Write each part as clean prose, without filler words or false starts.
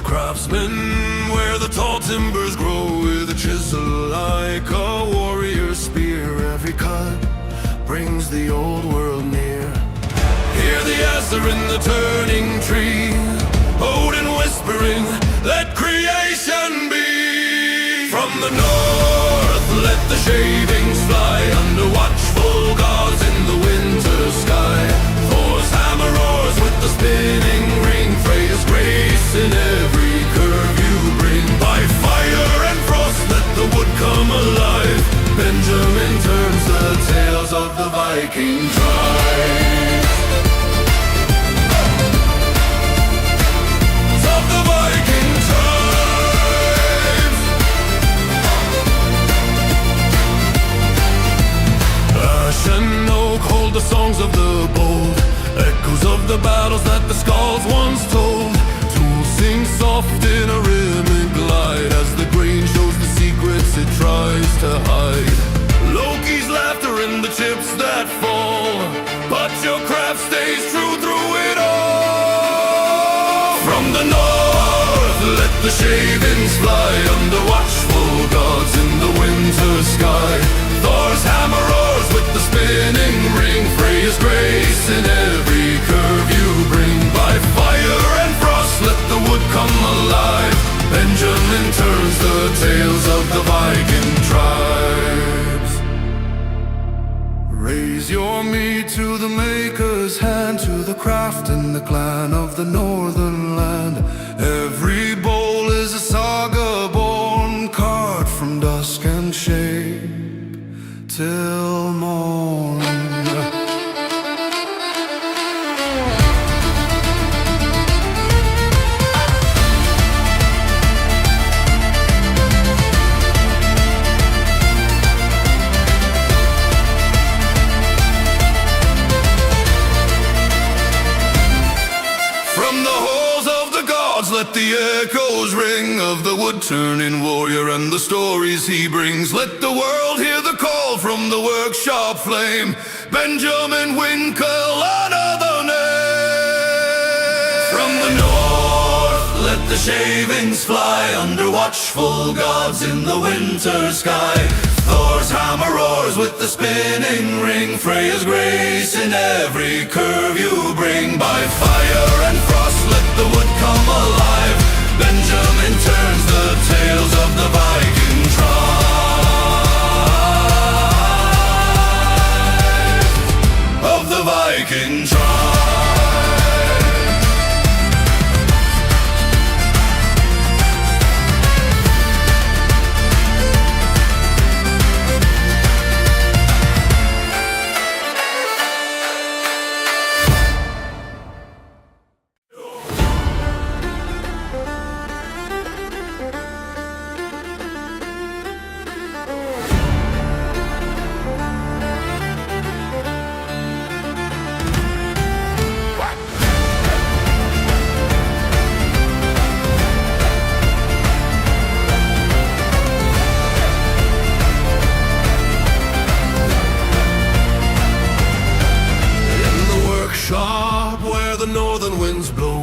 craftsman, where the tall timbers grow with a chisel like a warrior spear. Every cut brings the old world near. Hear the answer in the turning tree, Odin whispering, let creation be. From the north, let the shavings fly under watchful gods in the winter sky. Thor's hammer roars with the spinning ring, Freya's grace in every curve you bring. By fire and frost, let the wood come alive. Benjamin turns the tales of the Viking tribes. Of the Viking tribes. Ash and oak hold the songs of the bold, echoes of the battles that the skalds once told. Tools sing soft in a rhythmic glide as the grain shows the secrets it tries to hide. Loki's laughter in the chips that fall, but your craft stays true through it all. From the north, let the shavings fly under watchful gods in the winter sky. Thor's hammer roars with the spinning ring, Freya's grace in every curve you bring. By fire and frost, let the wood come alive. Benjamin turns the tales of the Viking tribes. Raise your meat to the maker's hand, to the craft and the clan of the northern land. Every bowl is a saga born, carved from dusk and shade till morn. Let the echoes ring of the wood-turning warrior and the stories he brings. Let the world hear the call from the workshop flame. Benjamin Winkle, another name. From the north, let the shavings fly under watchful gods in the winter sky. Thor's hammer roars with the spinning ring, Freya's grace in every curve you bring. By fire and frost, let the wood come alive. Benjamin turns the tales of the Viking tribe. Of the Viking tribe.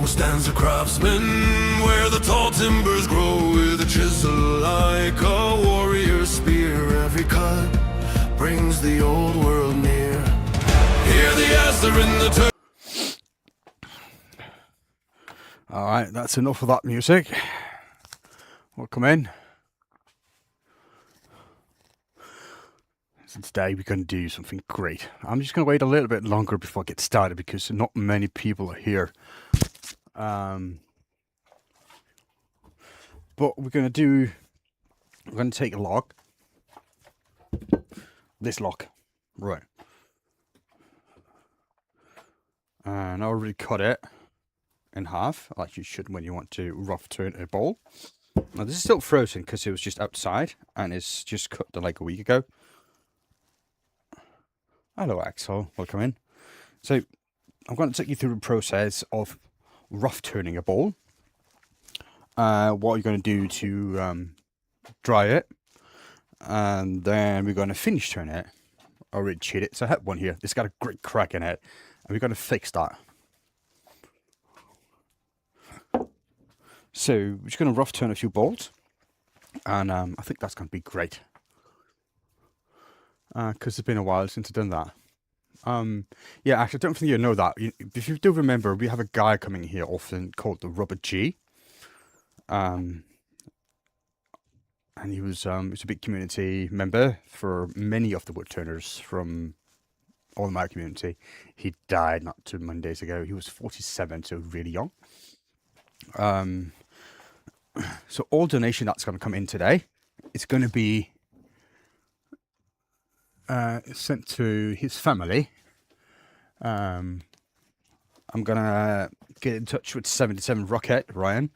Stands a craftsman, where the tall timbers grow with a chisel like a warrior spear. Every cut brings the old world near. Hear the answer in the Alright, that's enough of that music. We'll come in. So today we're going to do something great. I'm just going to wait a little bit longer before I get started because not many people are here. But we're going to take a log, this log, right, and I already cut it in half, like you should when you want to rough turn a bowl. Now this is still frozen because it was just outside and it's just cut like a week ago. Hello Axel, welcome in. So I'm going to take you through the process of rough turning a bowl. What you're going to do to dry it, and then we're going to finish turn it. I already cheated it, so I have one here. It's got a great crack in it, and we're going to fix that. So we're just going to rough turn a few bolts, and I think that's going to be great. Because it's been a while since I've done that. Yeah, actually, I don't think you know that. If you do remember, we have a guy coming here often called the Rubber G. And he was a big community member for many of the woodturners from all my community. He died not too many days ago. He was 47, so really young. So all donation that's going to come in today, it's going to be sent to his family. I'm gonna get in touch with 77 Rocket Ryan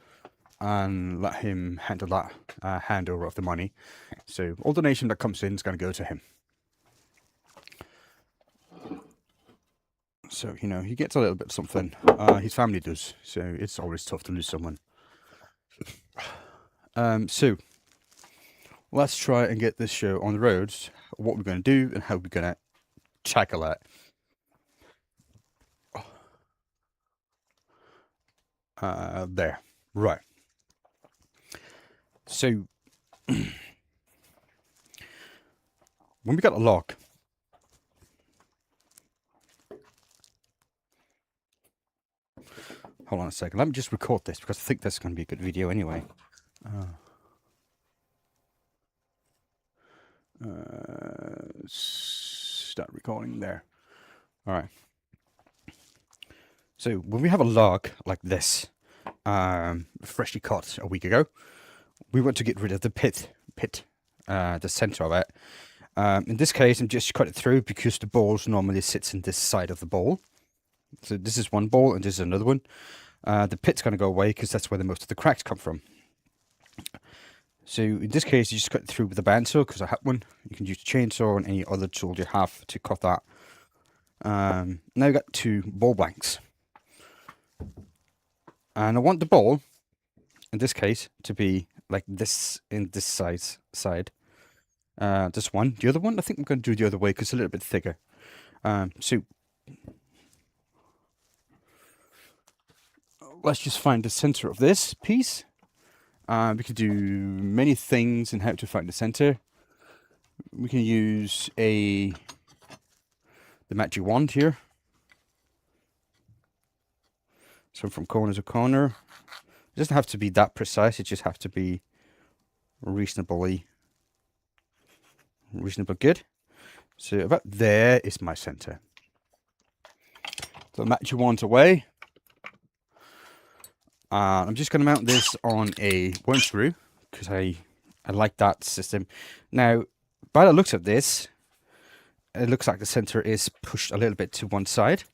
and let him handle that handover of the money. So all donation that comes in is going to go to him. So, you know, he gets a little bit of something. His family does. So it's always tough to lose someone. So let's try and get this show on the road. What we're going to do and how we're going to tackle it. There. Right. So when we got a log, hold on a second. Let me just record this because I think this is going to be a good video anyway. Start recording there. All right. So when we have a log like this, freshly cut a week ago, we want to get rid of the pit, the center of it. In this case, I'm just cut it through because the balls normally sits in this side of the bowl. So this is one ball and this is another one. The pit's going to go away because that's where the most of the cracks come from. So in this case, you just cut it through with a bandsaw because I have one. You can use a chainsaw and any other tool you have to cut that. Now I've got 2 ball blanks. And I want the ball, in this case, to be like this in this side. This one. The other one, I think I'm going to do the other way because it's a little bit thicker. So let's just find the center of this piece. We can do many things in how to find the center. We can use the magic wand here. So from corner to corner. It doesn't have to be that precise, it just has to be reasonably good. So about there is my center. So magic wand away. I'm just going to mount this on a worm screw because I like that system. Now, by the looks of this, it looks like the center is pushed a little bit to one side.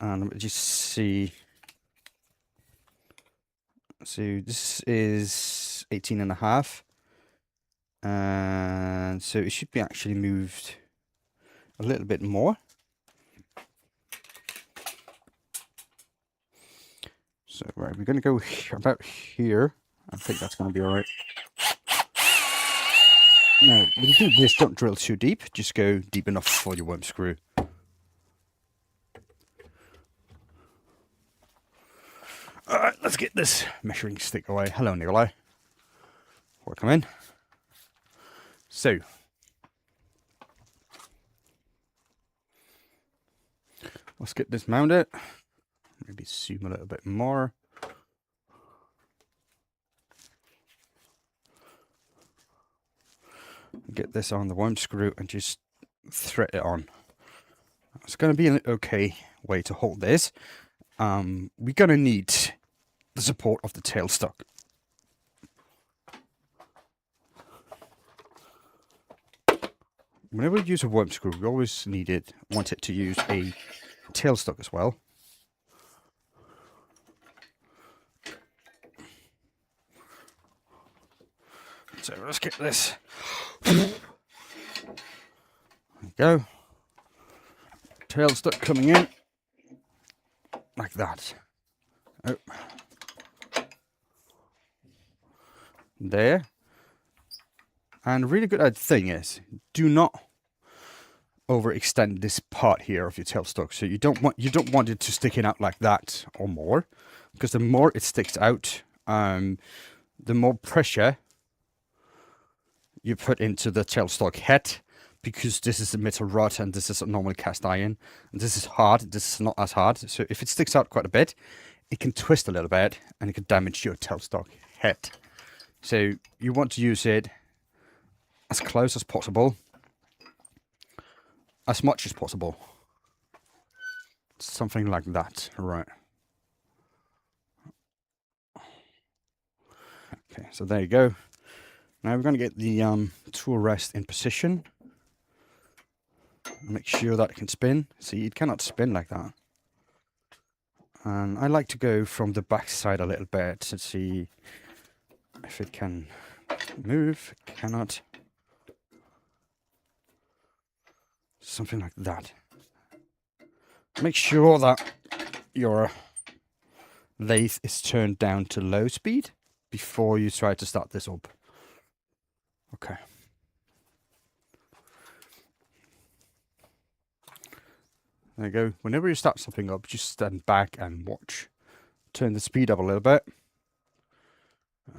And just see. So this is 18.5. And so it should be actually moved a little bit more. So right, we're going to go about here. I think that's going to be all right. Now, when you do this, don't drill too deep. Just go deep enough for your worm screw. All right, let's get this measuring stick away. Hello, Nikolai. Welcome in. So, let's get this mounted. Maybe zoom a little bit more. Get this on the worm screw and just thread it on. It's going to be an okay way to hold this. We're going to need the support of the tailstock. Whenever we use a worm screw, we always want it to use a tailstock as well. So let's get this. There we go. Tailstock coming in like that. Oh. There. And a really good thing is, do not overextend this part here of your tailstock. So you don't want it to stick out like that or more, because the more it sticks out, the more pressure you put into the tailstock head, because this is a metal rod and this is a normal cast iron, and this is hard, this is not as hard. So if it sticks out quite a bit, it can twist a little bit and it can damage your tailstock head. So you want to use it as close as possible, as much as possible. Something like that, right? Okay, so there you go. Now we're going to get the tool rest in position. Make sure that it can spin. See, it cannot spin like that. And I like to go from the back side a little bit to see if it can move. It cannot. Something like that. Make sure that your lathe is turned down to low speed before you try to start this up. Okay. There you go. Whenever you start something up, just stand back and watch. Turn the speed up a little bit.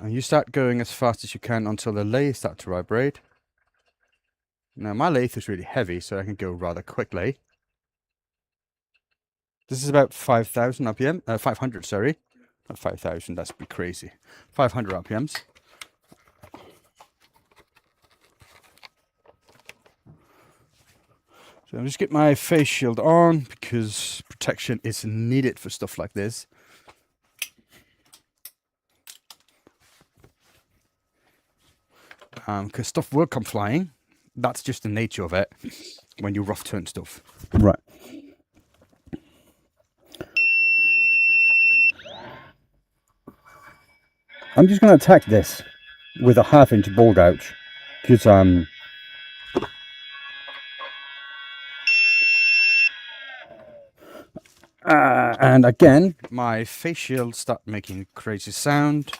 And you start going as fast as you can until the lathe starts to vibrate. Now my lathe is really heavy, so I can go rather quickly. This is about 5,000 RPM, 500, sorry. Not 5,000, that's be crazy. 500 RPMs. So I'll just get my face shield on because protection is needed for stuff like this. Because stuff will come flying. That's just the nature of it when you rough turn stuff. Right. I'm just going to attack this with a 1/2 inch ball gouge because and again my face shield start making a crazy sound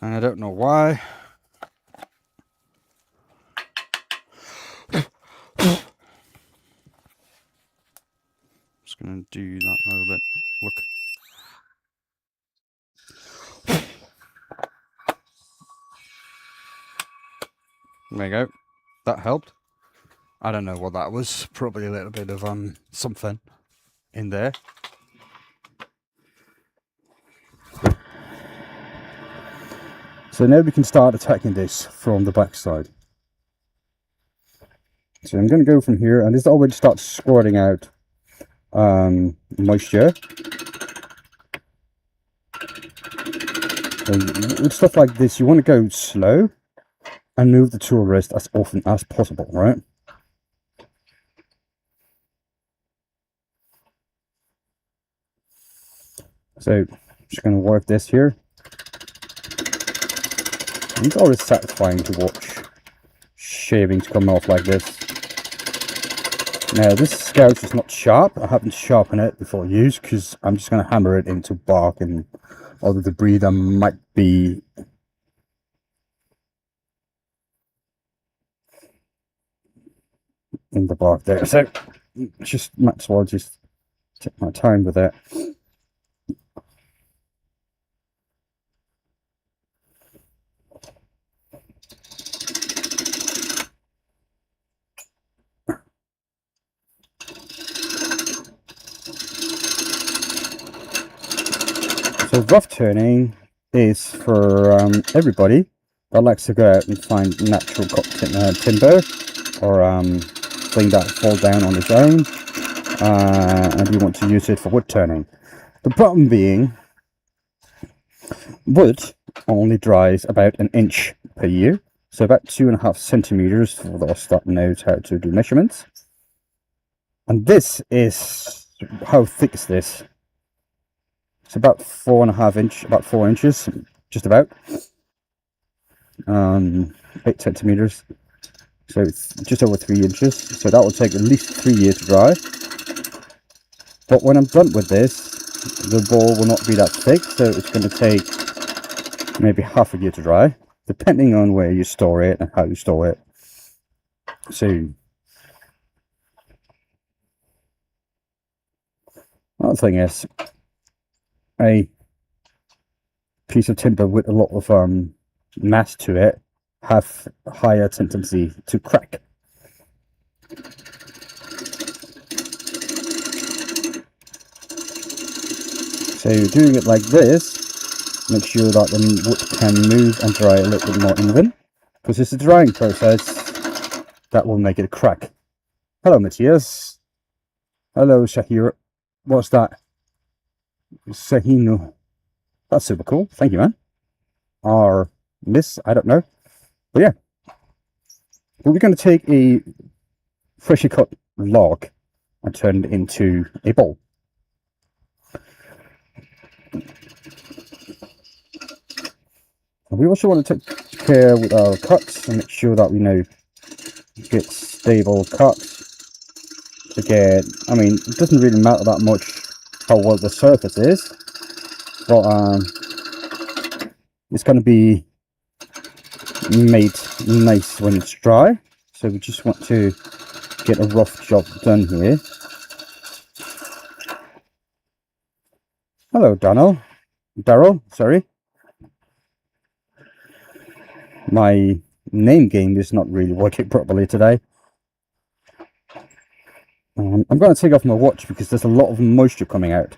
and I don't know why. Just gonna do that a little bit. Look. There you go. That helped. I don't know what that was. Probably a little bit of something in there. So now we can start attacking this from the back side. So I'm going to go from here, and this already starts squirting out moisture. So with stuff like this, you want to go slow and move the tool rest as often as possible, right? So I'm just going to work this here. And it's always satisfying to watch shavings come off like this. Now this gouge is not sharp. I haven't sharpened it before use because I'm just going to hammer it into bark and all the debris that might be in the bark there. So just might as well just take my time with it. So rough turning is for everybody that likes to go out and find natural timber or thing that fall down on its own, and you want to use it for wood turning. The problem being, wood only dries about 1 inch per year, so about 2.5 centimeters for those that knows how to do measurements. And this is, how thick is this? It's about 4.5 inch, about 4 inches, just about. 8 centimeters, so it's just over 3 inches. So that will take at least 3 years to dry. But when I'm done with this, the ball will not be that thick, so it's going to take maybe half a year to dry, depending on where you store it and how you store it. So another thing is, piece of timber with a lot of mass to it have higher tendency to crack. So doing it like this, make sure that the wood can move and dry a little bit more even, because it's a drying process that will make it crack. Hello, Matthias. Hello, Shahir. What's that? Sahino. That's super cool. Thank you, man. Or miss, I don't know. But yeah, we're going to take a freshly cut log and turn it into a bowl. And we also want to take care with our cuts and make sure that we know get stable cuts. Again, I mean, it doesn't really matter that much how well the surface is, but it's going to be made nice when it's dry. So we just want to get a rough job done here. Hello, Daryl, sorry. My name game is not really working properly today. I'm going to take off my watch because there's a lot of moisture coming out.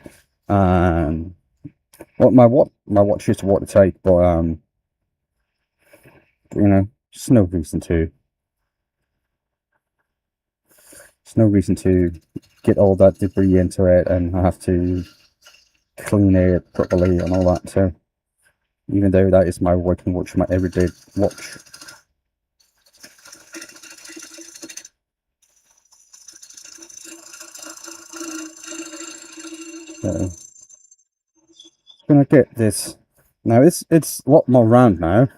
Well, my watch is watertight, but you know, there's no reason to. There's no reason to get all that debris into it, and I have to clean it properly and all that. So, even though that is my working watch, my everyday watch. So, gonna get this. Now it's a lot more round now.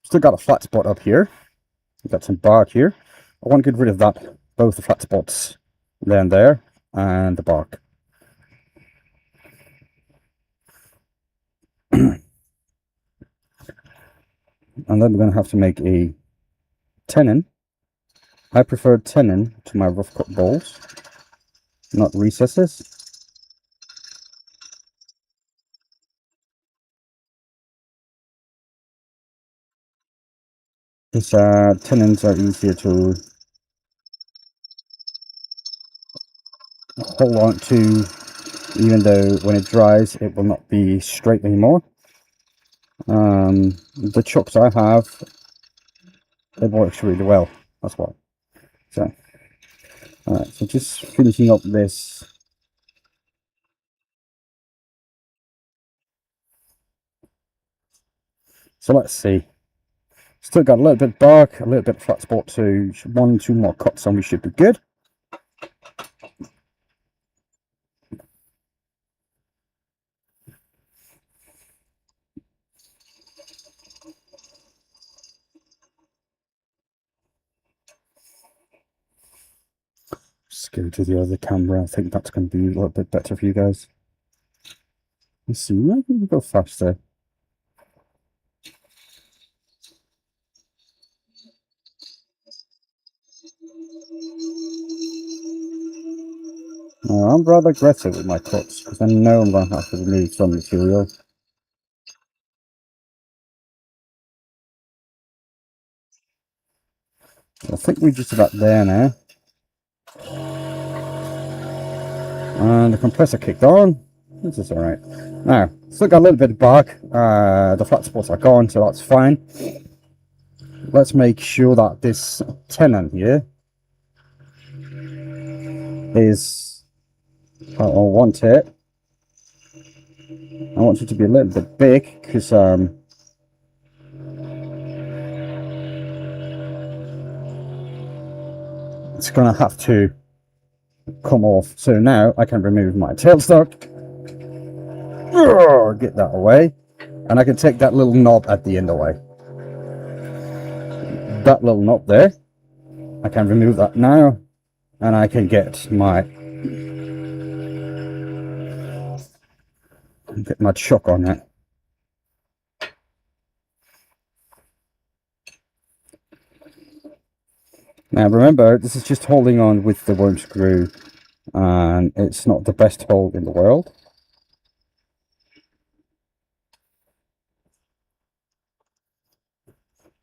Still got a flat spot up here. We've got some bark here. I want to get rid of that, both the flat spots down there and the bark. And then we're going to have to make a tenon. I prefer tenon to my rough cut bowls, not recesses. Because tenons are easier to hold on to, even though when it dries it will not be straight anymore. The chucks I have, it works really well, that's why. So, alright, so just finishing up this. So let's see. Still got a little bit of bark, a little bit of flat spot, so 1 or 2 more cuts and we should be good. Just go to the other camera. I think that's going to be a little bit better for you guys. Let's see, maybe we go faster. I'm rather aggressive with my cuts because I know I'm going to have to remove some material. I think we're just about there now. And the compressor kicked on. This is alright. Now, still got a little bit of bark. The flat spots are gone, so that's fine. Let's make sure that this tenon here is how I want it. I want it to be a little bit big because it's going to have to come off. So now I can remove my tailstock, get that away, and I can take that little knob at the end away. That little knob there, I can remove that now, and I can get my chuck on it. Now remember, this is just holding on with the worm screw, and it's not the best hold in the world.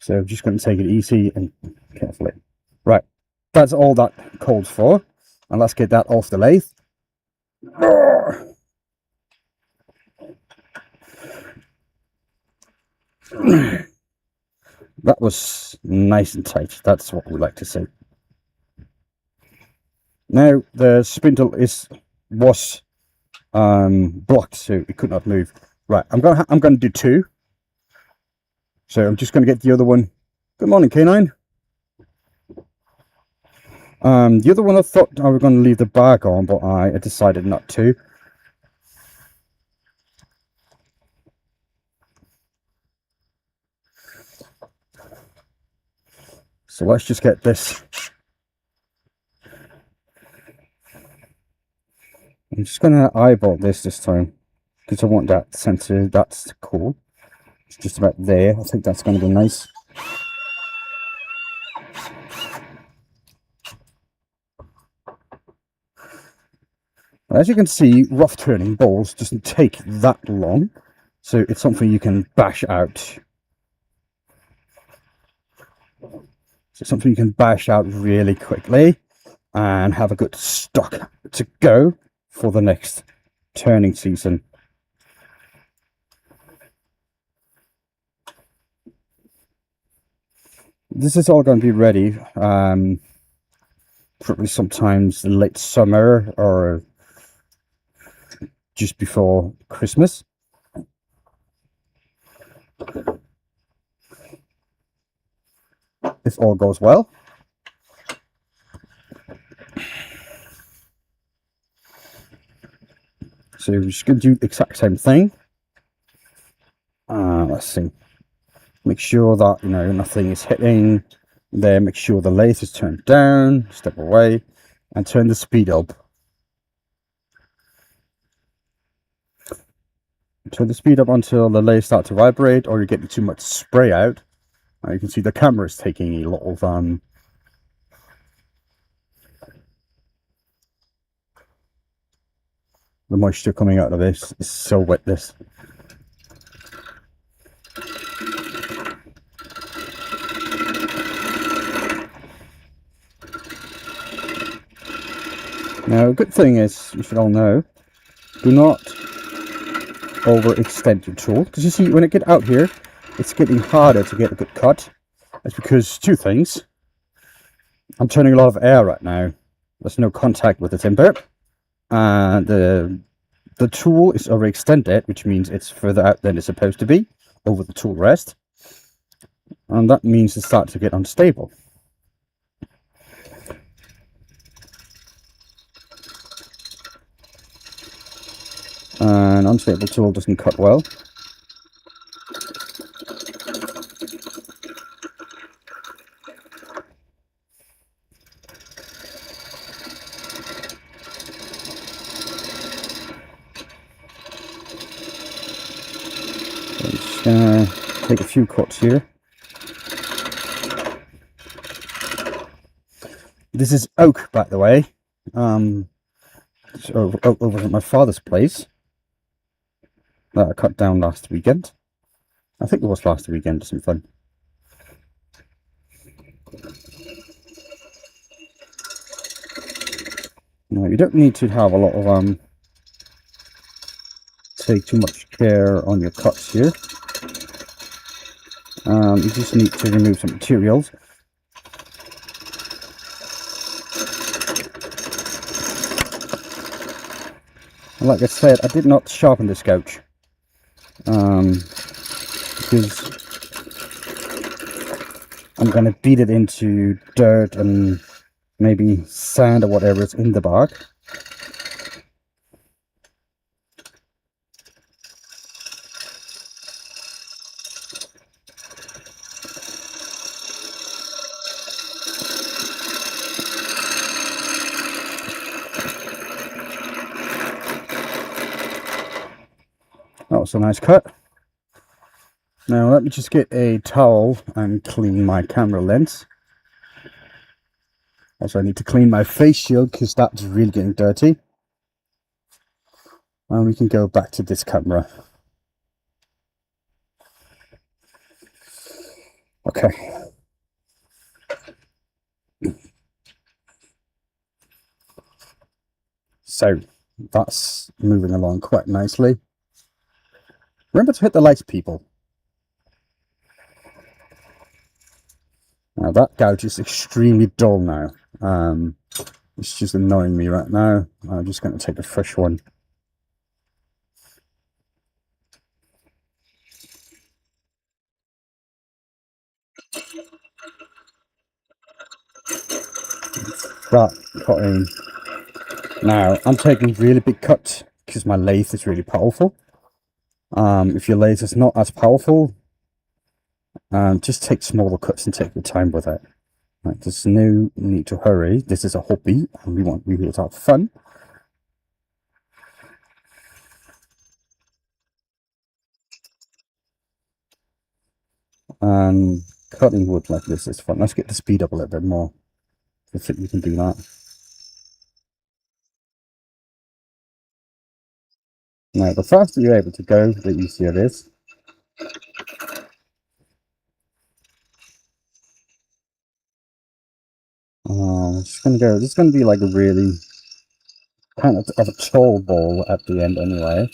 So I'm just going to take it easy and carefully. Right, that's all that calls for. And let's get that off the lathe. That was nice and tight. That's what we like to see. Now the spindle was blocked, so it could not move. Right, I'm gonna do two. So I'm just gonna get the other one. Good morning, Canine. The other one I thought I was gonna leave the bag on, but I decided not to. So let's just get this. I'm just gonna eyeball this time because I want that center. That's cool. It's just about there. I think that's gonna be nice. As you can see, rough turning balls doesn't take that long, so it's something you can bash out. So something you can bash out really quickly and have a good stock to go for the next turning season. This is all going to be ready probably sometimes late summer or just before Christmas. If all goes well. So we're just going to do the exact same thing. Let's see. Make sure that, you know, nothing is hitting there. Make sure the lathe is turned down. Step away and turn the speed up. Turn the speed up until the lathe starts to vibrate, or you're getting too much spray out. You can see the camera is taking a lot of the moisture coming out of this. It's so wet, this. Now, a good thing is, you should all know, do not overextend your tool, because you see, when it gets out here, it's getting harder to get a good cut. That's because two things. I'm turning a lot of air right now. There's no contact with the timber, and the tool is overextended, which means it's further out than it's supposed to be over the tool rest, and that means it starts to get unstable. An unstable tool doesn't cut well. So I'm just gonna take a few cuts here. This is oak, by the way. So over at my father's place that I cut down last weekend. I think it was last weekend or something. No, you don't need to have a lot of take too much care on your cuts here. You just need to remove some materials. And like I said, I did not sharpen this couch because I'm going to beat it into dirt and maybe sand or whatever is in the bark. That was a nice cut. Now let me just get a towel and clean my camera lens. Also, I need to clean my face shield because that's really getting dirty. And we can go back to this camera. Okay. So that's moving along quite nicely. Remember to hit the lights, people. Now that gouge is extremely dull now. It's just annoying me right now. I'm just going to take a fresh one. That cutting. Now I'm taking really big cuts because my lathe is really powerful. If your lathe is not as powerful, just take smaller cuts and take your time with it. Right, there's no need to hurry. This is a hobby and we want to have fun. And cutting wood like this is fun. Let's get the speed up a little bit more. I think we can do that. Now, the faster you're able to go, the easier it is. Just gonna go. This is gonna be like a really kind of a tall ball at the end, anyway.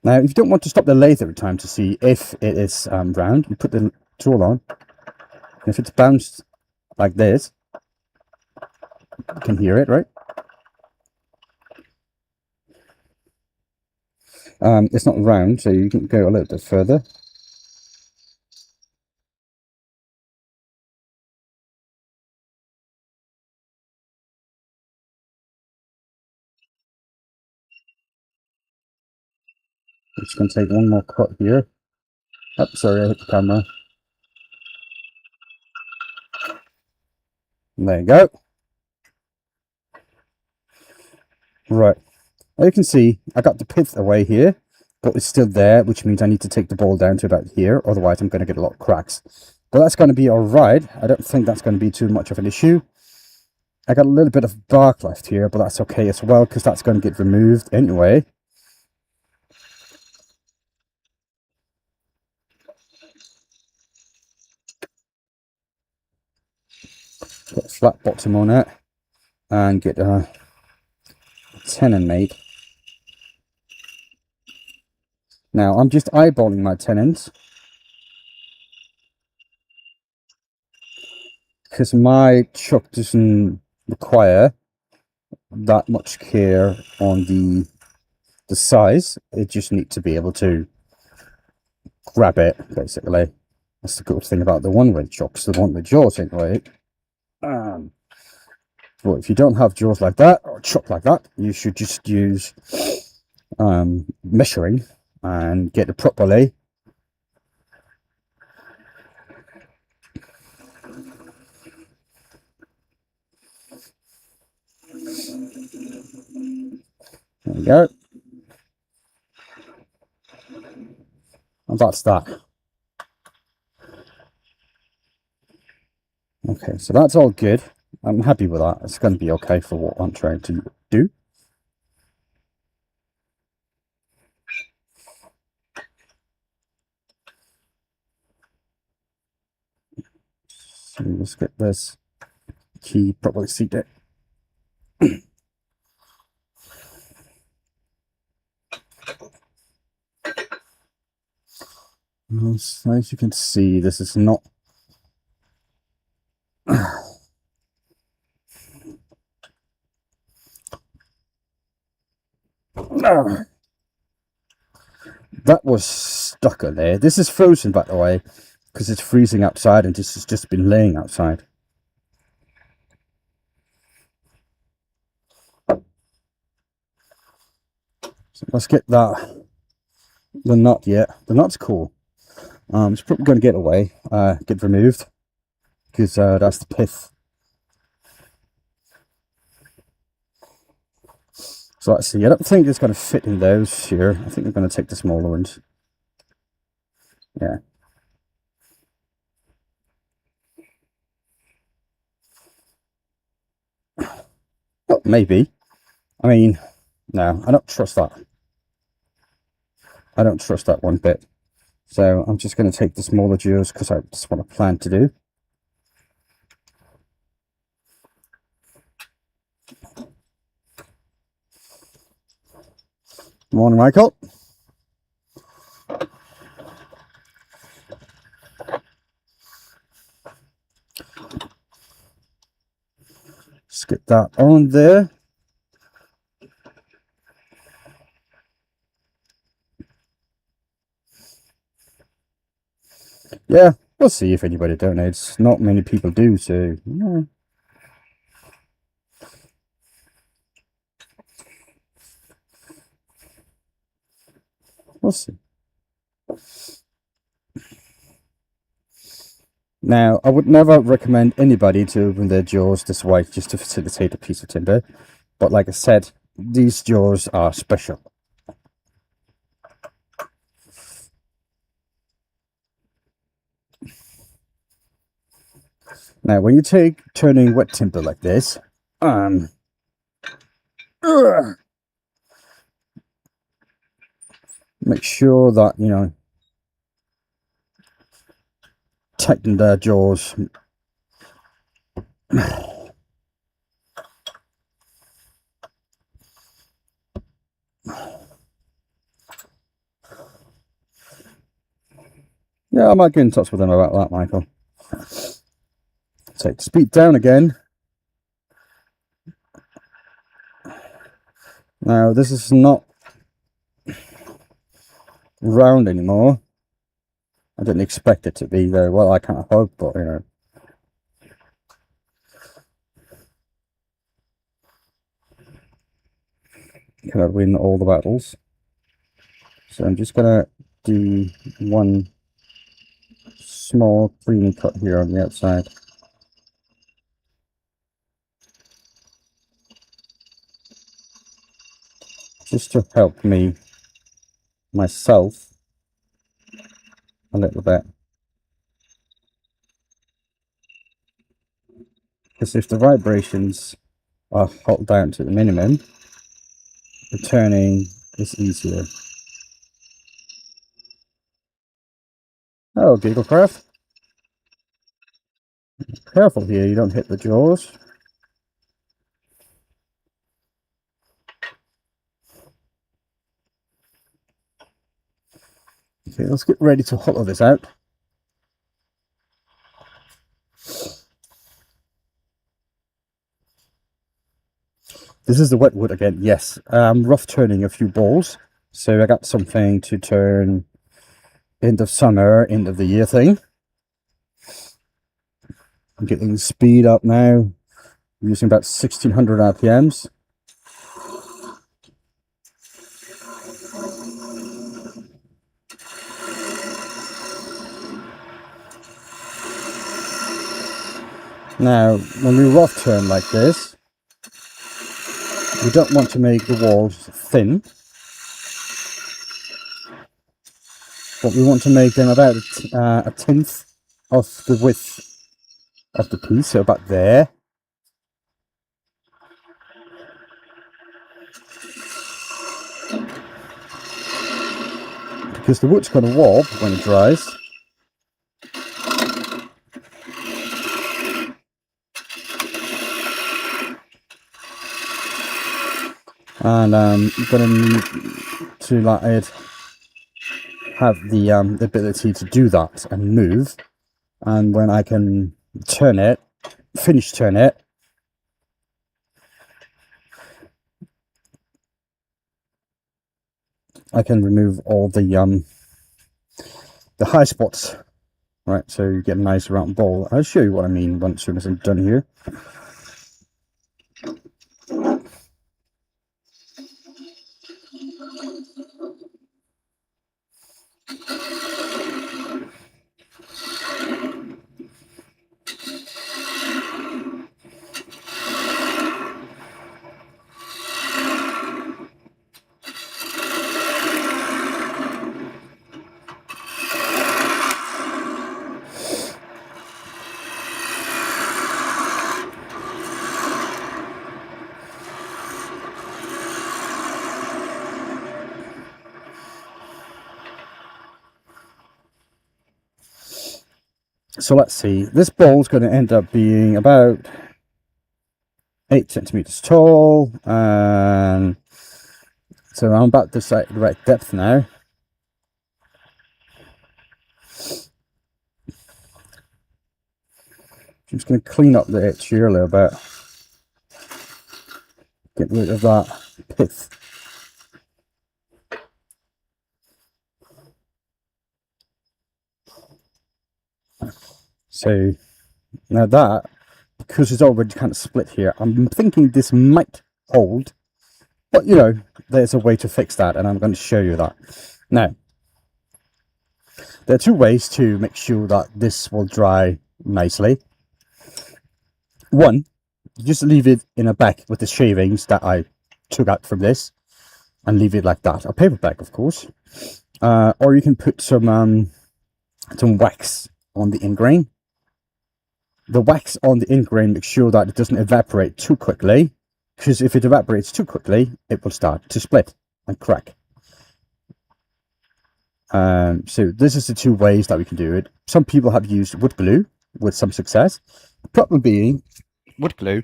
Now, if you don't want to stop the lathe every time to see if it is round, you put the tool on. And if it's bounced like this, you can hear it, right? It's not round, so you can go a little bit further. I'm just going to take one more cut here. Oh, sorry, I hit the camera. And there you go. Right. As you can see, I got the pith away here, but it's still there, which means I need to take the ball down to about here. Otherwise, I'm going to get a lot of cracks. But that's going to be all right. I don't think that's going to be too much of an issue. I got a little bit of bark left here, but that's okay as well, because that's going to get removed anyway. Put a flat bottom on it and get a tenon made. Now, I'm just eyeballing my tenons because my chuck doesn't require that much care on the size. It just needs to be able to grab it, basically. That's the good thing about the one-way chucks, the one-way jaws anyway. But if you don't have jaws like that, or chuck like that, you should just use measuring and get it properly. There we go. And that's that. Okay, so that's all good. I'm happy with that. It's going to be okay for what I'm trying to do. So let's get this key properly seated. As you can see, this is not that was stuck in there. This is frozen, by the way, because it's freezing outside and this has just been laying outside. So let's get that. The nut, yeah, the nut's cool. It's probably going to get away, get removed, because that's the pith. So let's see. I don't think it's going to fit in those here. I think we're going to take the smaller ones. Yeah. Well, maybe. I mean, no, I don't trust that. I don't trust that one bit. So I'm just going to take the smaller jaws because that's what I plan to do. Morning, Michael. Just get that on there. Yeah, we'll see if anybody donates. Not many people do, so yeah. We'll see. Now, I would never recommend anybody to open their jaws this way just to facilitate a piece of timber. But like I said, these jaws are special. Now, when you take turning wet timber like this, make sure that, you know, tighten their jaws. Yeah, I might get in touch with them about that, Michael. Take the speed down again. Now, this is not round anymore. I didn't expect it to be very well. I can't hope, but you know. Can I win all the battles? So I'm just gonna do one small creamy cut here on the outside. Just to help myself a little bit. Because if the vibrations are hot down to the minimum, the turning is easier. Oh, Gigglecraft. Careful here, you don't hit the jaws. Okay, let's get ready to hollow this out. This is the wet wood again, yes. Rough turning a few balls. So I got something to turn end of summer, end of the year thing. I'm getting the speed up now. I'm using about 1600 RPMs. Now, when we rough turn like this, we don't want to make the walls thin, but we want to make them about a tenth of the width of the piece, so about there. Because the wood's going to warp when it dries. And you're going to need to let it have the ability to do that and move. And when I can turn it, finish turn it, I can remove all the high spots. Right, so you get a nice round ball. I'll show you what I mean once soon as I'm done here. So let's see, this bowl is going to end up being about 8 centimeters tall, and so I'm about the right depth now. I'm just going to clean up the edge here a little bit, get rid of that pith. So now that, because it's already kind of split here, I'm thinking this might hold, but you know, there's a way to fix that, and I'm going to show you that. Now, there are two ways to make sure that this will dry nicely. One, you just leave it in a bag with the shavings that I took out from this, and leave it like that. A paper bag, of course. Or you can put some wax on the end grain. The wax on the end grain makes sure that it doesn't evaporate too quickly, because if it evaporates too quickly, it will start to split and crack. So this is the two ways that we can do it. Some people have used wood glue with some success. The problem being, wood glue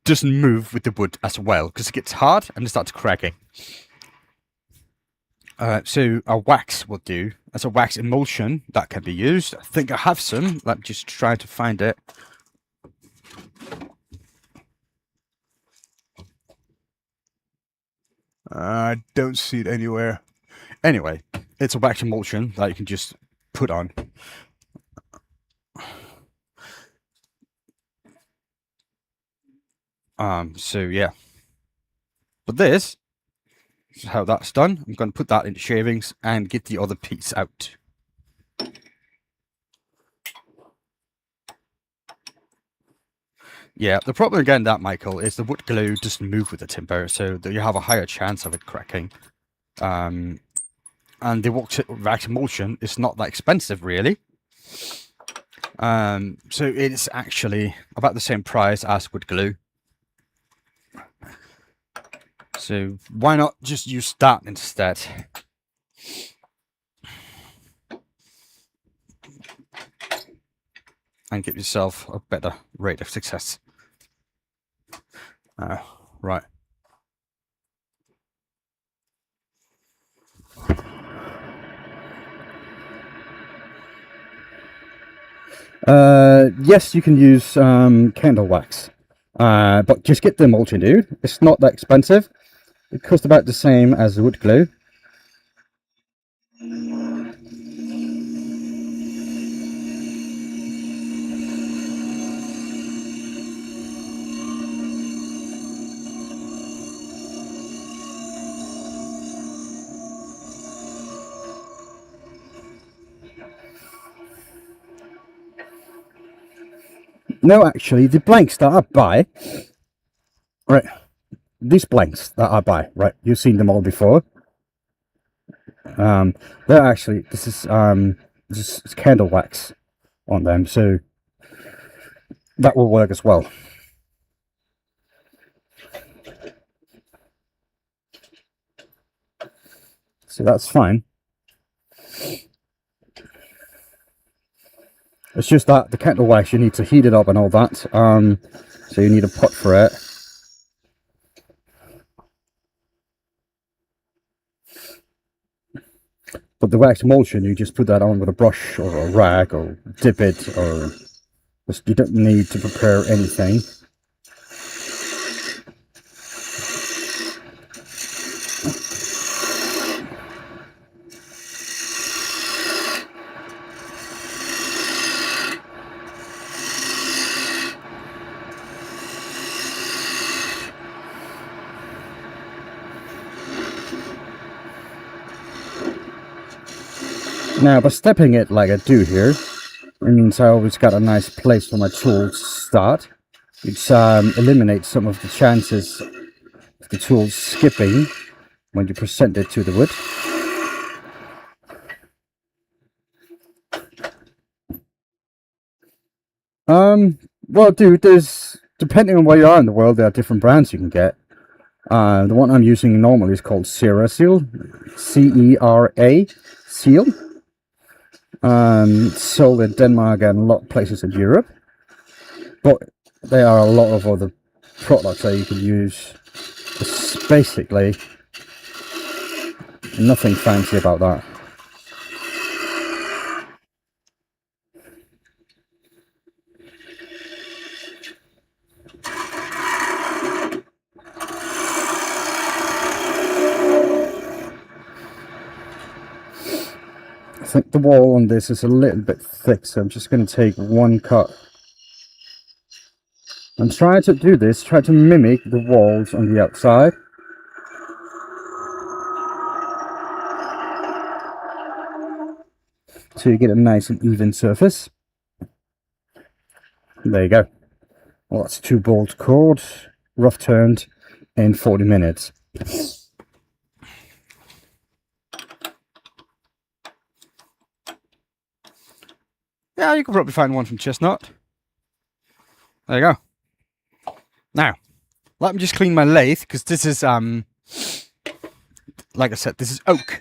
doesn't move with the wood as well, because it gets hard and it starts cracking. So a wax will do. As a wax emulsion that can be used. I think I have some. Let me just try to find it. I don't see it anywhere. Anyway, it's a wax emulsion that you can just put on. So yeah. But this is how that's done. I'm going to put that into shavings and get the other piece out. Yeah, the problem again that, Michael, is the wood glue doesn't move with the timber, so that you have a higher chance of it cracking. And the wax emulsion is not that expensive, really. So it's actually about the same price as wood glue. So why not just use that instead? And get yourself a better rate of success. Right. Yes, you can use candle wax, but just get the emulsion, dude. It's not that expensive. It costs about the same as wood glue. No, actually, the blanks that I buy, right, these blanks that I buy, right, you've seen them all before. They're actually, this is candle wax on them, so that will work as well. So that's fine. It's just that the candle wax, you need to heat it up and all that. So you need a pot for it. But the wax emulsion, you just put that on with a brush or a rag or dip it, or just, you don't need to prepare anything. Now, by stepping it like I do here, it means I always got a nice place for my tools to start, which eliminates some of the chances of the tools skipping when you present it to the wood. Well, dude, depending on where you are in the world, there are different brands you can get. The one I'm using normally is called Cera Seal, C-E-R-A Seal. Sold in Denmark and a lot of places in Europe. But there are a lot of other products that you can use. It's basically nothing fancy about that. I think the wall on this is a little bit thick, so I'm just going to take one cut. I'm trying to do this, try to mimic the walls on the outside. So you get a nice and even surface. There you go. Well, that's 2 bolts cord, rough turned in 40 minutes. Yeah, you can probably find one from Chestnut. There you go. Now, let me just clean my lathe, because this is, like I said, this is oak.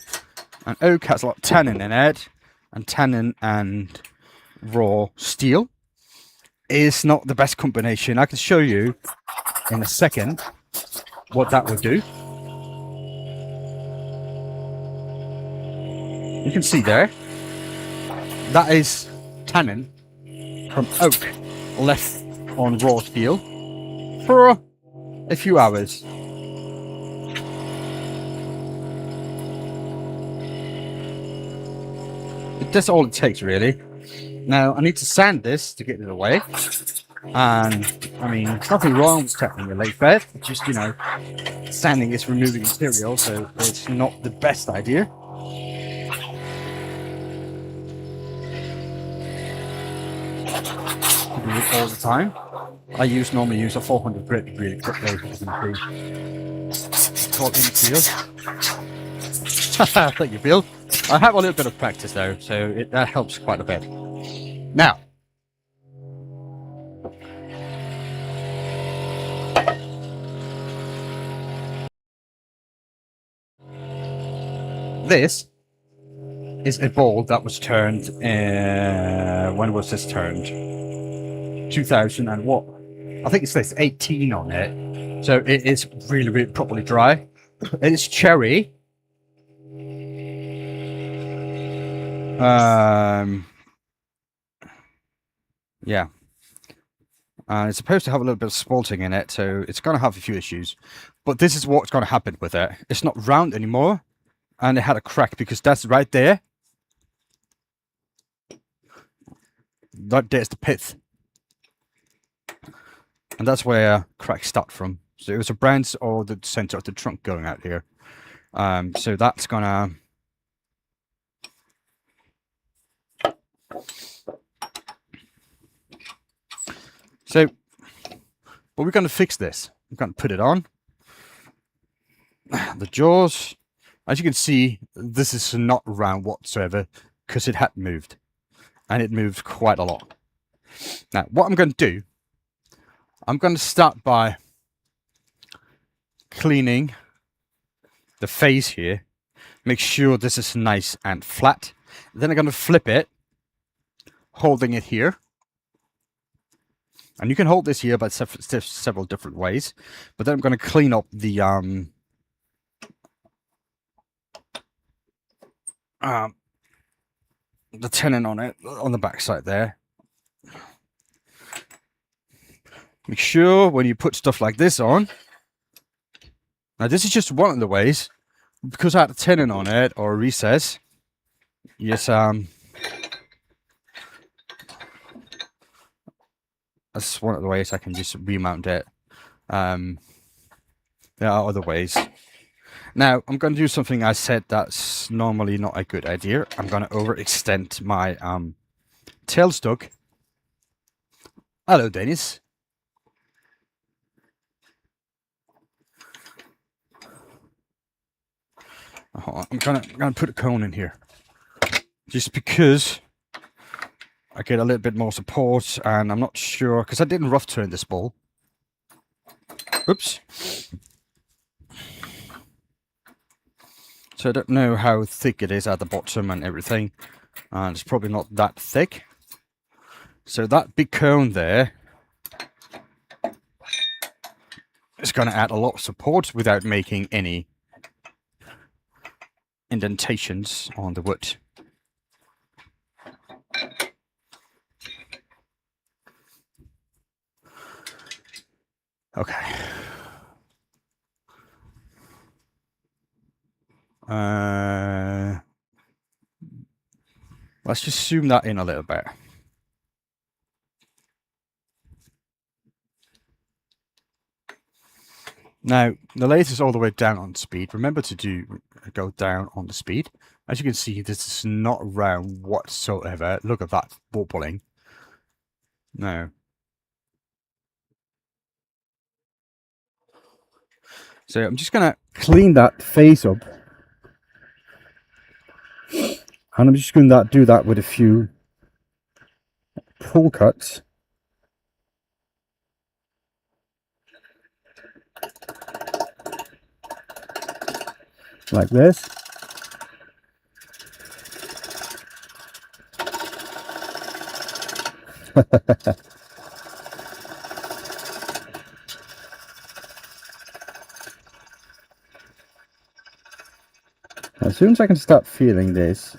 And oak has a lot of tannin in it. And tannin and raw steel is not the best combination. I can show you in a second what that would do. You can see there, that is tannin from oak left on raw steel for a few hours. That's all it takes, really. Now I need to sand this to get it away, and I mean, there's nothing wrong with tapping the lathe bed. It's just, you know, sanding is removing material, so it's not the best idea. Do it all the time. I normally use a 400 grit really quickly. It's called infield. Thank you, Bill. I have a little bit of practice though, so that helps quite a bit. Now, this is a ball that was turned. When was this turned? 2000 and what? I think it says 18 on it. So it is really, really properly dry. It is cherry. Yeah. It's supposed to have a little bit of spalting in it, so it's going to have a few issues. But this is what's going to happen with it. It's not round anymore, and it had a crack because that's right there. Right there's the pith. And that's where cracks start from. So it was a branch or the center of the trunk going out here. So that's gonna... So, but we're going to fix this. We're going to put it on. The jaws, as you can see, this is not round whatsoever because it had moved. And it moved quite a lot. Now, what I'm going to do, I'm going to start by cleaning the face here. Make sure this is nice and flat. Then I'm going to flip it, holding it here. And you can hold this here by several different ways. But then I'm going to clean up the tenon on it, on the back side there. Make sure when you put stuff like this on. Now this is just one of the ways. Because I had a tenon on it, or a recess. Yes, that's one of the ways I can just remount it. There are other ways. Now, I'm going to do something I said that's normally not a good idea. I'm going to overextend my tailstock. Hello, Dennis. I'm gonna put a cone in here. Just because I get a little bit more support, and I'm not sure, because I didn't rough turn this ball. Oops. So I don't know how thick it is at the bottom and everything. and it's probably not that thick. So that big cone there is going to add a lot of support without making any indentations on the wood. Okay. Let's just zoom that in a little bit. Now, the lathe is all the way down on speed. Remember to go down on the speed. As you can see, this is not round whatsoever. Look at that wobbling. No. So I'm just going to clean that face up. And I'm just going to do that with a few pull cuts. Like this. As soon as I can start feeling this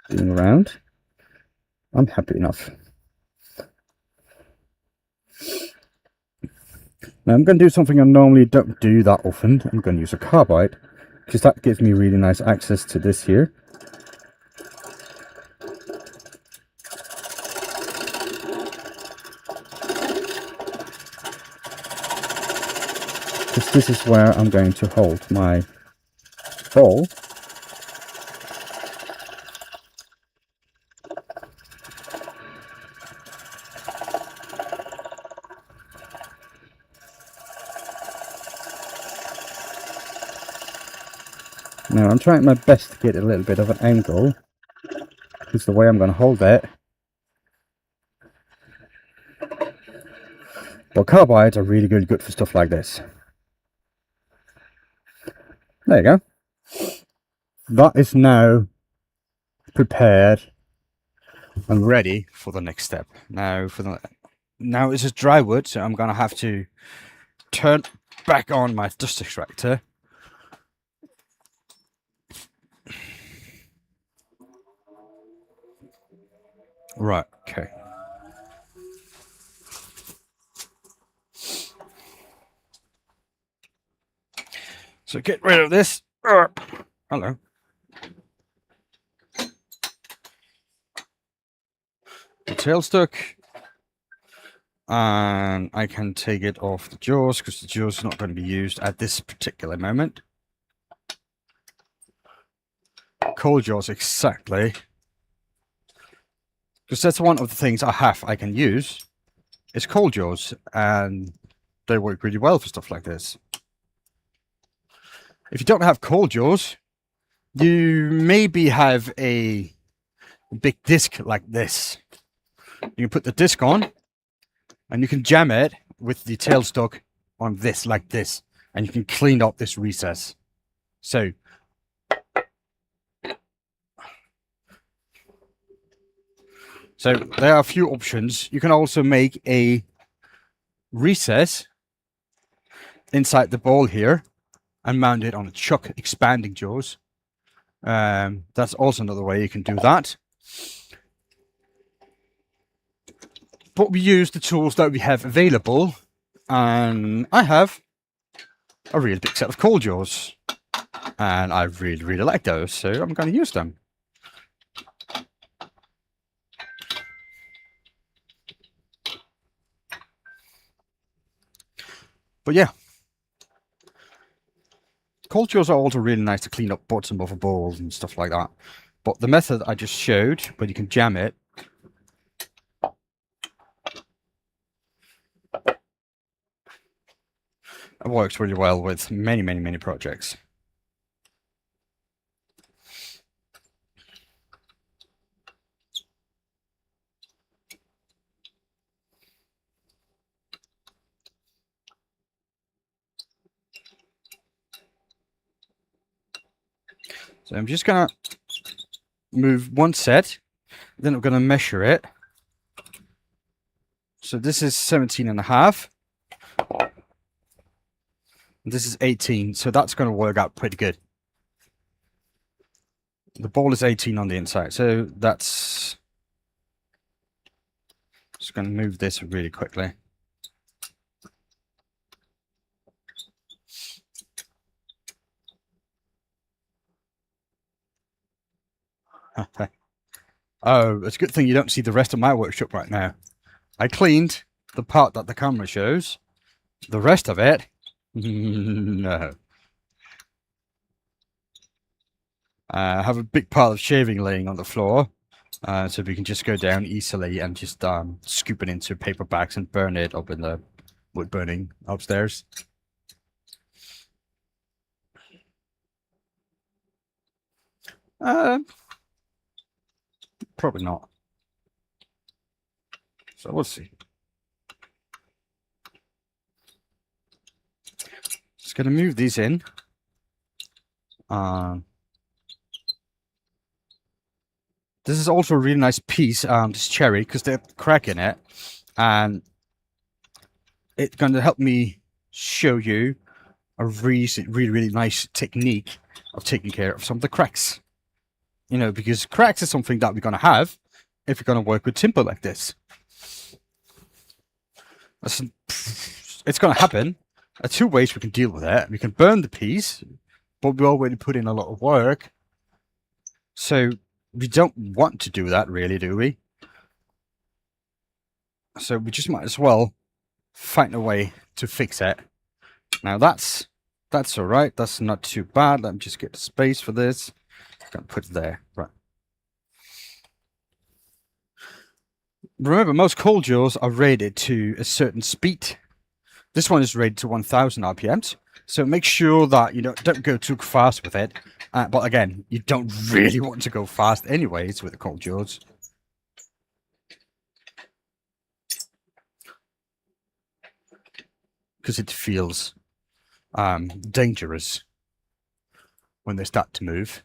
being around, I'm happy enough. Now I'm going to do something I normally don't do that often. I'm going to use a carbide, because that gives me really nice access to this here. Because this is where I'm going to hold my ball. Now I'm trying my best to get a little bit of an angle, because the way I'm going to hold it. But carbides are really good for stuff like this. There you go. That is now prepared and ready for the next step. Now this is dry wood, so I'm going to have to turn back on my dust extractor. Right, okay. So get rid of this. Hello. The tailstock. And I can take it off the jaws, because the jaws is not going to be used at this particular moment. Cold jaws, exactly. Because that's one of the things I can use, is cold jaws, and they work really well for stuff like this. If you don't have cold jaws, you maybe have a big disc like this. You can put the disc on, and you can jam it with the tailstock on this, like this, and you can clean up this recess. So there are a few options. You can also make a recess inside the ball here and mount it on a chuck expanding jaws. That's also another way you can do that. But we use the tools that we have available, and I have a really big set of cold jaws, and I really like those, so I'm going to use them. But yeah, cold jaws are also really nice to clean up bottom of a bowl and stuff like that. But the method I just showed, where you can jam it, it works really well with many projects. So I'm just gonna move one set, then I'm going to measure it. So this is 17.5. This is 18, so that's going to work out pretty good. The ball is 18 on the inside, so that's... Just going to move this really quickly. Oh, it's a good thing you don't see the rest of my workshop right now. I cleaned the part that the camera shows. The rest of it, no. I have a big pile of shaving laying on the floor, so we can just go down easily and just scoop it into paper bags and burn it up in the wood burning upstairs. Probably not. So we'll see. Just gonna move these in. This is also a really nice piece, this cherry, because there's a crack in it, and it's going to help me show you a really nice technique of taking care of some of the cracks. You know, because cracks is something that we're going to have if we're going to work with timber like this. It's going to happen. There are two ways we can deal with it. We can burn the piece, but we already put in a lot of work. So we don't want to do that, really, do we? So we just might as well find a way to fix it. Now that's all right. That's not too bad. Let me just get the space for this. Gonna put it there. Right. Remember, most cold jaws are rated to a certain speed. This one is rated to 1000 RPMs. So make sure that you don't go too fast with it. But again, you don't really want to go fast anyways with the cold jaws. Because it feels dangerous when they start to move.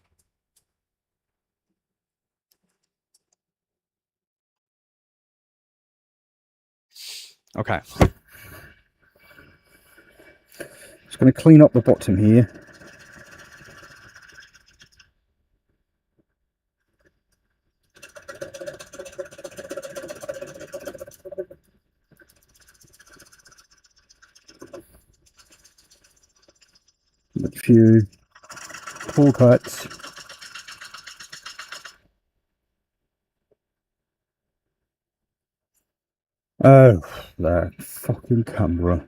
Okay. Just going to clean up the bottom here. A few pull cuts. Oh, that fucking camera.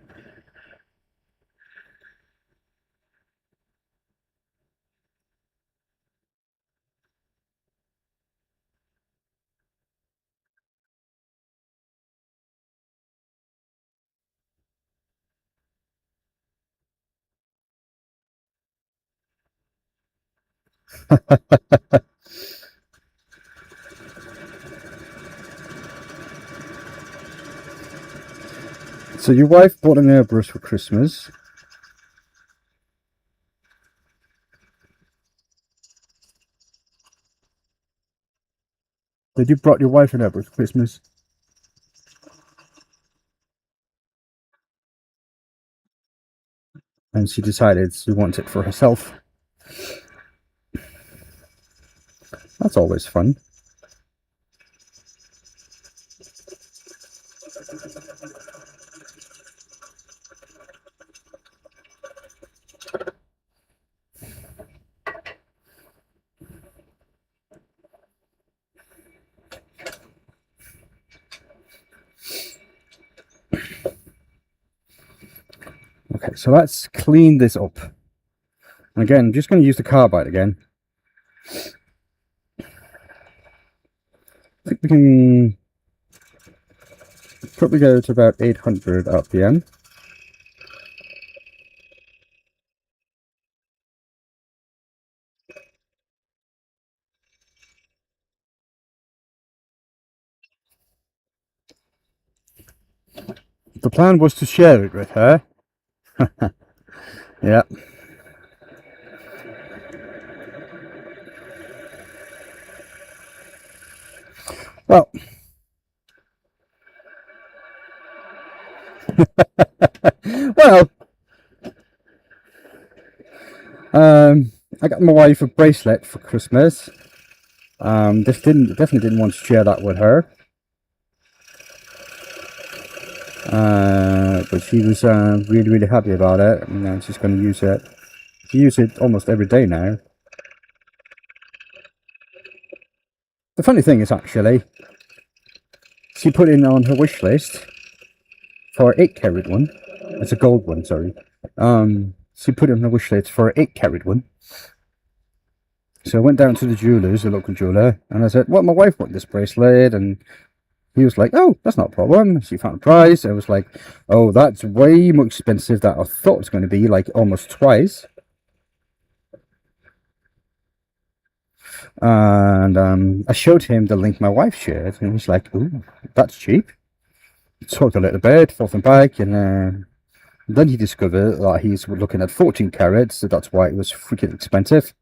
So your wife bought an airbrush for Christmas. Did you brought your wife an airbrush for Christmas? And she decided she wants it for herself. That's always fun. Okay, so let's clean this up. And again, I'm just going to use the carbide again. I think we can probably go to about 800 RPM. The plan was to share it with her. Yeah. Well, well, I got my wife a bracelet for Christmas. This definitely didn't want to share that with her. But she was really happy about it, and she's going to use it. She uses it almost every day now. The funny thing is, actually, she put in on her wish list for 8-carat one. It's a gold one, sorry. She put in her wish list for an 8-carat one. So I went down to the jewelers, the local jeweler, and I said, well, my wife wants this bracelet, and he was like, oh, that's not a problem. She found a price. I was like, oh, that's way more expensive than I thought it was going to be, like almost twice. And I showed him the link my wife shared, and he was like, ooh, that's cheap. Talked a little bit, forth and back, and then he discovered that he's looking at 14 carats, so that's why it was freaking expensive.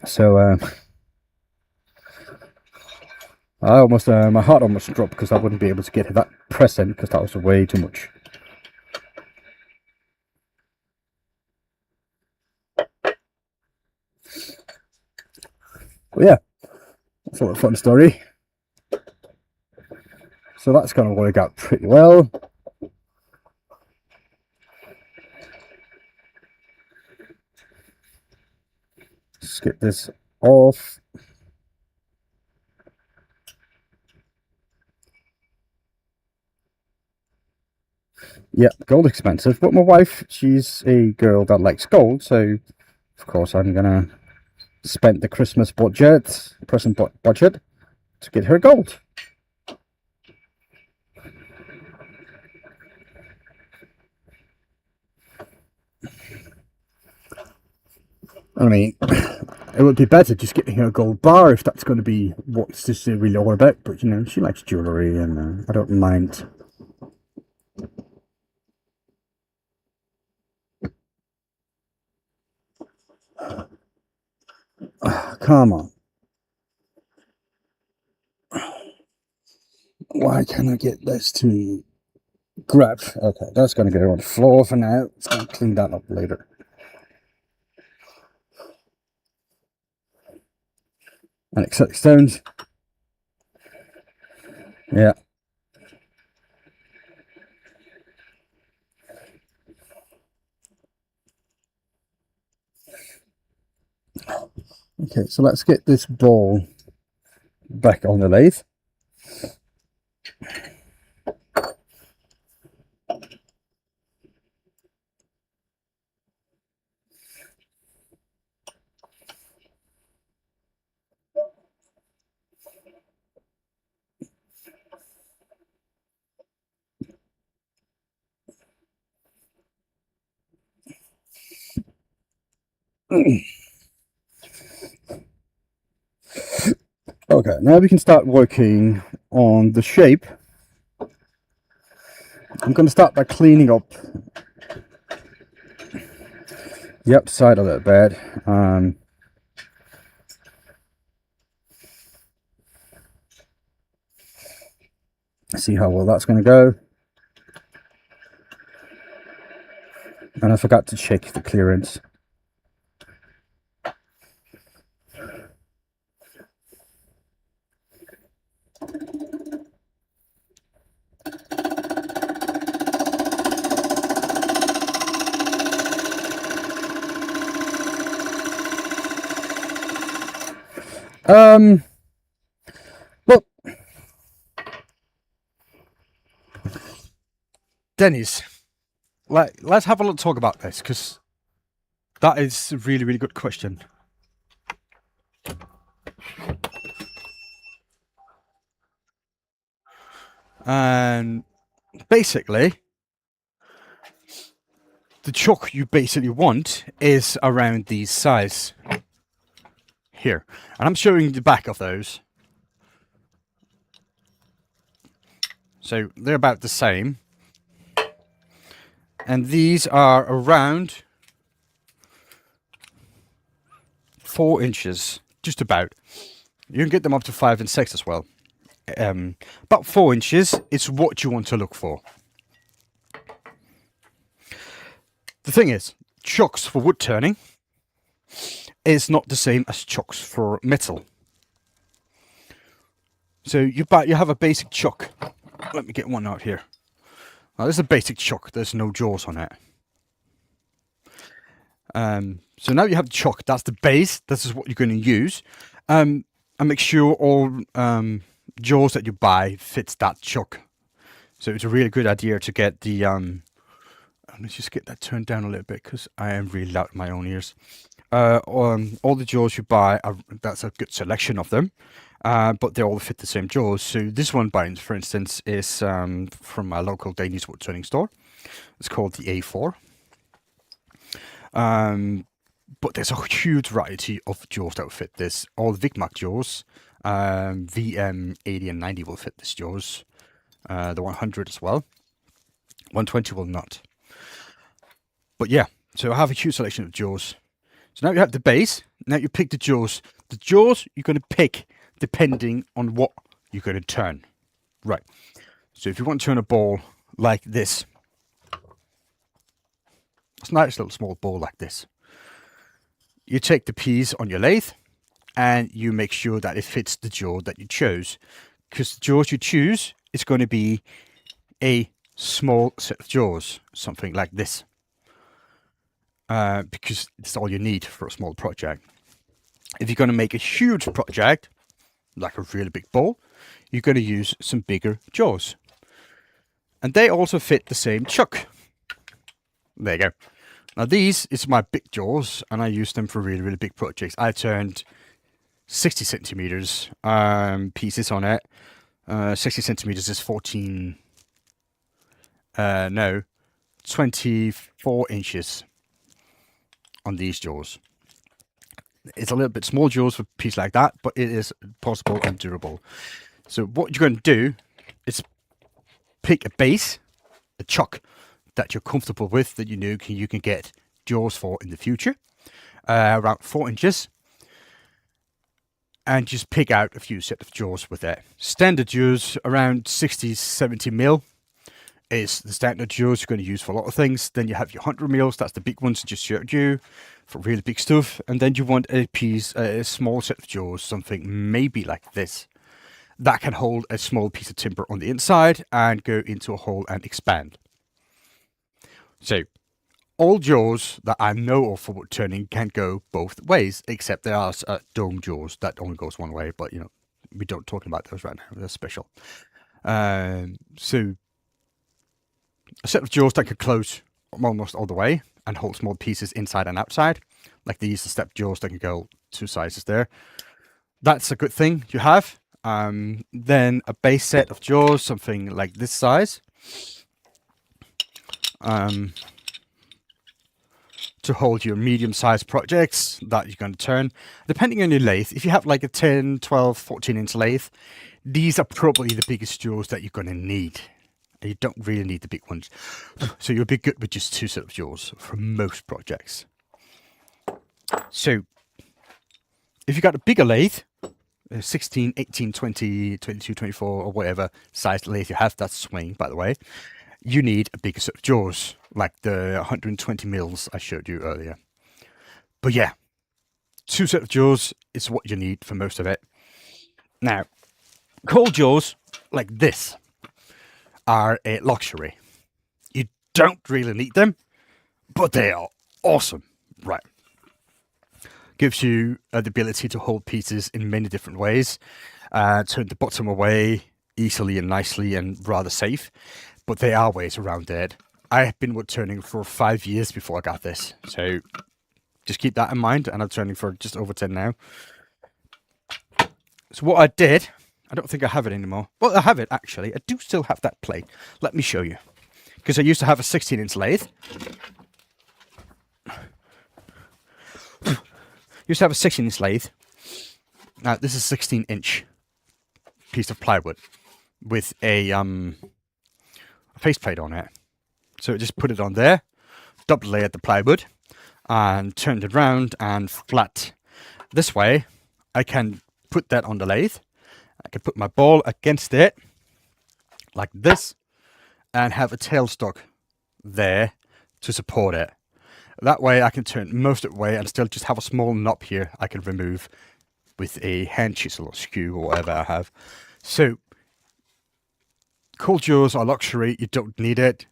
So I almost, my heart almost dropped because I wouldn't be able to get that present because that was way too much. But yeah, that's a fun story. So that's going to work out pretty well. Let's get this off. Yeah, gold expensive, but my wife, she's a girl that likes gold, so of course I'm gonna spend the Christmas budget, present budget, to get her gold. I mean, it would be better just getting her a gold bar if that's going to be what this is really all about, but you know, she likes jewellery, and I don't mind. Come on. Why can't I get this to grab? Okay, that's going to go on the floor for now. It's going to clean that up later. And accept stones. Yeah. Okay, so let's get this ball back on the lathe. Okay, now we can start working on the shape. I'm going to start by cleaning up the upside a little bit. See how well that's going to go. And I forgot to check the clearance. Look, Dennis, let's have a little talk about this, because that is a really good question. And basically, the chuck you basically want is around these size here, and I'm showing the back of those. So they're about the same, and these are around 4 inches, just about. You can get them up to 5 and 6 as well. About 4 inches is what you want to look for. The thing is, chocks for wood turning is not the same as chocks for metal. So you have a basic chock. Let me get one out here. Now this is a basic chock. There's no jaws on it. So now you have the chock. That's the base. This is what you're going to use. And make sure all jaws that you buy fits that chock. So it's a really good idea to get the let's just get that turned down a little bit because I am really loud in my own ears. All the jaws you buy, that's a good selection of them, but they all fit the same jaws. So this one, for instance, is from my local Danish wood turning store. It's called the A4. But there's a huge variety of jaws that will fit this. All the Vigmac jaws, VM 80 and 90 will fit this jaws. The 100 as well. 120 will not. But yeah, so I have a huge selection of jaws. So now you have the base. Now you pick the jaws. The jaws you're going to pick depending on what you're going to turn. Right. So if you want to turn a ball like this, it's a nice little small ball like this. You take the piece on your lathe and you make sure that it fits the jaw that you chose. Because the jaws you choose is going to be a small set of jaws, something like this. Because it's all you need for a small project. If you're going to make a huge project, like a really big ball, you're going to use some bigger jaws. And they also fit the same chuck. There you go. Now these is my big jaws, and I use them for really, really big projects. I turned 60 centimeters pieces on it. 60 centimeters is 24 inches on these jaws. It's a little bit small jaws for a piece like that, but it is possible and durable. So what you're going to do is pick a base, a chuck that you're comfortable with, that you know you can get jaws for in the future, around 4 inches, and just pick out a few set of jaws with it. Standard jaws around 60-70 mil is the standard jaws you're going to use for a lot of things. Then you have your 100 mils, that's the big ones I just showed you for really big stuff. And then you want a small set of jaws, something maybe like this, that can hold a small piece of timber on the inside and go into a hole and expand. So all jaws that I know of for wood turning can go both ways, except there are dome jaws that only goes one way, but you know, we don't talk about those right now. They're special. So a set of jaws that can close almost all the way and hold small pieces inside and outside, like these, the step jaws that can go 2 sizes there. That's a good thing you have. Then a base set of jaws, something like this size, to hold your medium-sized projects that you're going to turn. Depending on your lathe, if you have like a 10, 12, 14-inch lathe, these are probably the biggest jaws that you're going to need. You don't really need the big ones. So you'll be good with just 2 sets of jaws for most projects. So if you've got a bigger lathe, 16, 18, 20, 22, 24, or whatever size lathe you have, that's swing, by the way, you need a bigger set of jaws, like the 120 mils I showed you earlier. But yeah, 2 sets of jaws is what you need for most of it. Now, cold jaws like this are a luxury. You don't really need them, but they are awesome. Right. Gives you the ability to hold pieces in many different ways, turn the bottom away easily and nicely and rather safe, but there are ways around it. I have been wood turning for 5 years before I got this, so just keep that in mind, and I'm turning for just over 10 now. So what I did, I don't think I have it anymore. Well, I have it actually. I do still have that plate. Let me show you. Because I used to have a 16-inch lathe. Used to have a 16-inch lathe. Now this is a 16-inch piece of plywood with a faceplate on it. So just put it on there, double layered the plywood, and turned it round and flat. This way, I can put that on the lathe. I can put my ball against it like this and have a tailstock there to support it. That way I can turn most of the way and still just have a small knob here I can remove with a hand chisel or skew or whatever I have. So cold jaws are luxury, you don't need it.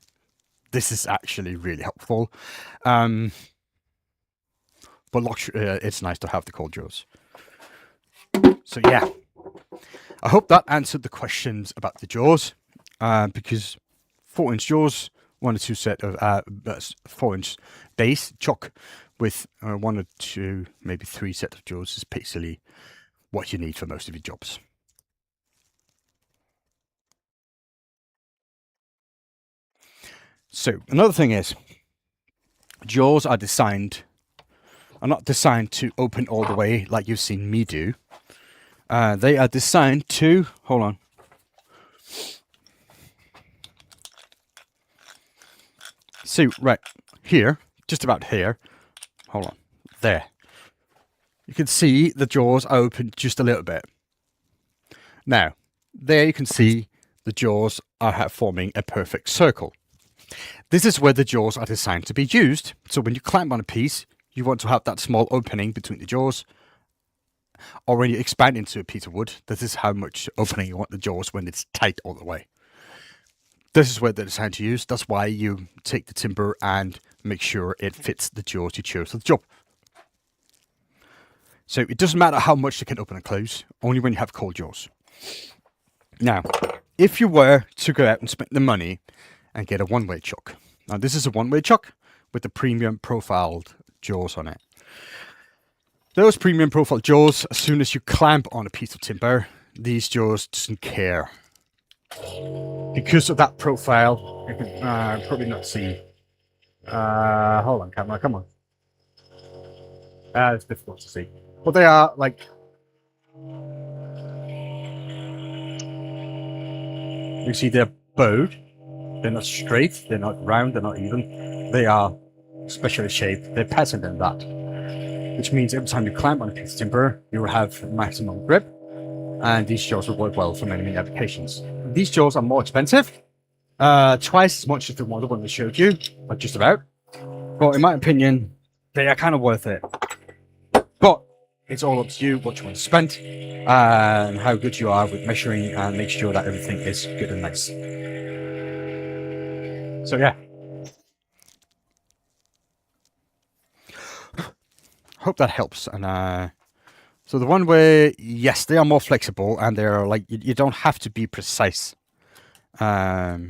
This is actually really helpful. But luxury, it's nice to have the cold jaws. So yeah, I hope that answered the questions about the jaws, because 4-inch jaws, 1 or 2 set of 4-inch base chuck with 1 or 2, maybe 3 set of jaws is basically what you need for most of your jobs. So another thing is, jaws are not designed to open all the way like you've seen me do. They are designed to, hold on. See, right here, just about here, hold on, there. You can see the jaws are open just a little bit. Now, there you can see the jaws are forming a perfect circle. This is where the jaws are designed to be used. So when you clamp on a piece, you want to have that small opening between the jaws. Or when you expand into a piece of wood, this is how much opening you want the jaws when it's tight all the way. This is where they're designed to use. That's why you take the timber and make sure it fits the jaws you chose for the job. So it doesn't matter how much they can open and close, only when you have cold jaws. Now, if you were to go out and spend the money and get a one-way chuck. Now this is a one-way chuck with the premium profiled jaws on it. Those premium profile jaws, as soon as you clamp on a piece of timber, these jaws doesn't care. Because of that profile, you can probably not see. Hold on, camera, come on. It's difficult to see. But they are like, you see they're bowed. They're not straight, they're not round, they're not even. They are specially shaped. They're patterned in that. Which means every time you clamp on a piece of timber, you will have maximum grip. And these jaws will work well for many, many applications. These jaws are more expensive. Twice as much as the one we showed you, but just about. But in my opinion, they are kind of worth it. But it's all up to you what you want to spend and how good you are with measuring and make sure that everything is good and nice. So yeah. Hope that helps. And so the one way, yes, they are more flexible and they're like, you don't have to be precise. So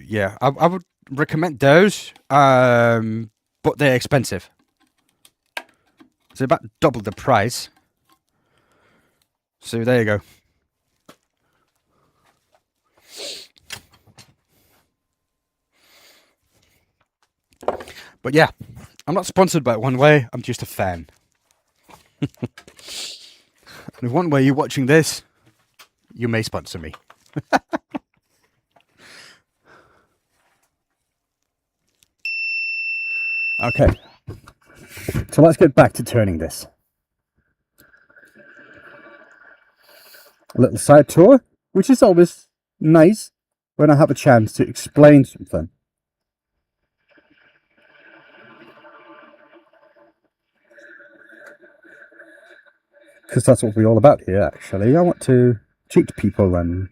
yeah, I would recommend those, but they're expensive. It's about double the price. So there you go. But yeah, I'm not sponsored by One Way, I'm just a fan. And if One Way you're watching this, you may sponsor me. Okay, so let's get back to turning this. A little side tour, which is always nice when I have a chance to explain something. Because that's what we're all about here, actually. I want to teach people and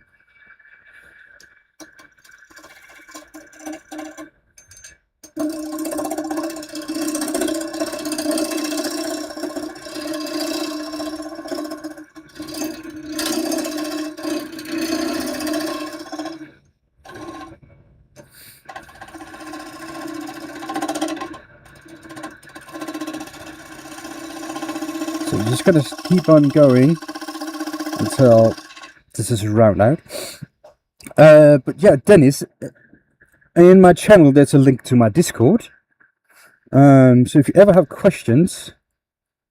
so you're just going to keep on going until this is round out. But yeah, Dennis, in my channel there's a link to my Discord. So if you ever have questions,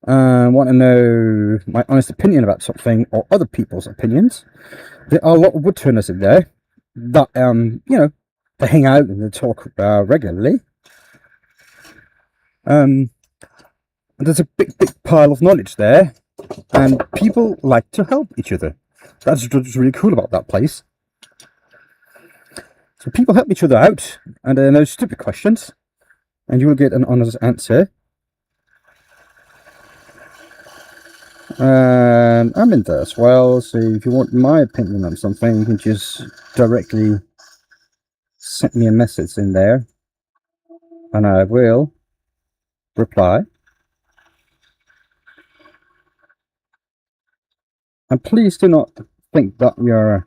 want to know my honest opinion about something or other people's opinions, there are a lot of wood turners in there that you know, they hang out and they talk regularly. there's a big pile of knowledge there, and people like to help each other. That's what's really cool about that place. So people help each other out, and there are no stupid questions, and you will get an honest answer. And I'm in there as well, so if you want my opinion on something, you can just directly send me a message in there, and I will reply. And please do not think that you're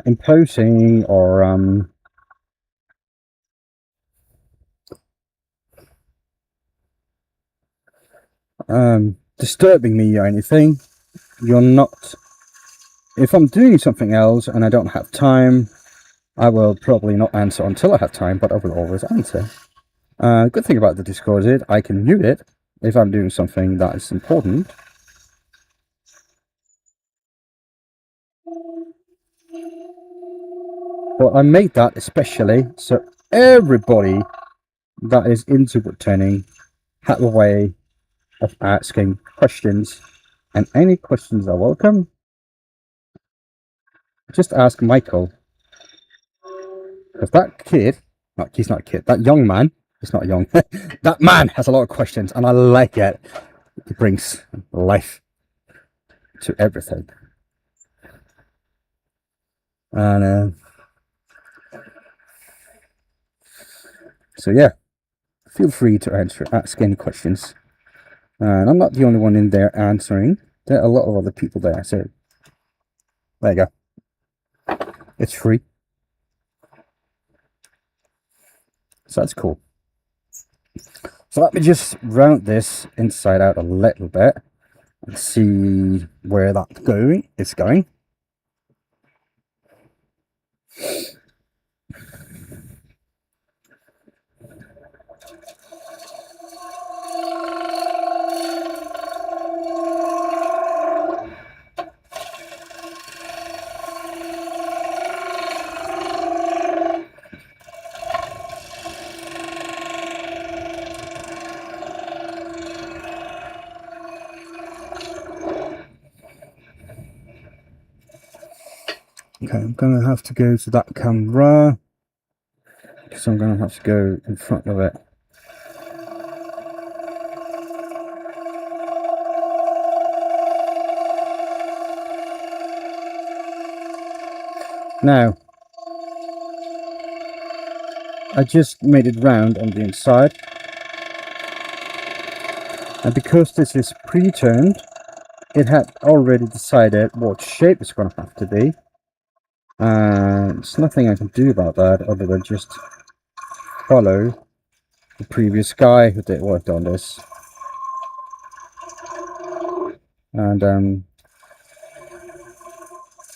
imposing or disturbing me or anything. You're not. If I'm doing something else and I don't have time, I will probably not answer until I have time, but I will always answer. Good thing about the Discord is I can mute it if I'm doing something that is important. But I made that especially so everybody that is into wood turning have a way of asking questions, and any questions are welcome. Just ask Michael, because that kid, no, he's not a kid, that young man, he's not young, that man has a lot of questions, and I like it. It brings life to everything. And so yeah, feel free to ask any questions. And I'm not the only one in there answering. There are a lot of other people there. So there you go. It's free. So that's cool. So let me just round this inside out a little bit and see where that's going. It's going. Okay, I'm going to have to go to that camera because I'm going to have to go in front of it. Now, I just made it round on the inside, and because this is pre-turned, it had already decided what shape it's going to have to be. There's nothing I can do about that other than just follow the previous guy who worked on this. And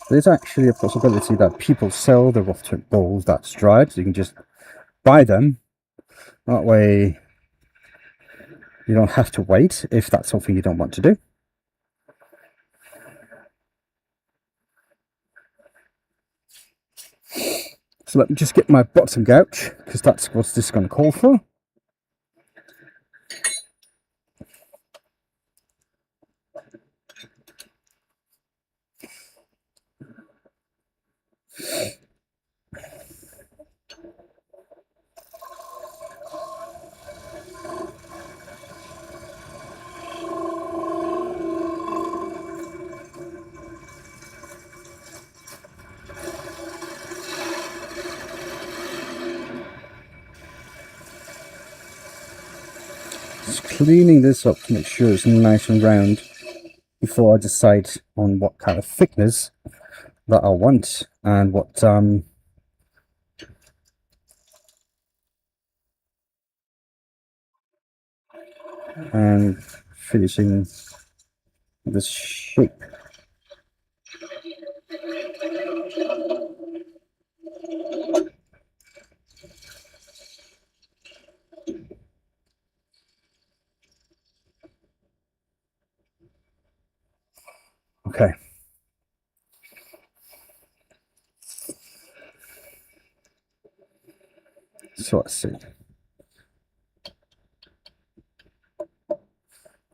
there's actually a possibility that people sell the rough turned balls that's dried, so you can just buy them. That way you don't have to wait if that's something you don't want to do. So let me just get my bottom gouge, because that's what this is going to call for. Just cleaning this up to make sure it's nice and round before I decide on what kind of thickness that I want and what and finishing this shape. Okay. So let's see.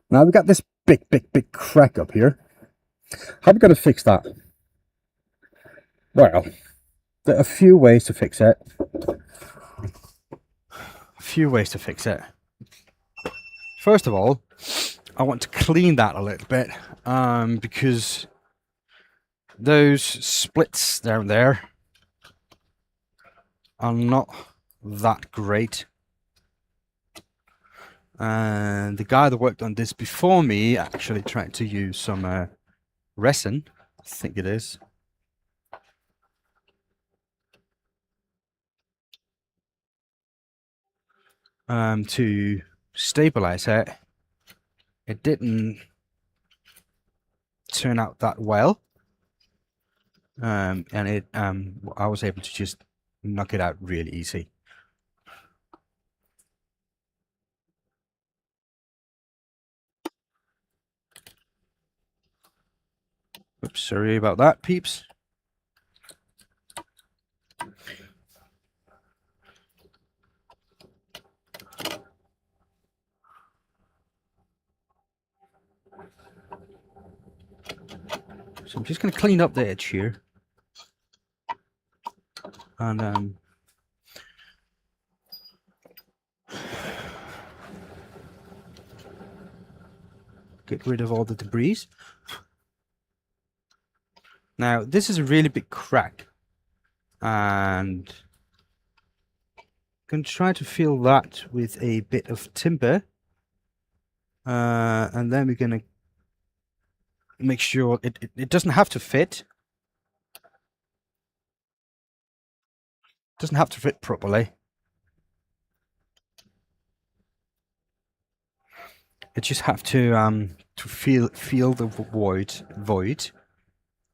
Now we got this big crack up here. How are we going to fix that? Well, there are a few ways to fix it. First of all, I want to clean that a little bit, because those splits down there are not that great. And the guy that worked on this before me actually tried to use some resin, I think it is, to stabilize it. It didn't turn out that well, and I was able to just knock it out really easy. Oops, sorry about that, peeps. So I'm just going to clean up the edge here, and get rid of all the debris. Now this is a really big crack, and I'm going to try to fill that with a bit of timber, and then we're going to make sure it doesn't have to fit. Doesn't have to fit properly. It just have to feel the void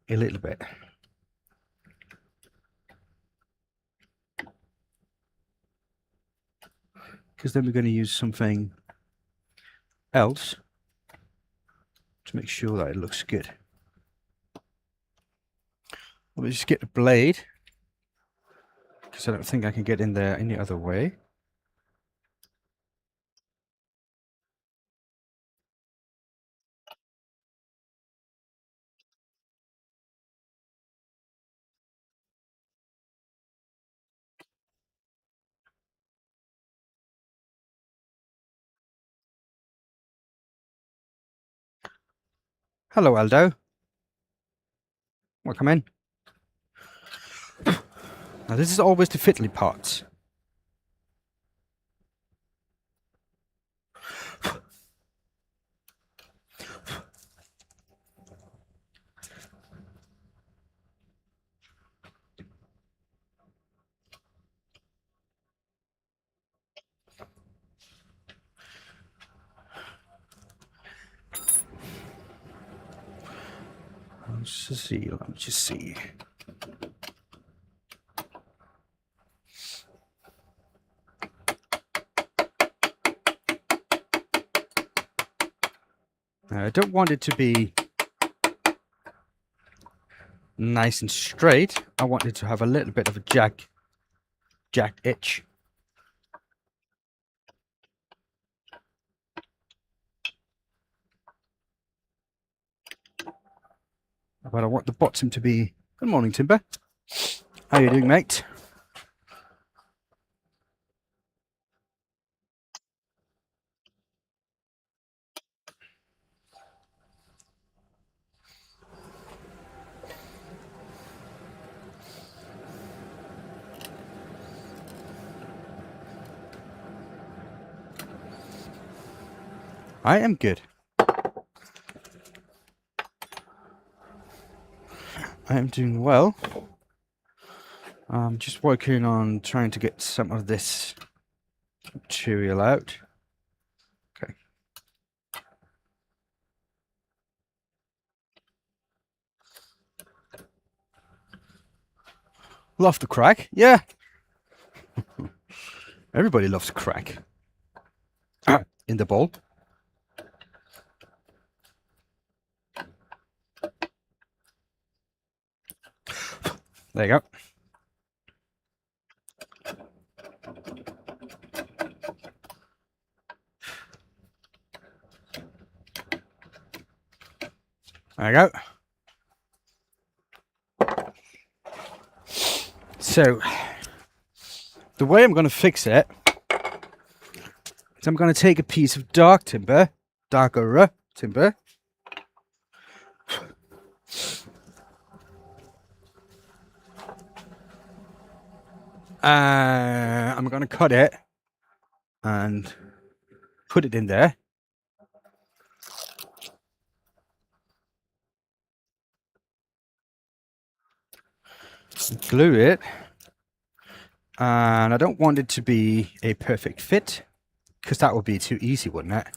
a little bit. Because then we're going to use something else to make sure that it looks good. Let me just get the blade, because I don't think I can get in there any other way. Hello, Aldo. Welcome in. Now this is always the fiddly part. Let me just see. Now, I don't want it to be nice and straight. I want it to have a little bit of a jagged edge. But I want the bottom to be... Good morning, Timber. How you doing, mate? I am good. I am doing well. I'm just working on trying to get some of this material out. Okay. Love the crack, yeah. Everybody loves a crack in the bowl. There you go. There we go. So, the way I'm going to fix it is I'm going to take a piece of darker timber, I'm going to cut it and put it in there. Glue it. And I don't want it to be a perfect fit, because that would be too easy, wouldn't it?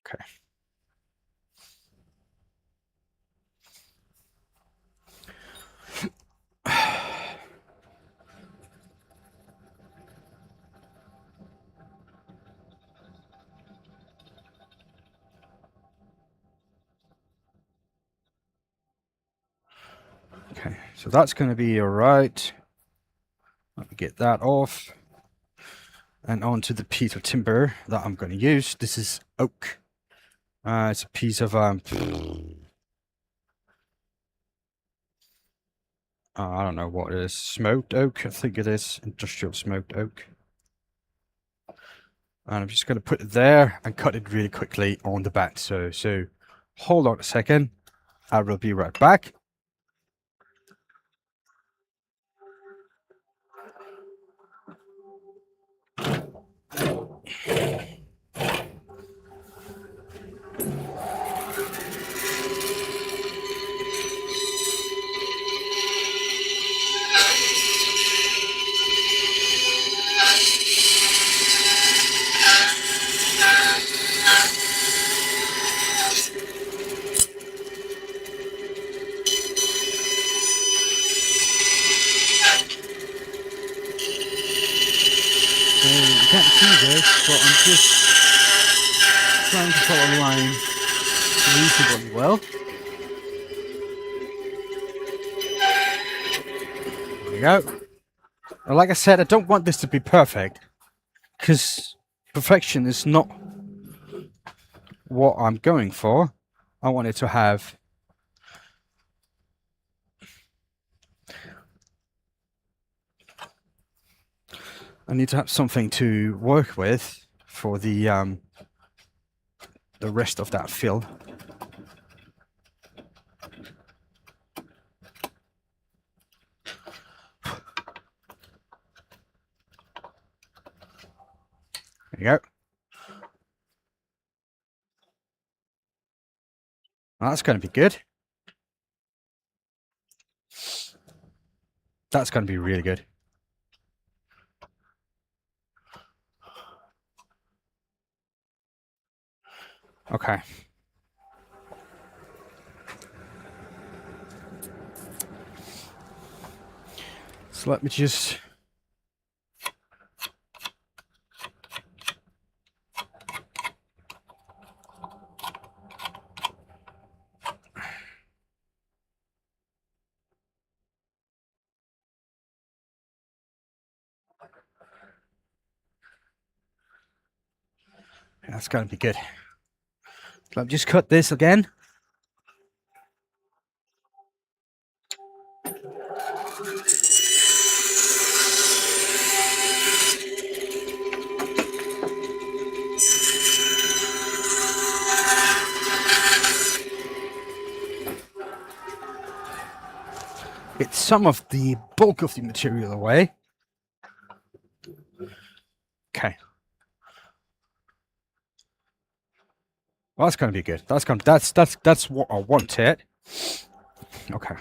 Okay. Okay, so that's going to be all right. Let me get that off. And onto the piece of timber that I'm going to use. This is oak. It's a piece of I don't know what it is. Smoked oak, I think it is. Industrial smoked oak. And I'm just going to put it there and cut it really quickly on the back. So hold on a second. I will be right back. So you can't see this, but I'm just trying to follow the line reasonably well. There we go. And like I said, I don't want this to be perfect, because perfection is not what I'm going for. I want it to have I need to have something to work with for the rest of that fill. There you go. Well, that's going to be good. That's going to be really good. Okay. So let me just that's going to be good. So let me just cut this again. Get some of the bulk of the material away. Okay. Well, that's going to be good. That's what I wanted. Okay.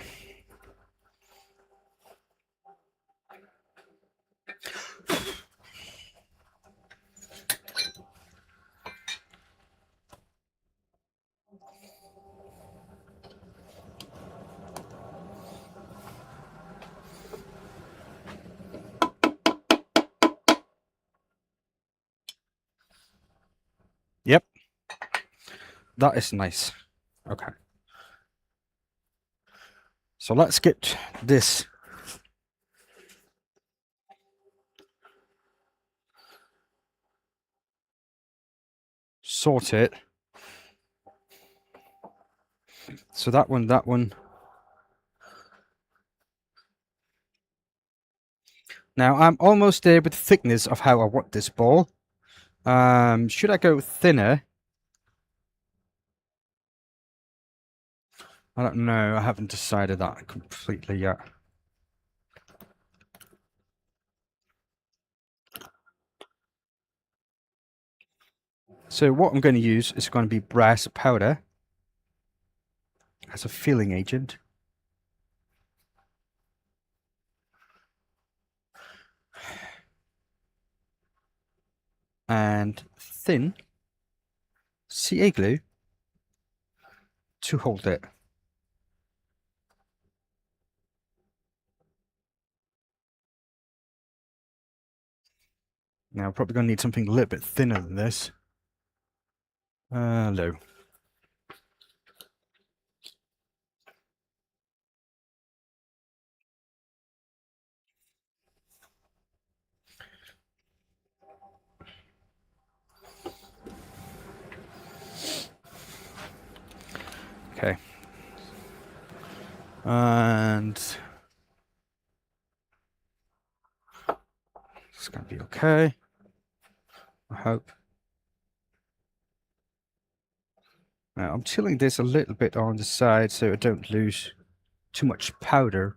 That is nice. Okay. So let's get this sorted. So that one. Now I'm almost there with the thickness of how I want this ball. Should I go thinner? I don't know. I haven't decided that completely yet. So what I'm going to use is going to be brass powder as a filling agent. And thin CA glue to hold it. Now, probably going to need something a little bit thinner than this. Low. Okay. And it's going to be okay, I hope. Now, I'm tilling this a little bit on the side so I don't lose too much powder.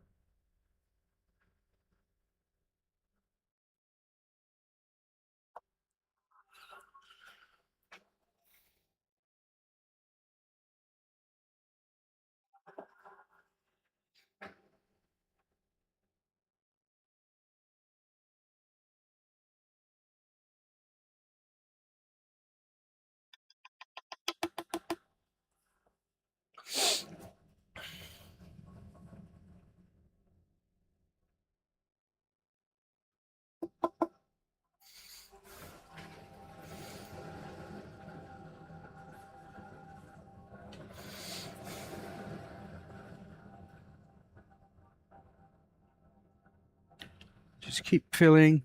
Just keep filling.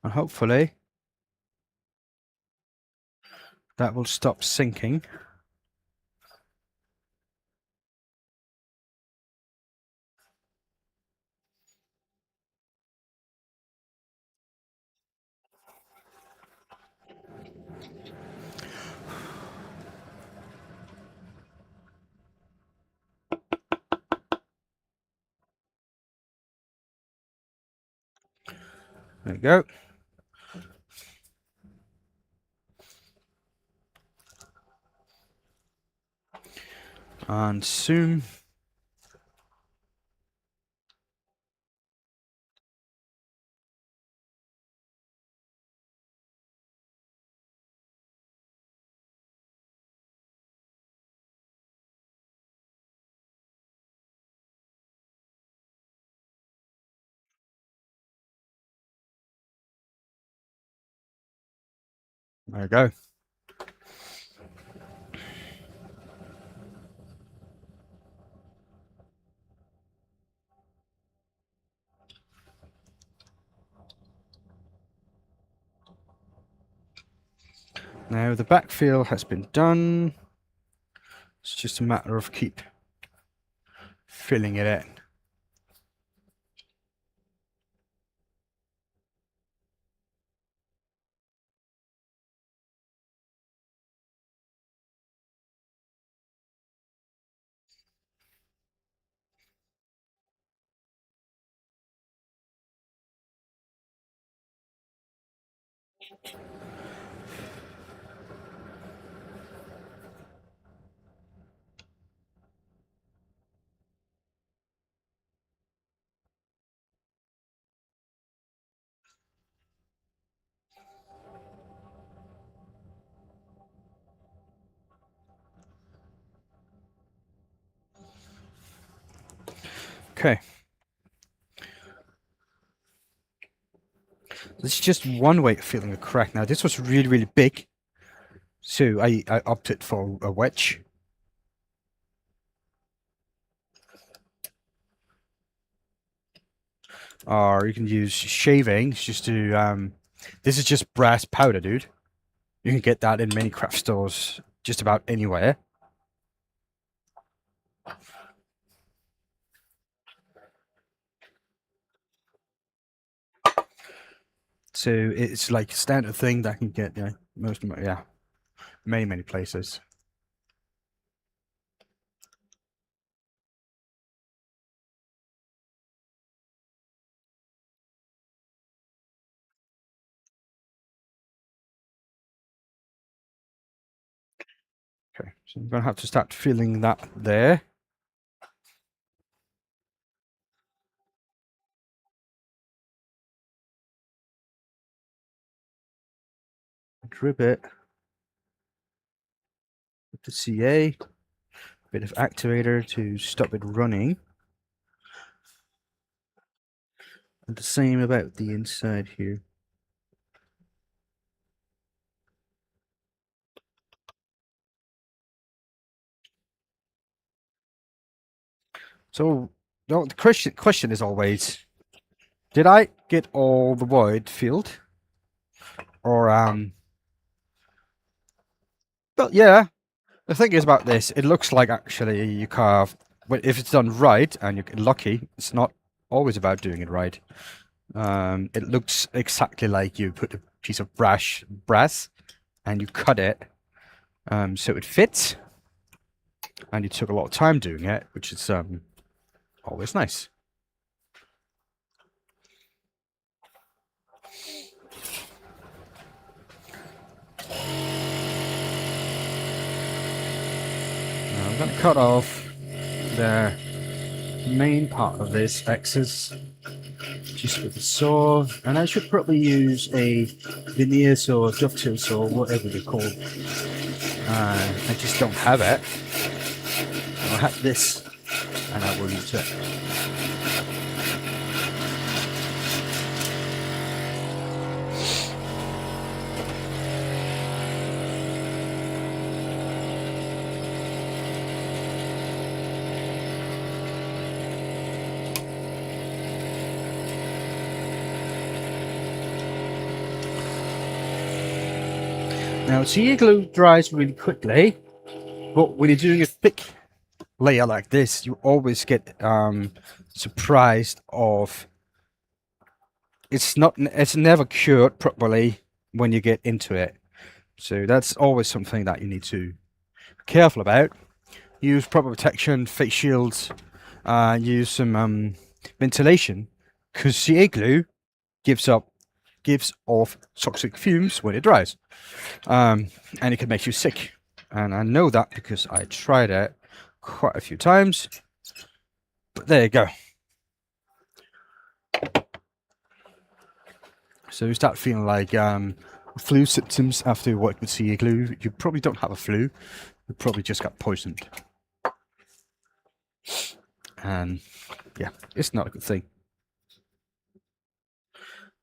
And hopefully that will stop sinking. There we go. And soon. There we go. Now the backfill has been done. It's just a matter of keep filling it in. Okay. This is just one way of filling a crack. Now this was really, really big, so I opted for a wedge. Or you can use shavings just to this is just brass powder, dude. You can get that in many craft stores just about anywhere. So it's like a standard thing that can get many places. Okay, so I'm gonna have to start filling that there. Drip it with the CA, bit of activator to stop it running. And the same about the inside here. So the question is always, did I get all the void filled? Or well, yeah. The thing is about this, it looks like actually you carve, but if it's done right and you're lucky, it's not always about doing it right. It looks exactly like you put a piece of brass and you cut it so it fits, and you took a lot of time doing it, which is always nice. Now I'm going to cut off the main part of this excess just with a saw, and I should probably use a veneer saw, dovetail saw, whatever they're called. I just don't have it. I'll have this and I will use it. Now, CA glue dries really quickly, but when you're doing a thick layer like this, you always get surprised of it's never cured properly when you get into it. So that's always something that you need to be careful about. Use proper protection, face shields, use some ventilation, because CA glue gives off toxic fumes when it dries, and it can make you sick. And I know that because I tried it quite a few times. But there you go. So you start feeling like flu symptoms after you work with CA glue. You probably don't have a flu. You probably just got poisoned. And yeah, it's not a good thing.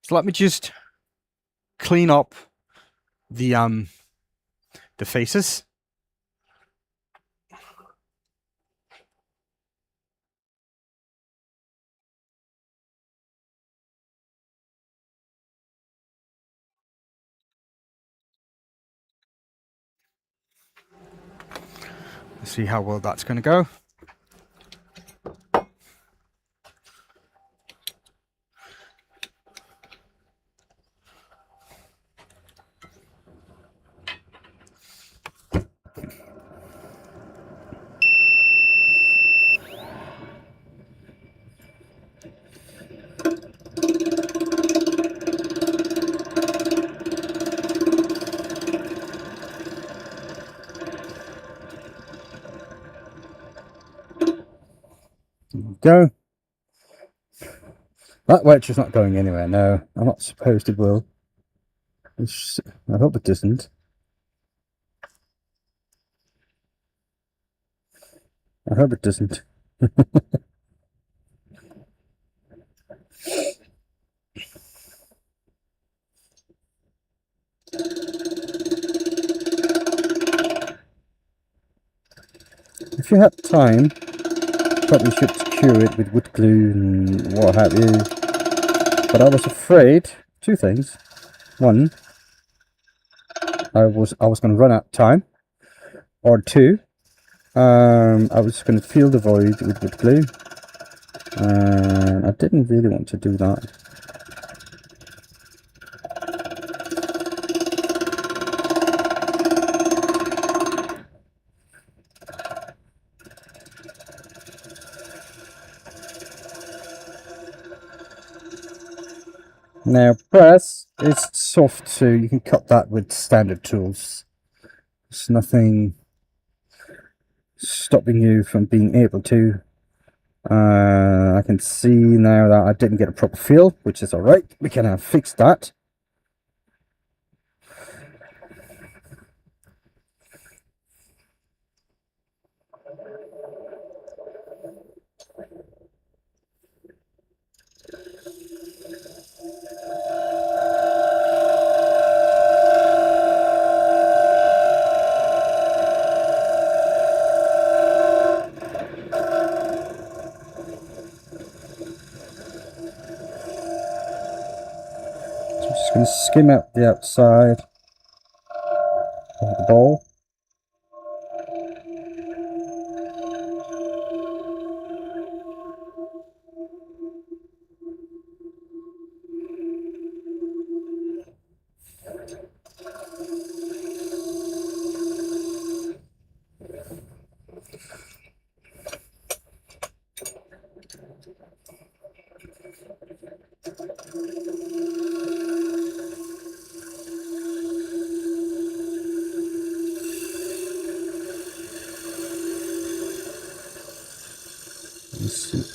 So let me just clean up the faces. Let's see how well that's going to go. Go. That wedge is not going anywhere. No, I'm not supposed it will. I hope it doesn't. I hope it doesn't. you had time, probably should secure it with wood glue and what have you. But I was afraid two things. One, I was going to run out of time, or two, I was going to fill the void with wood glue, and I didn't really want to do that. Now brass is soft, so you can cut that with standard tools. There's nothing stopping you from being able to. I can see now that I didn't get a proper feel, which is alright. We can fix that. So I'm just going to skim out the outside of the bowl.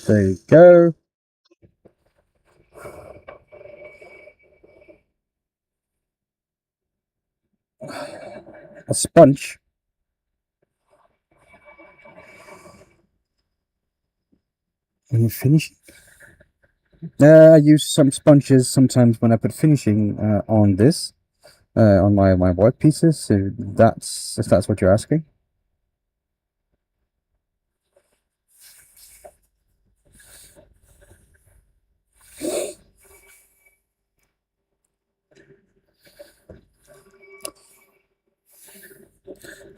There you go. A sponge. When you finish, I use some sponges sometimes when I put finishing on this, on my white pieces. So that's if that's what you're asking.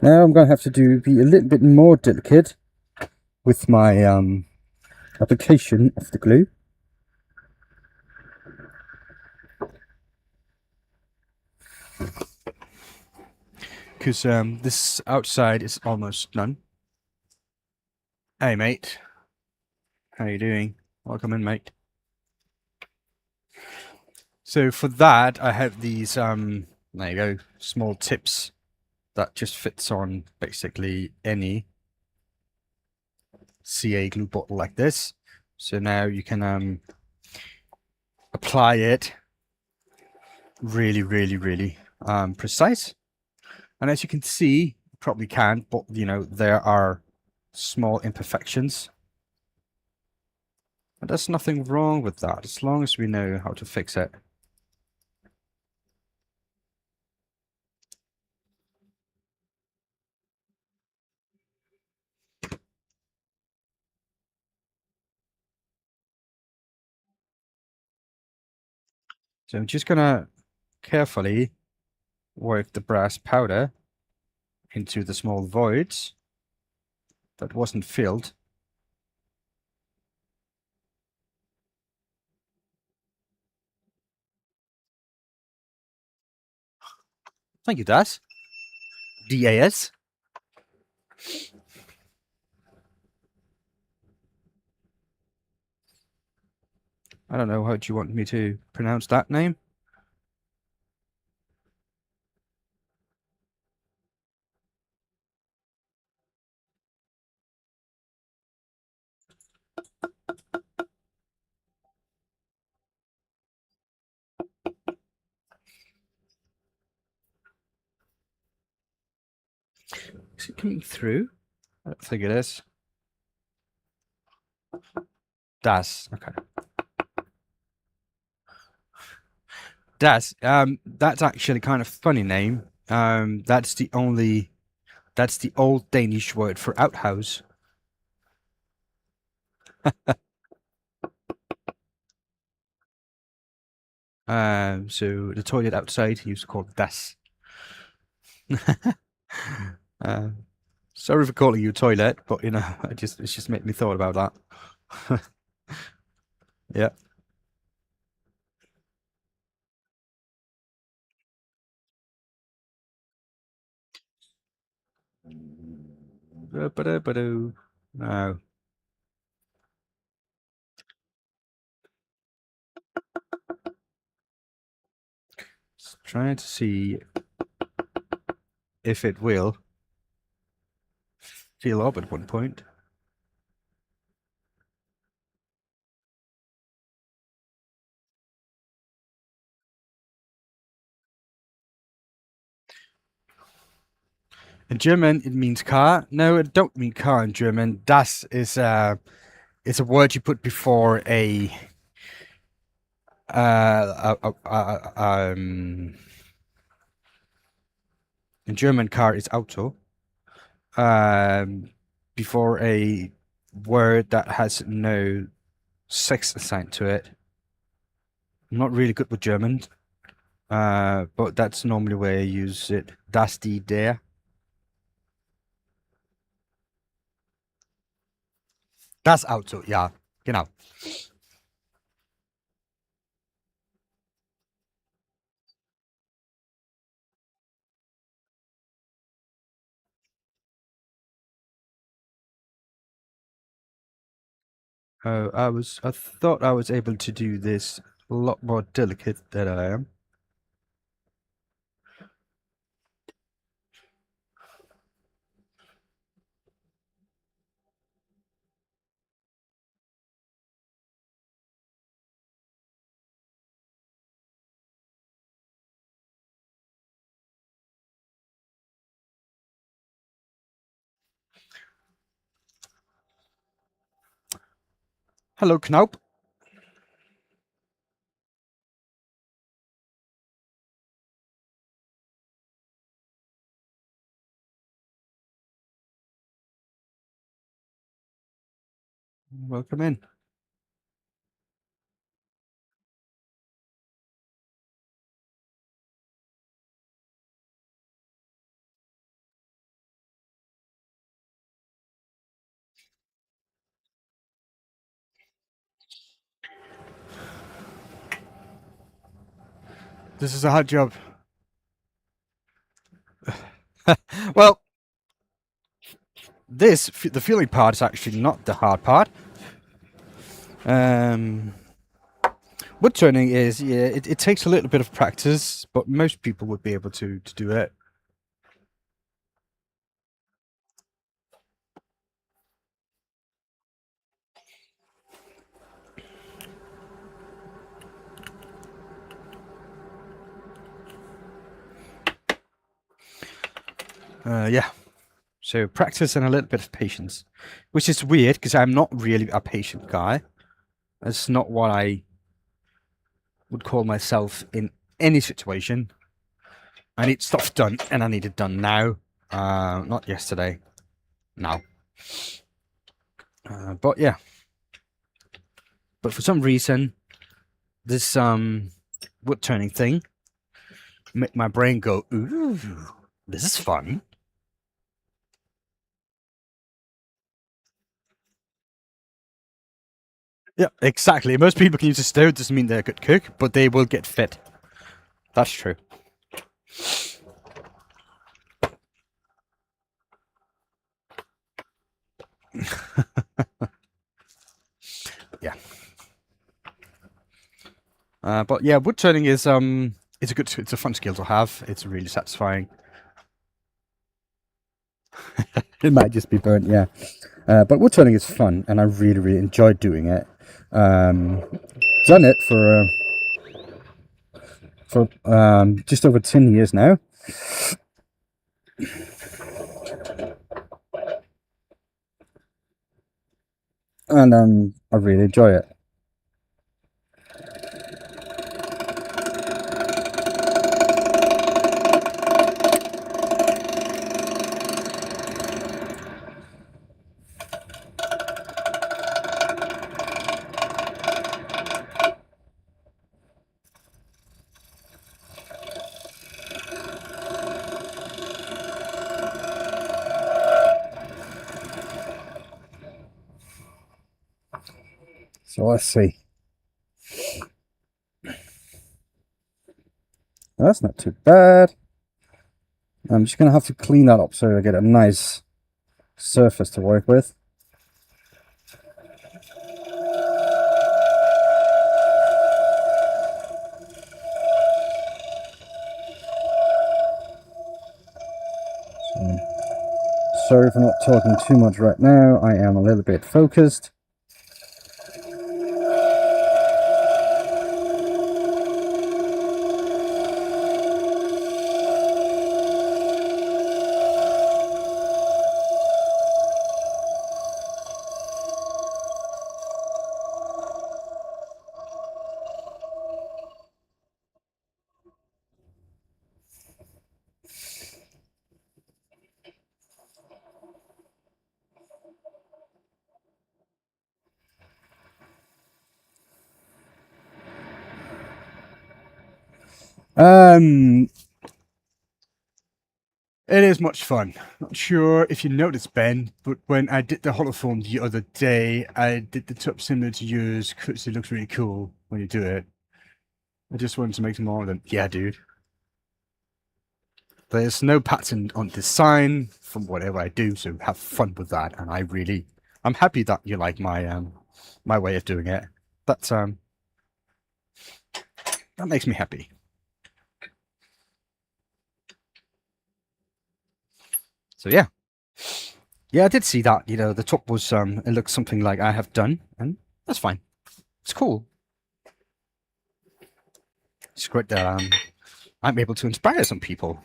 Now I'm going to have to be a little bit more delicate with my application of the glue. Because this outside is almost done. Hey mate, how you doing? Welcome in, mate. So for that I have these there you go, small tips that just fits on basically any CA glue bottle like this. So now you can apply it really precise. And as you can see, you probably can't, but you know, there are small imperfections. And there's nothing wrong with that, as long as we know how to fix it. So I'm just gonna carefully work the brass powder into the small voids that wasn't filled. Thank you, Das. DAS. I don't know, how do you want me to pronounce that name? Is it coming through? I don't think it is. Das. Okay. Das. That's actually kind of funny name. That's the old Danish word for outhouse. So the toilet outside used to call das. uh, Sorry for calling you a toilet, but you know, it's just made me thought about that. Yeah. Ba-da-ba-do. No. Just trying to see if it will feel up at one point. In German, it means car. No, it don't mean car in German. Das is it's a word you put before a uh, uh, uh, uh, um. In German, car is Auto. Um, Before a word that has no sex assigned to it. I'm not really good with German, but that's normally where I use it. Das die der. Das Auto, ja, genau. I thought I was able to do this a lot more delicate than I am. Hello, Knaup. Welcome in. This is a hard job. Well, the feeling part is actually not the hard part. Um, Wood turning is, yeah, it takes a little bit of practice, but most people would be able to do it. Yeah. So practice and a little bit of patience, which is weird because I'm not really a patient guy. That's not what I would call myself in any situation. I need stuff done, and I need it done now. Not yesterday. Now. But yeah. But for some reason, this wood turning thing make my brain go, ooh, this is fun. Yeah, exactly. Most people can use a stove, doesn't mean they're a good cook, but they will get fit. That's true. Yeah. But yeah, wood turning is it's a fun skill to have. It's really satisfying. It might just be burnt, yeah. But wood turning is fun, and I really, really enjoyed doing it. Done it for just over 10 years now. And I really enjoy it. So let's see. That's not too bad. I'm just going to have to clean that up so I get a nice surface to work with. So, sorry for not talking too much right now. I am a little bit focused. It is much fun. Not sure if you noticed, Ben, but when I did the holophone the other day, I did the top similar to yours because it looks really cool when you do it. I just wanted to make some more of them. Yeah, dude. There's no pattern on design from whatever I do, so have fun with that. And I'm happy that you like my way of doing it. That makes me happy. So yeah. Yeah, I did see that. You know, the top was it looks something like I have done, and that's fine. It's cool. It's great that I'm able to inspire some people.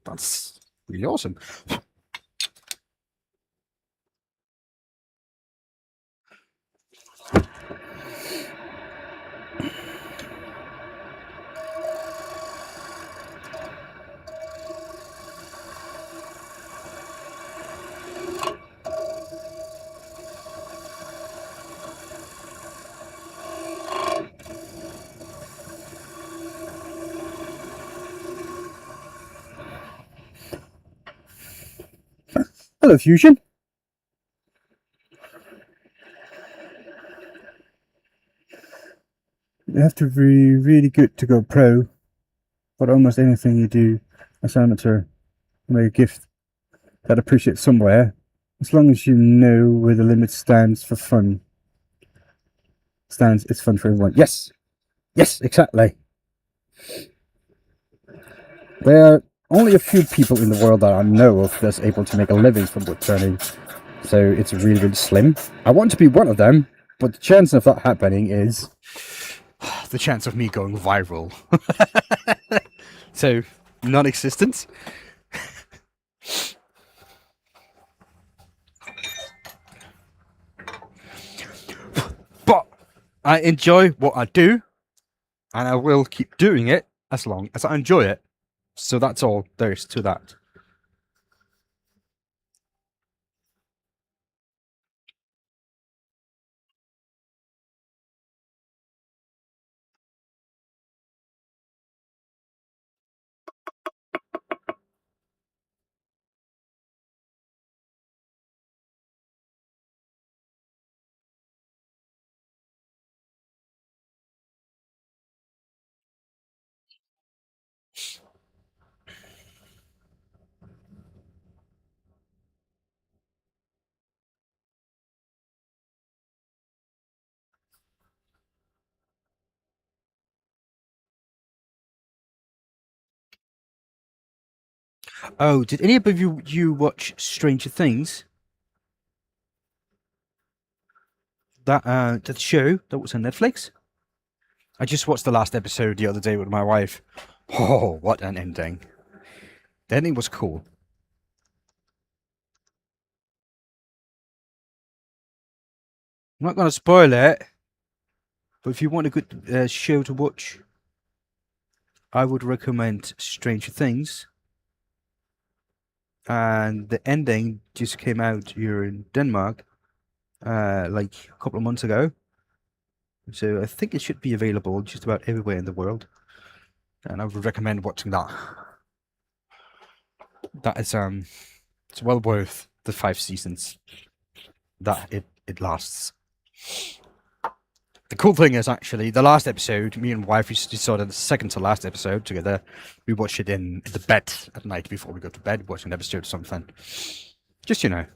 That's really awesome. Hello, Fusion. You have to be really good to go pro, but almost anything you do as amateur, may a gift that appreciates somewhere, as long as you know where the limit stands for fun. It's fun for everyone. Yes, yes, exactly. There are only a few people in the world that I know of that's able to make a living from wood turning, so it's really, really slim. I want to be one of them, but the chance of that happening is the chance of me going viral. So, non-existent. But I enjoy what I do, and I will keep doing it as long as I enjoy it. So that's all there is to that. Oh, did any of you watch Stranger Things? That show that was on Netflix? I just watched the last episode the other day with my wife. Oh, what an ending! The ending was cool. I'm not going to spoil it, but if you want a good show to watch, I would recommend Stranger Things. And the ending just came out here in Denmark, like a couple of months ago. So I think it should be available just about everywhere in the world, and I would recommend watching that. That is it's well worth the 5 seasons that it lasts. cool thing is, actually, the last episode, me and wife, we decided the second to last episode together. We watched it in the bed at night before we go to bed, watch an episode or something. Just, and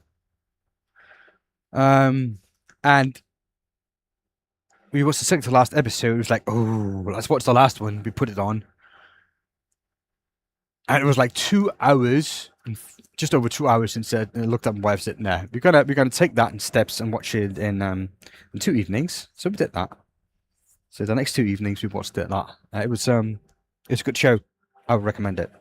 we watched the second to last episode. It was like, oh, let's watch the last one. We put it on. And it was like 2 hours, just over 2 hours since I looked up my wife said, nah, we're gonna take that in steps and watch it in 2 evenings. So we did that. So the next 2 evenings we watched it. It was a good show. I would recommend it.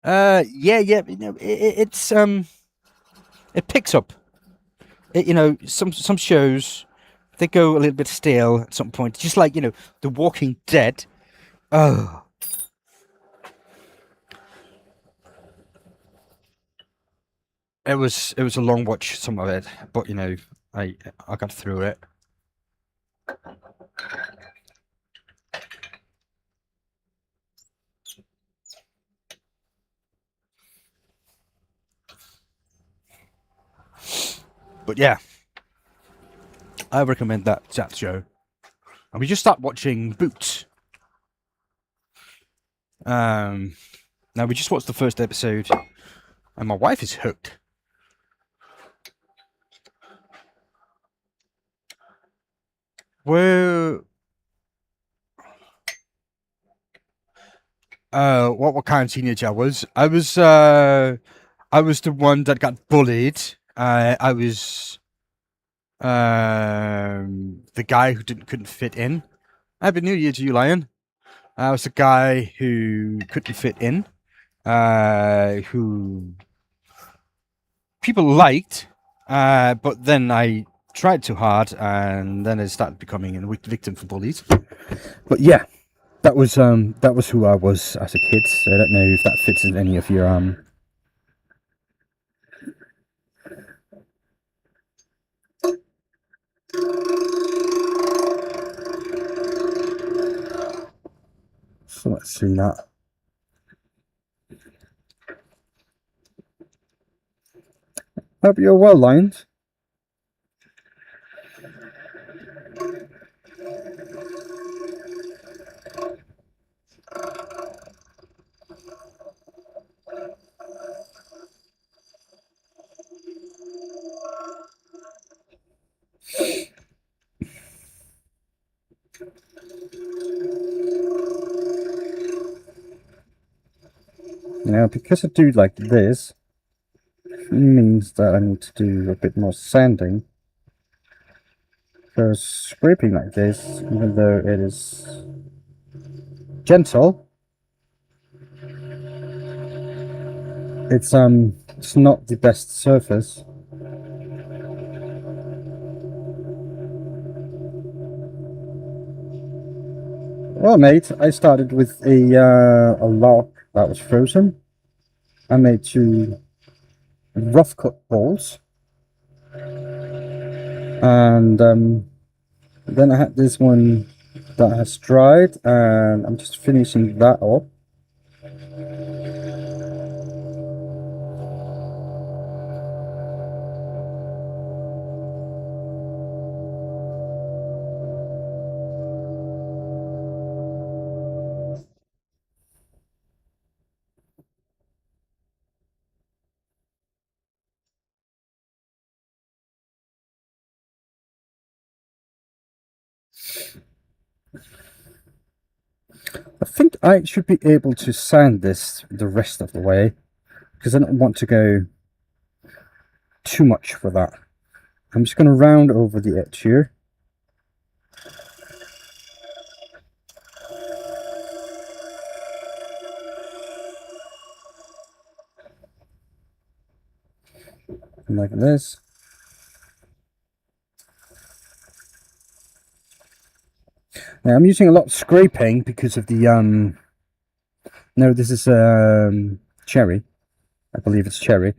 Yeah, yeah. It picks up. Some shows they go a little bit stale at some point. Just like The Walking Dead. Oh, it was a long watch, some of it, but I got through it. But yeah, I recommend that show. And we just started watching Boots. Now we just watched the first episode, and my wife is hooked. Well, what kind of teenager I was? I was the one that got bullied. I was the guy who couldn't fit in. Happy New Year to you, Lion. I was the guy who couldn't fit in. Who people liked, but then I tried too hard, and then I started becoming a victim for bullies. But yeah, that was who I was as a kid. So I don't know if that fits in any of your So let's see that. Hope you're well, Lions. Now, because I do like this, it means that I need to do a bit more sanding. Because scraping like this, even though it is gentle, it's not the best surface. Well, mate, I started with a log that was frozen. I made 2 rough cut balls, and then I had this one that has dried, and I'm just finishing that up. I think I should be able to sand this the rest of the way, because I don't want to go too much for that. I'm just going to round over the edge here. Like this. Now I'm using a lot of scraping because of the no, this is cherry. I believe it's cherry.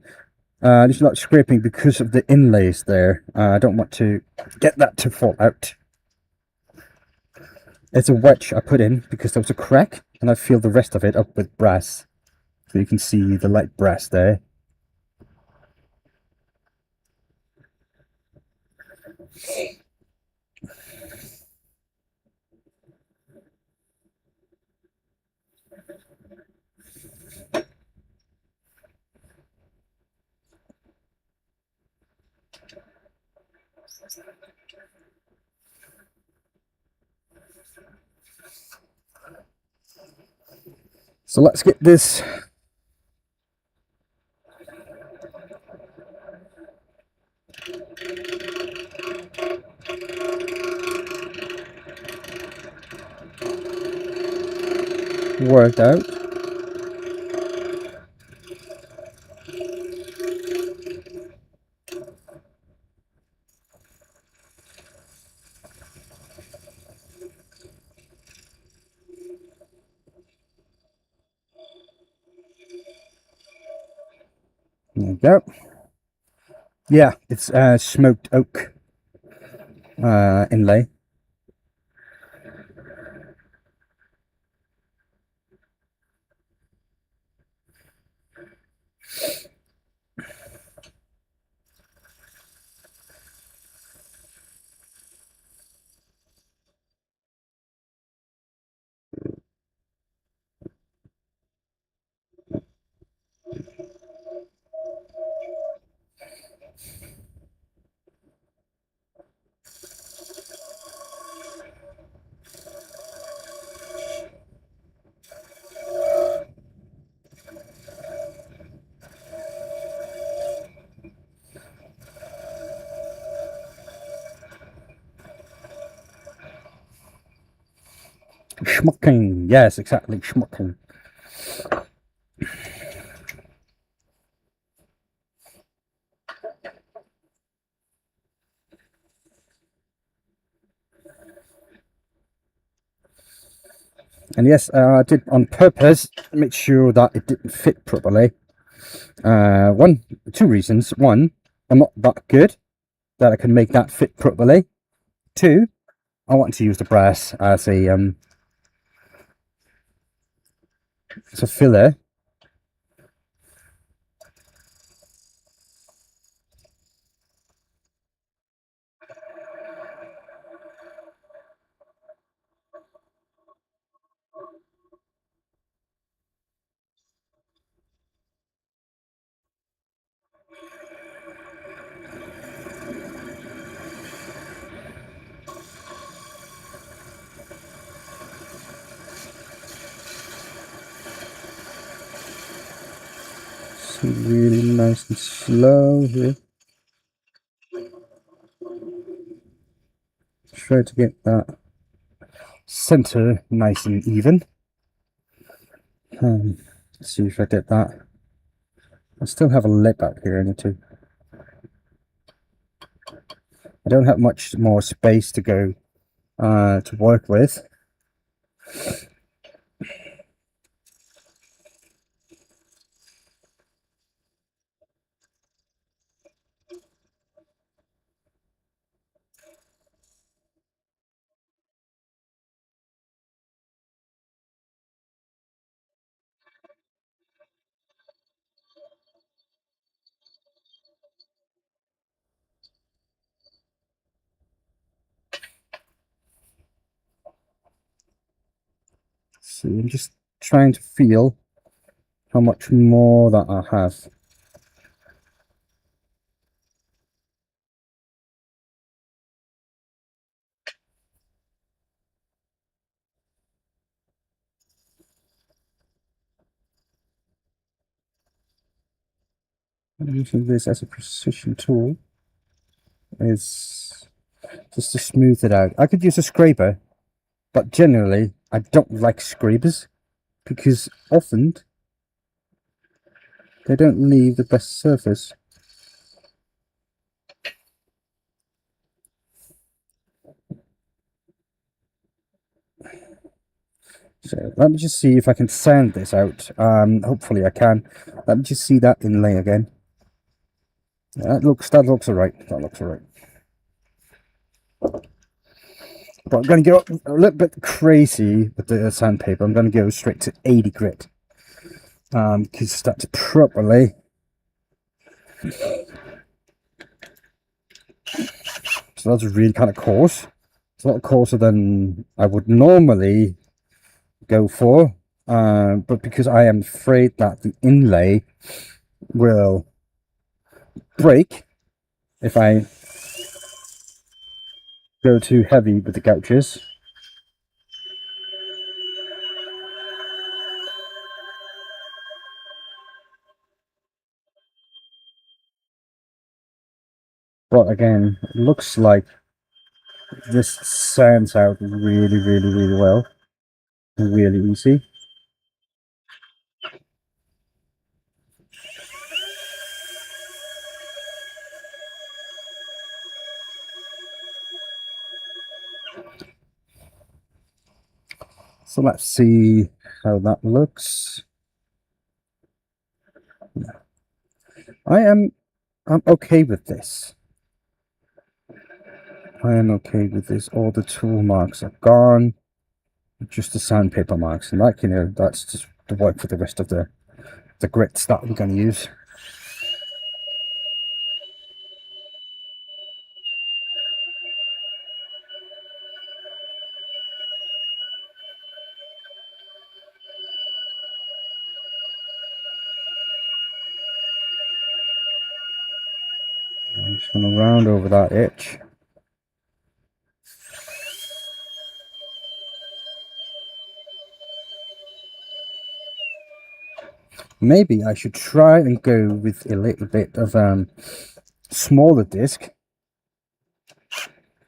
There's a lot of scraping because of the inlays there. I don't want to get that to fall out. It's a wedge I put in because there was a crack, and I filled the rest of it up with brass. So you can see the light brass there. So let's get this worked out. There we go. Yeah, it's smoked oak inlay. Schmucking, yes, exactly, schmucking. And yes, I did on purpose make sure that it didn't fit properly. Two reasons. One, I'm not that good that I can make that fit properly. Two, I want to use the brass as a filler. So really nice and slow here. Try to get that center nice and even. Let's see if I did that. I still have a lip back here. I don't have much more space to go to work with. See, I'm just trying to feel how much more that I have. I'm using this as a precision tool is just to smooth it out. I could use a scraper, but generally I don't like scrapers because often they don't leave the best surface. So let me just see if I can sand this out. Hopefully I can. Let me just see that inlay again. That looks alright. That looks alright. But I'm going to go a little bit crazy with the sandpaper. I'm going to go straight to 80 grit. because that's properly. So that's really kind of coarse. It's a lot coarser than I would normally go for, but because I am afraid that the inlay will break if I go too heavy with the gouges. But again, it looks like this sounds out really well, really easy. So let's see how that looks. I'm okay with this. I am okay with this. All the tool marks are gone. Just the sandpaper marks, and that, you know, that's just the work for the rest of the grits that we're going to use. I'm just going to round over that edge. Maybe I should try and go with a little bit of smaller disc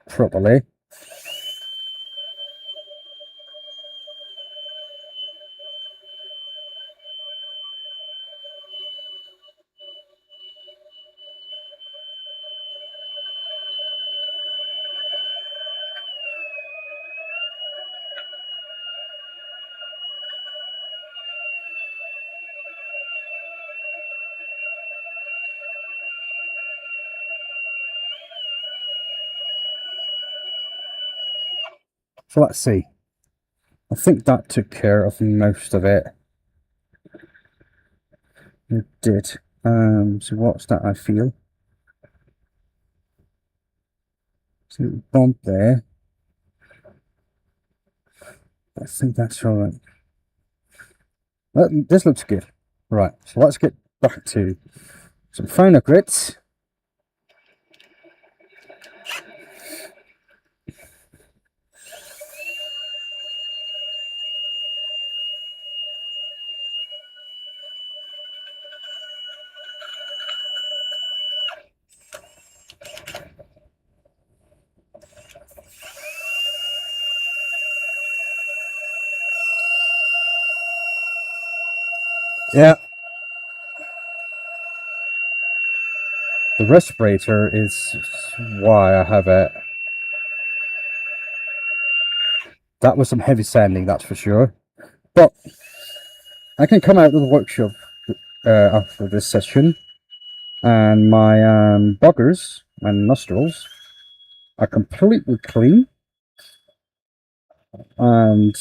properly. So let's see. I think that took care of most of it. It did. So what's that I feel? See a bump there. I think that's all right. This looks good. Right, so let's get back to some finer grits. Yeah. The respirator is why I have it. That was some heavy sanding, that's for sure. But I can come out of the workshop after this session, and my buggers and nostrils are completely clean. And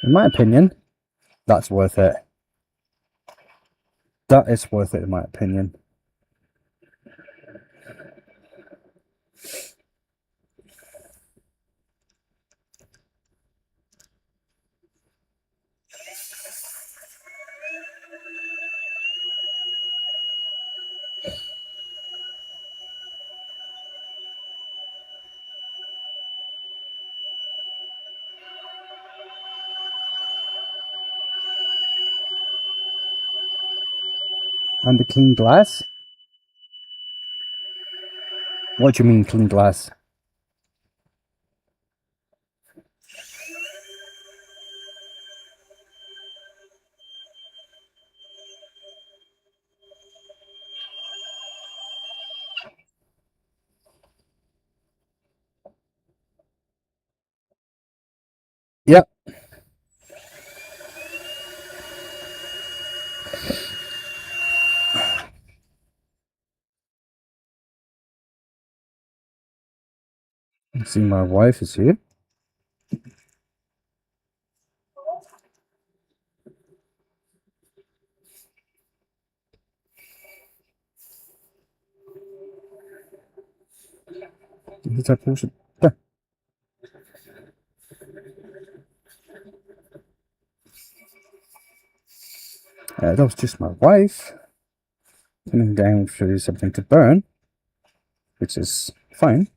in my opinion, that's worth it. That is worth it, in my opinion. And the clean glass? What do you mean clean glass? Yep. See, my wife is here. Did I pause it? Yeah. That was just my wife coming down for something to burn, which is fine.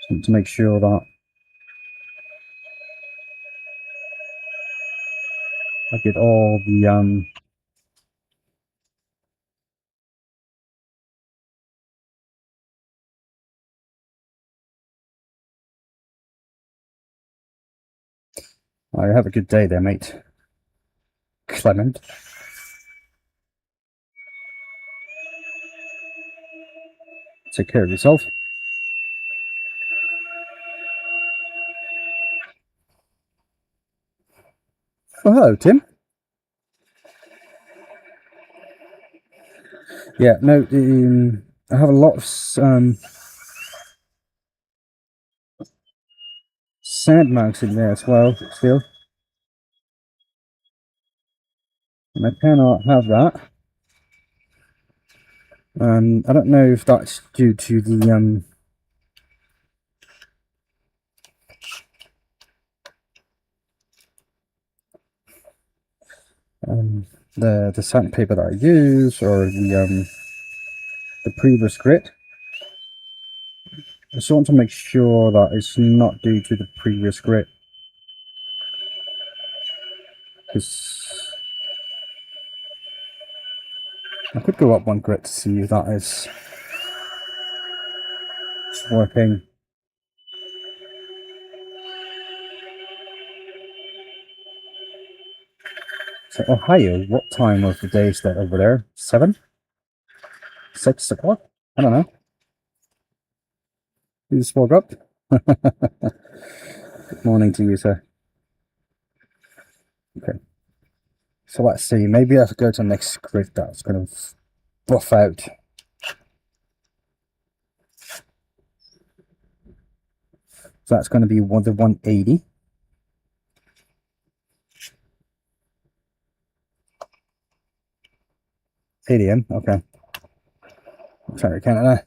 Just need to make sure that I get all the I have a good day there, mate. Clement. Take care of yourself. Oh, hello, Tim. Yeah, no, I have a lot of sand marks in there as well, still. And I cannot have that. I don't know if that's due to the sandpaper that I use or the previous grit. I just want to make sure that it's not due to the previous grit, because I could go up one grit to see if that is working. So Ohio, what time of the day is that over there? 7? 6 o'clock? I don't know. You just woke up? Good morning to you, sir. Okay. So let's see. Maybe I have to go to the next grid that's going to buff out. So that's going to be the 180. 80M, okay. I'm trying to count it now.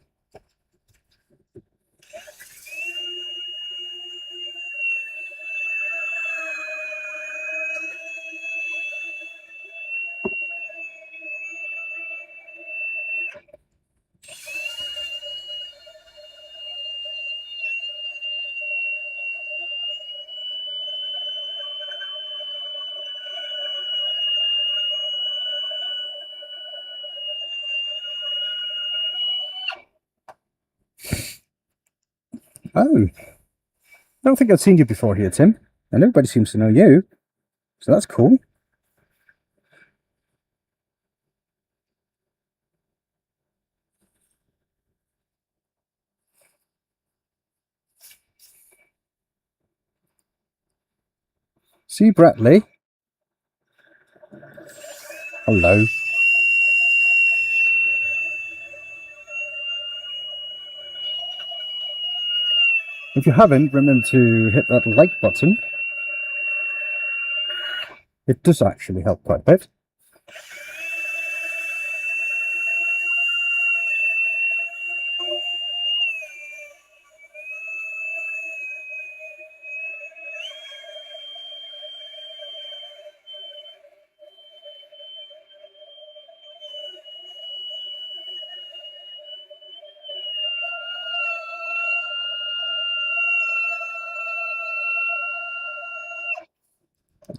Oh, I don't think I've seen you before here, Tim. And everybody seems to know you. So that's cool. See, Bradley. Hello. If you haven't, remember to hit that like button. It does actually help quite a bit.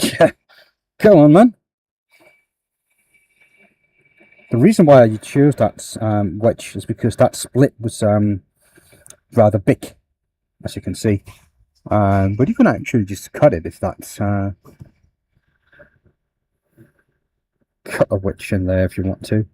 Yeah, go on, man. The reason why you chose that wedge is because that split was rather big, as you can see. But you can actually just cut it if that's cut a wedge in there if you want to.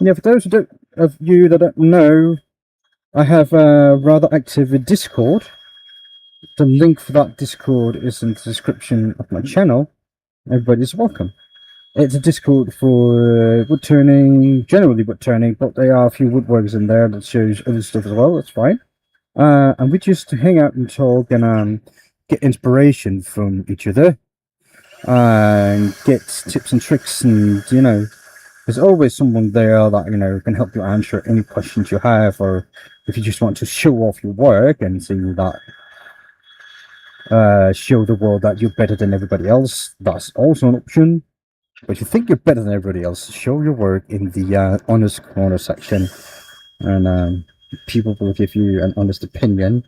Yeah, for those of you that don't know, I have a rather active Discord. The link for that Discord is in the description of my channel. Everybody's welcome. It's a Discord for wood turning, generally wood turning, but there are a few woodworkers in there that shows other stuff as well. That's fine. And we just hang out and talk and get inspiration from each other and get tips and tricks, and there's always someone there that can help you answer any questions you have, or if you just want to show off your work and see that show the world that you're better than everybody else, that's also an option. But if you think you're better than everybody else, show your work in the honest corner section, and people will give you an honest opinion.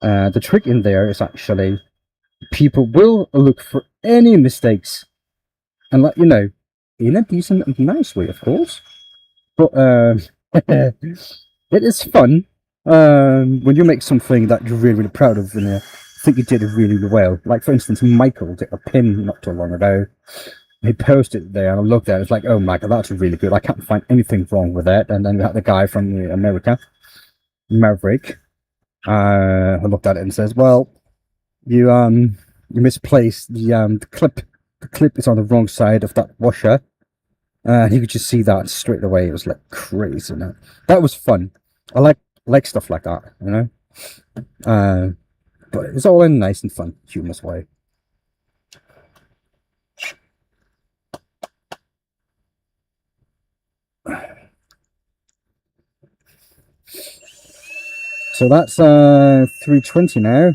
The trick in there is actually people will look for any mistakes and let you know in a decent and nice way, of course. But it is fun when you make something that you're really, really proud of and think you did it really, really well. Like, for instance, Michael did a pin not too long ago. He posted it there and I looked at it. It's like, oh my god, that's really good. I can't find anything wrong with it. And then we had the guy from America, Maverick, who looked at it and says, well, you misplaced the clip. The clip is on the wrong side of that washer. And you could just see that straight away. It was like crazy. That was fun. I like stuff like that, but it's all in a nice and fun, humorous way. So that's 320 now.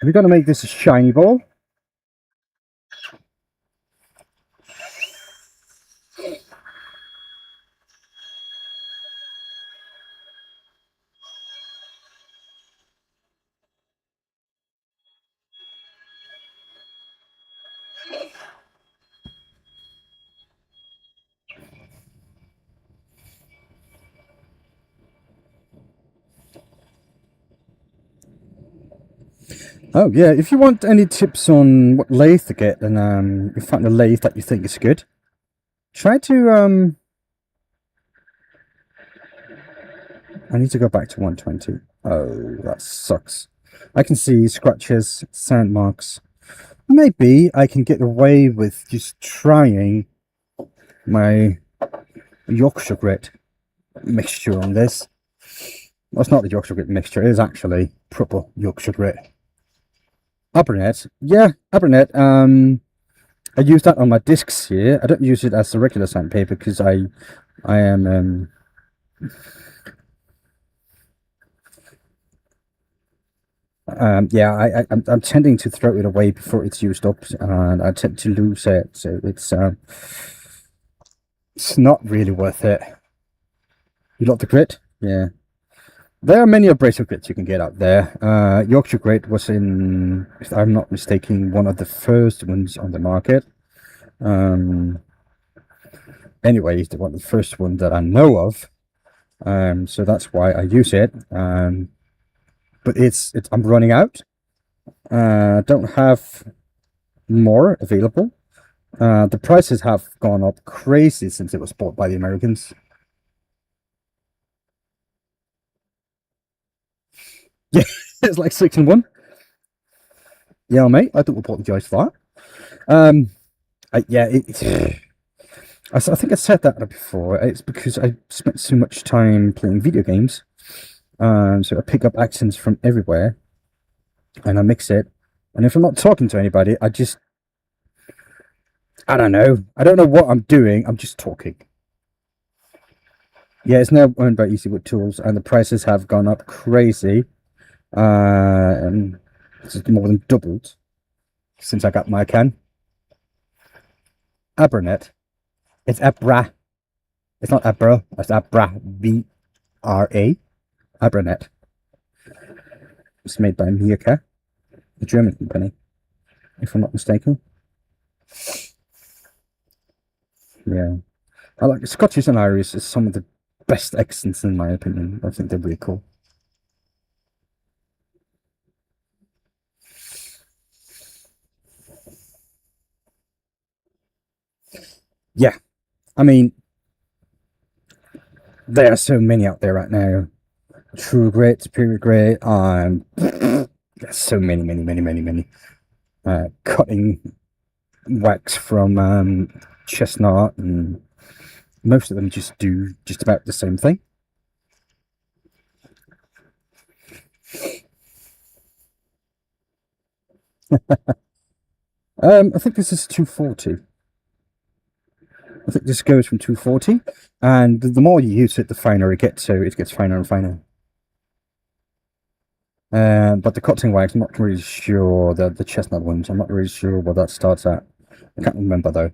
We're going to make this a shiny ball. Oh yeah, if you want any tips on what lathe to get, and you find a lathe that you think is good, try to I need to go back to 120. Oh, that sucks. I can see scratches, sand marks. Maybe I can get away with just trying my Yorkshire grit mixture on this. Well, it's not the Yorkshire grit mixture, it is actually proper Yorkshire grit. Abernet, yeah, Abernet. I use that on my discs here. I don't use it as a regular sandpaper because I am yeah, I'm tending to throw it away before it's used up, and I tend to lose it, so it's not really worth it. You like the grit? Yeah. There are many abrasive grits you can get out there. Yorkshire grit was, in, if I'm not mistaken, one of the first ones on the market. Anyway, it's one of the first one that I know of. So that's why I use it. But I'm running out. Don't have more available. The prices have gone up crazy since it was bought by the Americans. Yeah, it's like 6 in 1. Yeah, mate, I don't apologise for that. I think I said that before. It's because I spent so much time playing video games. So I pick up accents from everywhere and I mix it. And if I'm not talking to anybody, I don't know. I don't know what I'm doing. I'm just talking. Yeah, it's now owned by Easy Wood Tools, and the prices have gone up crazy. And it's more than doubled since I got my can. Abernet. It's Abra. It's not Abra. It's Abra. B-R-A. Abernet. It's made by Mirka, a German company, if I'm not mistaken. Yeah. I like Scottish and Irish is some of the best accents in my opinion. I think they're really cool. Yeah, I mean, there are so many out there right now. True grit, superior grit, there's so many. Cutting wax from chestnut, and most of them just do just about the same thing. I think this is 240. I think this goes from 240, and the more you use it, the finer it gets. So it gets finer and finer. But the cutting wax, I'm not really sure. The chestnut ones, I'm not really sure what that starts at. I can't remember though.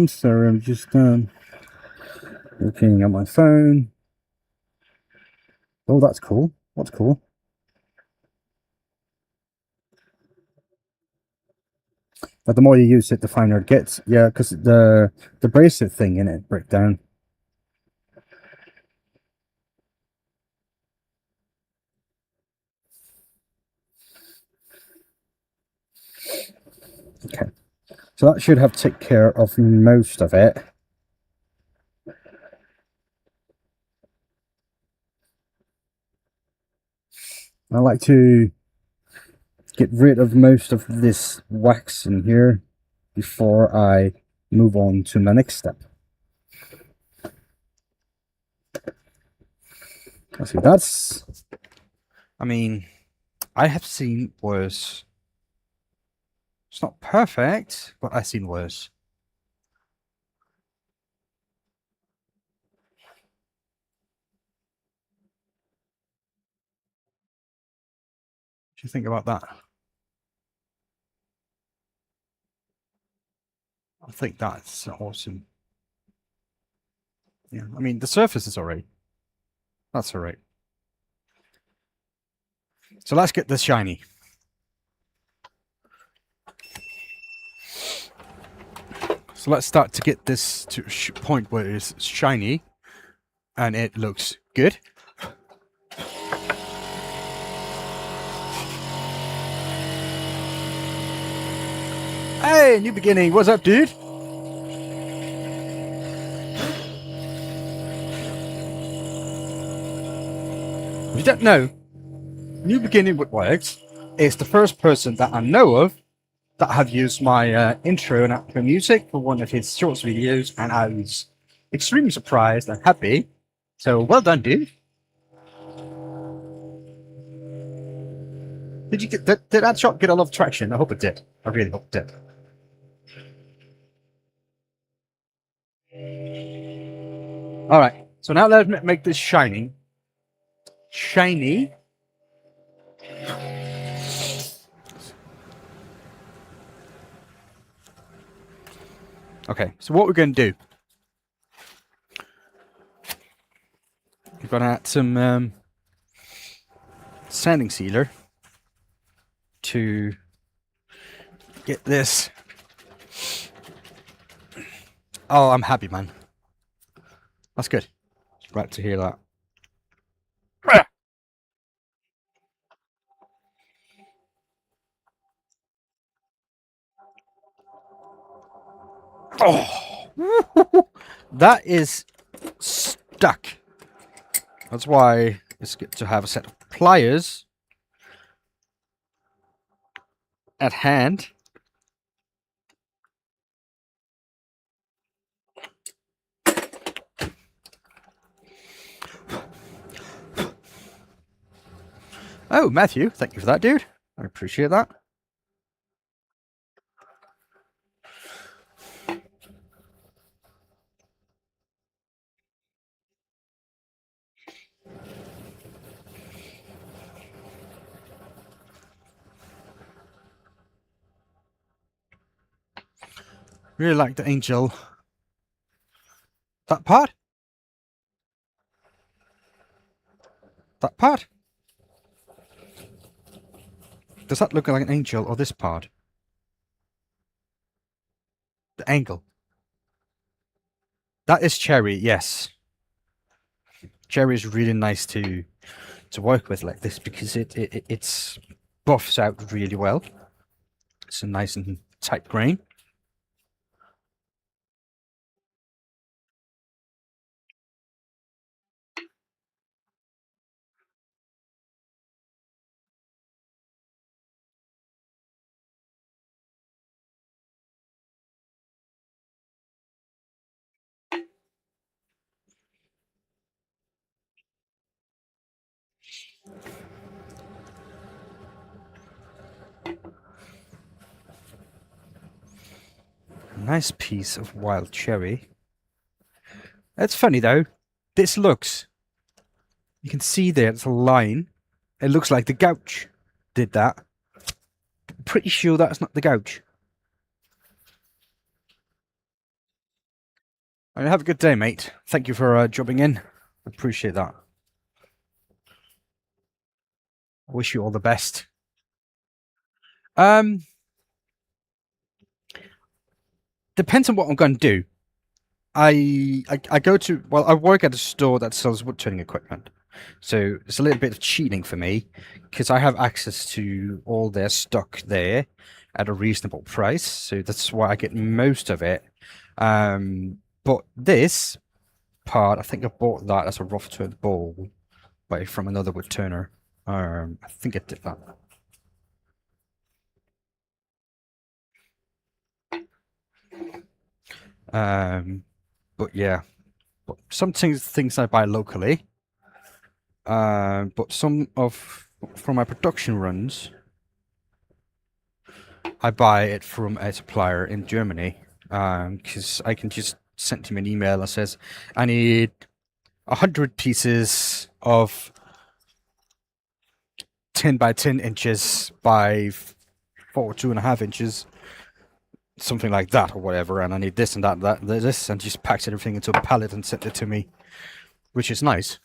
Sorry, I'm just looking at my phone. Oh, that's cool. What's cool? But the more you use it, the finer it gets. Yeah, because the bracelet thing in it break down. Okay, so that should have take care of most of it. I like to get rid of most of this wax in here before I move on to my next step. Let's see, that's, I mean, I have seen worse. It's not perfect, but I've seen worse. What do you think about that? I think that's awesome. Yeah, I mean, the surface is alright. That's alright. So let's get this shiny. So let's start to get this to a point where it's shiny and it looks good. Hey, new beginning. What's up, dude? If you don't know, New Beginning with Wax is the first person that I know of that have used my intro and outro music for one of his shorts videos, and I was extremely surprised and happy. So well done, dude. Did you get did that shot get a lot of traction? I hope it did. I really hope it did. All right. So now let's make this shiny. Shiny. Okay. So what we're going to do? We're going to add some sanding sealer to get this. Oh, I'm happy, man. That's good. Glad to hear that. Oh, that is stuck. That's why it's good to have a set of pliers at hand. Oh, Matthew, thank you for that, dude. I appreciate that. Really like the angel. That part? That part? Does that look like an angel or this part? The angle. That is cherry, yes. Cherry is really nice to work with like this because it's buffs out really well. It's a nice and tight grain. Nice piece of wild cherry. It's funny though. This looks, you can see there, it's a line. It looks like the gouge did that. Pretty sure that's not the gouge. Have a good day, mate. Thank you for dropping in. Appreciate that. I wish you all the best. Um, Depends on what I'm going to do. I go to, well, I work at a store that sells wood turning equipment, so it's a little bit of cheating for me because I have access to all their stock there at a reasonable price, so that's why I get most of it. But this part, I think I bought that as a rough turned bowl from another wood turner. I think I did that. But yeah, but some things I buy locally. But some of from my production runs, I buy it from a supplier in Germany. Because I can just send him an email that says, I need 100 pieces of 10 by 10 inches by 2.5 inches, something like that or whatever, and I need this and this, and just packs everything into a pallet and sent it to me, which is nice.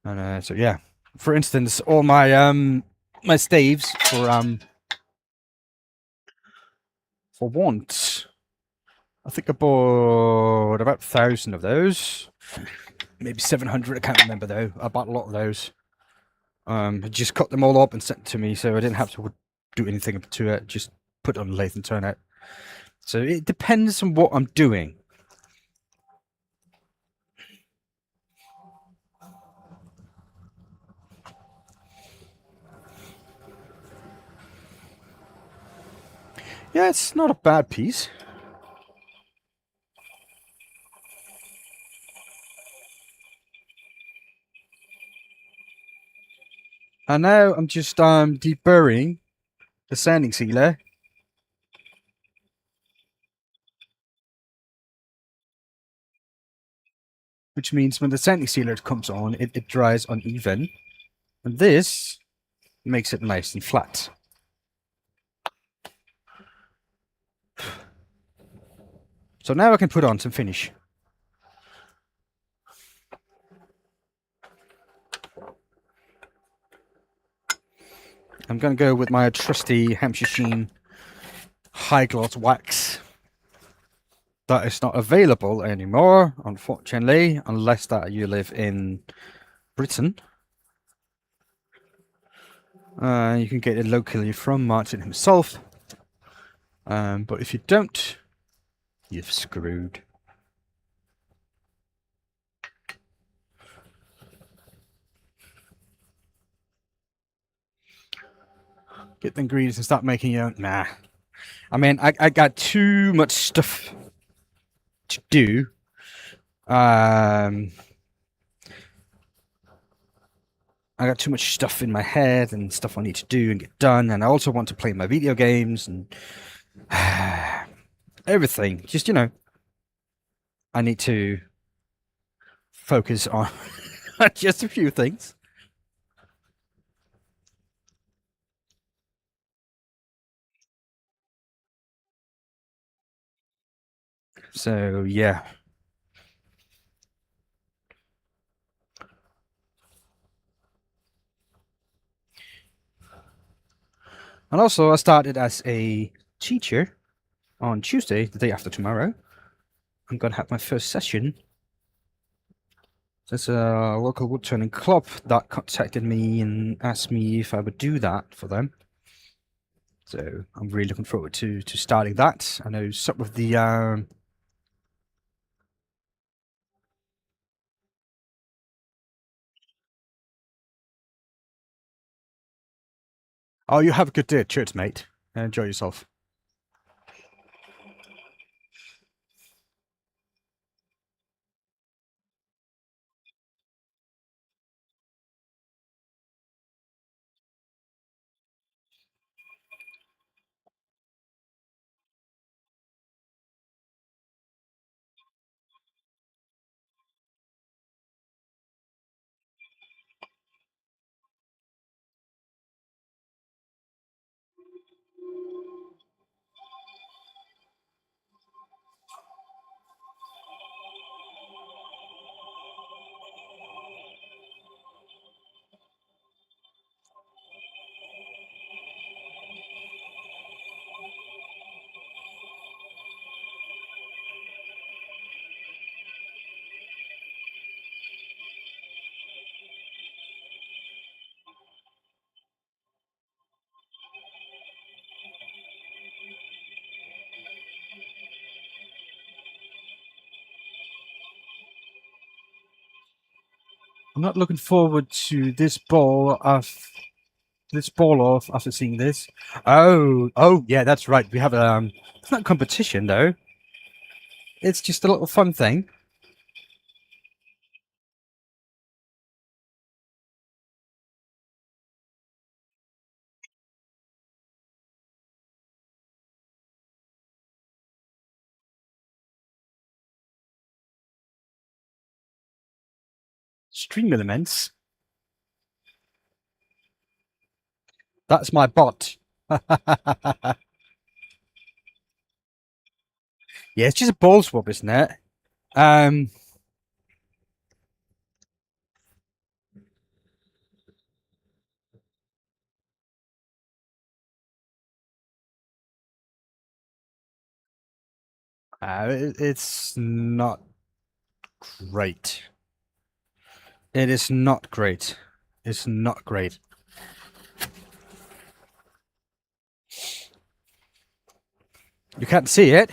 And so yeah, for instance, all my staves for want, I think I bought about 1,000 of those, maybe 700. I can't remember though. I bought a lot of those. I just cut them all up and sent it to me, so I didn't have to do anything to it. Just put it on the lathe and turn it. So it depends on what I'm doing. Yeah, it's not a bad piece. And now I'm just deburring the sanding sealer. Which means when the sanding sealer comes on, it dries uneven. And this makes it nice and flat. So now I can put on some finish. I'm going to go with my trusty Hampshire Sheen high gloss wax. That is not available anymore, unfortunately, unless that you live in Britain. You can get it locally from Martin himself. But if you don't, you've screwed. Get the ingredients and start making your own. Nah. I mean, I got too much stuff to do. I got too much stuff in my head and stuff I need to do and get done. And I also want to play my video games and everything. Just, I need to focus on just a few things. So yeah. And also, I started as a teacher on Tuesday, the day after tomorrow. I'm gonna have my first session. There's a local woodturning club that contacted me and asked me if I would do that for them. So I'm really looking forward to starting that. I know some of the oh, you have a good day at church, mate. Enjoy yourself. I'm not looking forward to this ball off after seeing this. Oh yeah, that's right. We have it's not competition though. It's just a little fun thing. Stream elements. That's my bot. Yeah, it's just a ball swap, isn't it? Um, it's not great. It is not great. It's not great. You can't see it,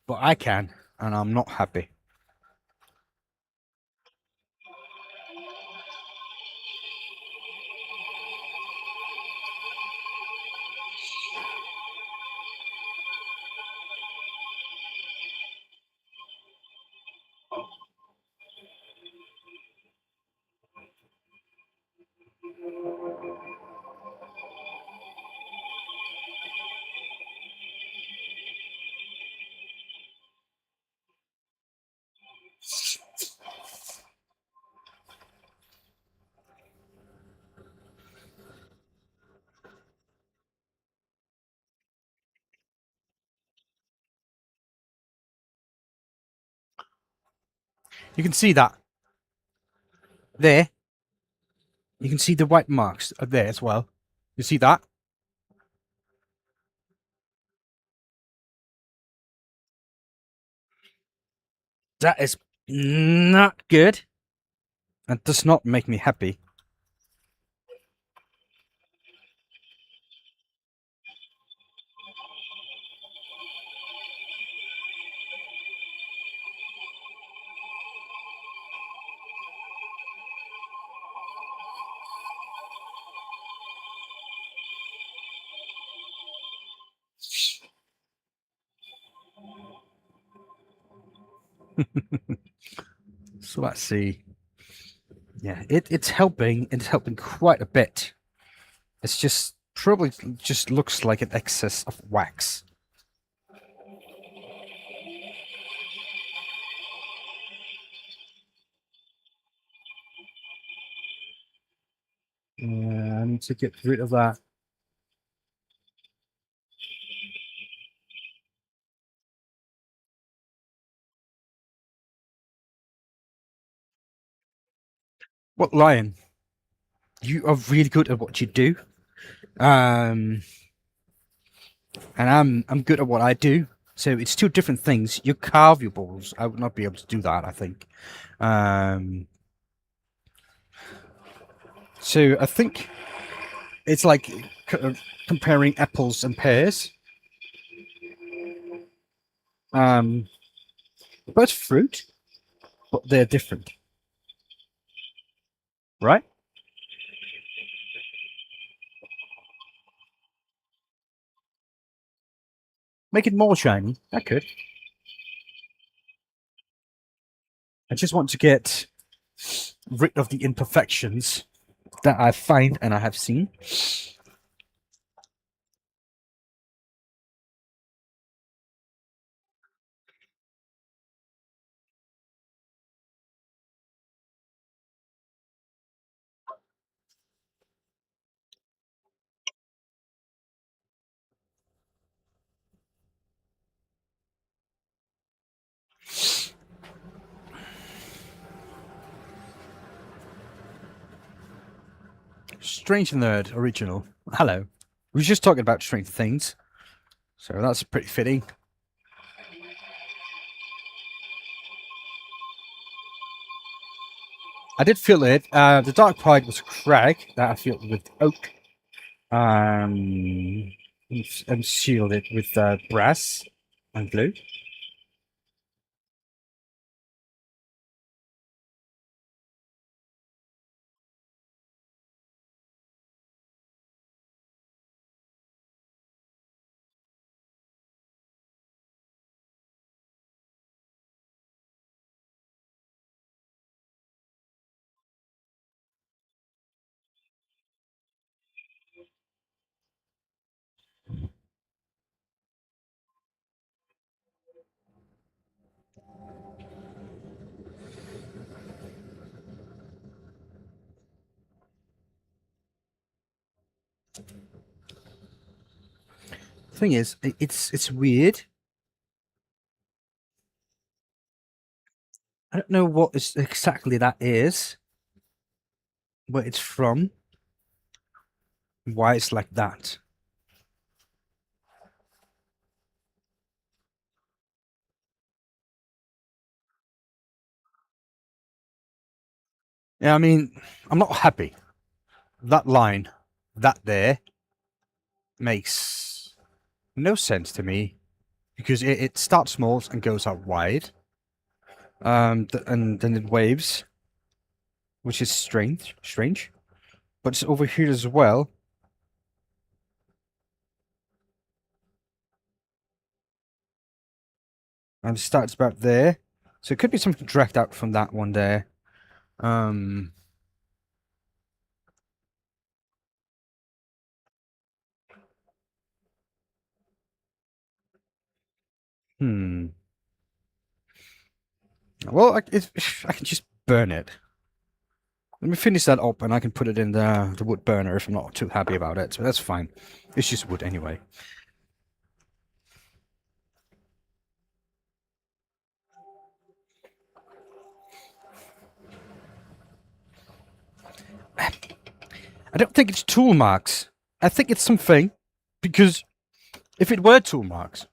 but I can, and I'm not happy. You can see that there. You can see the white marks are there as well. You see that? That is not good. And does not make me happy. So let's see. Yeah, it's helping. It's helping quite a bit. It's just probably just looks like an excess of wax. Yeah, I need to get rid of that. What, Lion? You are really good at what you do. Um, and I'm good at what I do. So it's two different things. You carve your balls. I would not be able to do that, I think. Um, so I think it's like comparing apples and pears. Um, both fruit, but they're different, right? Make it more shiny. I could. I just want to get rid of the imperfections that I find and I have seen. Strange Nerd original. Hello. We were just talking about strange things, so that's pretty fitting. I did fill it. The dark part was a crack that I filled with oak. And sealed it with brass and glue. Thing is, it's weird. I don't know what is exactly that is, where it's from, why it's like that. Yeah, I mean, I'm not happy. That line, that there, makes no sense to me because it starts small and goes out wide, and then it waves, which is strange. But it's over here as well, and it starts about there, so it could be something dragged out from that one there. Um, hmm. Well, I can just burn it. Let me finish that up, and I can put it in the wood burner if I'm not too happy about it. So that's fine. It's just wood anyway. I don't think it's tool marks. I think it's something because if it were tool marks,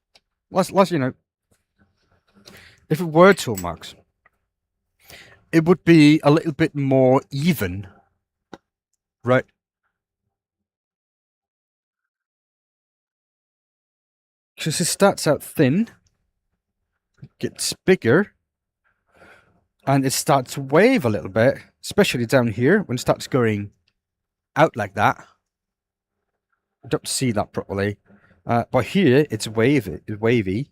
let's if it were tool marks, it would be a little bit more even, right? Because it starts out thin, gets bigger, and it starts to wave a little bit, especially down here when it starts going out like that. I don't see that properly. But here it's wavy.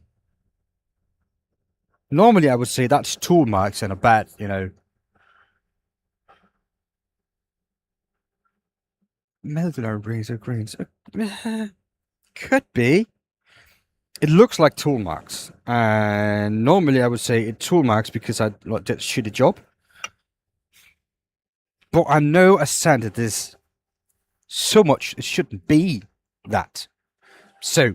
Normally, I would say that's tool marks and a bad, melted razor grains. Could be. It looks like tool marks, and normally I would say it's tool marks because I like did a shitty job. But I know I sanded this so much it shouldn't be that. So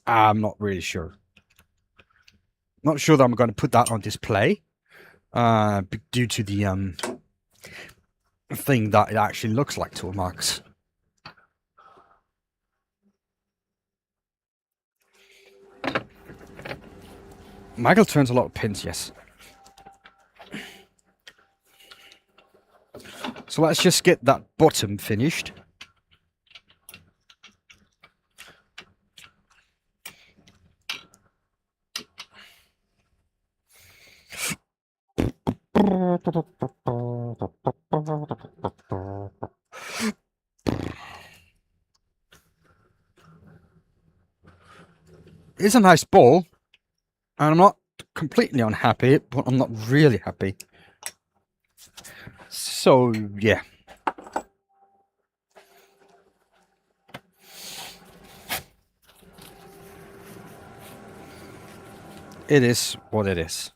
I'm not really sure. Not sure that I'm going to put that on display, due to the thing that it actually looks like tool marks. Michael turns a lot of pins, yes. So let's just get that bottom finished. It's a nice ball, and I'm not completely unhappy, but I'm not really happy. So, yeah. It is what it is.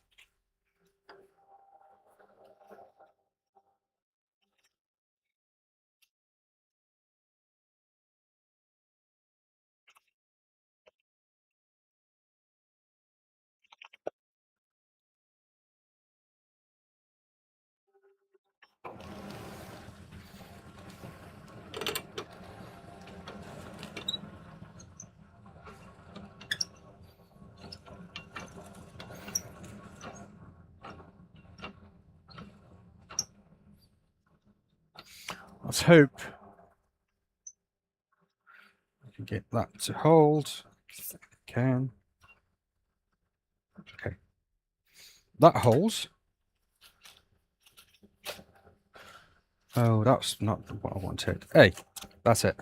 Let's hope we can get that to hold. Can. Okay. That holds. Oh, that's not what I wanted. Hey, that's it.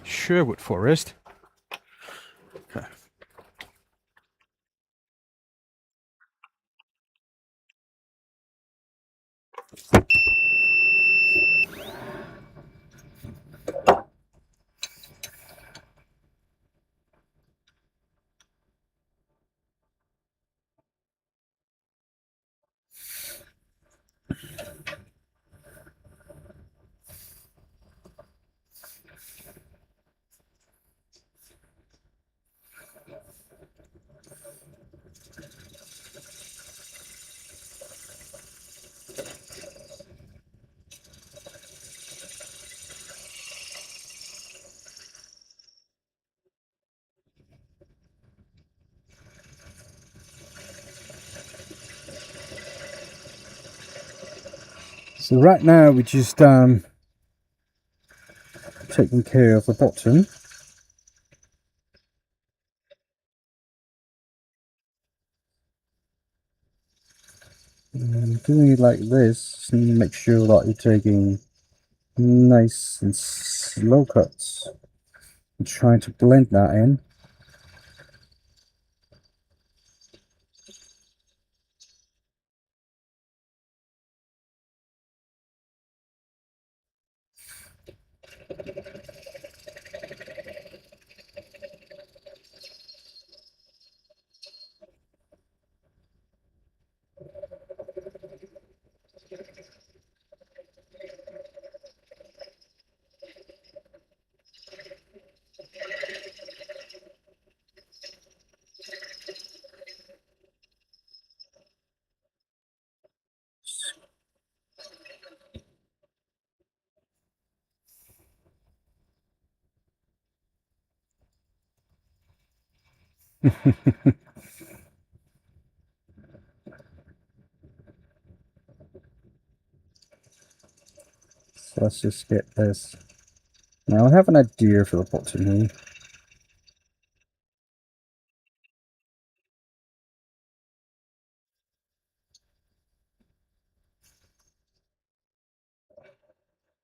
Sherwood Forest. Okay. So right now we're just taking care of the bottom. And doing it like this, make sure that you're taking nice and slow cuts and trying to blend that in. So let's just get this. Now I have an idea for the bottom here.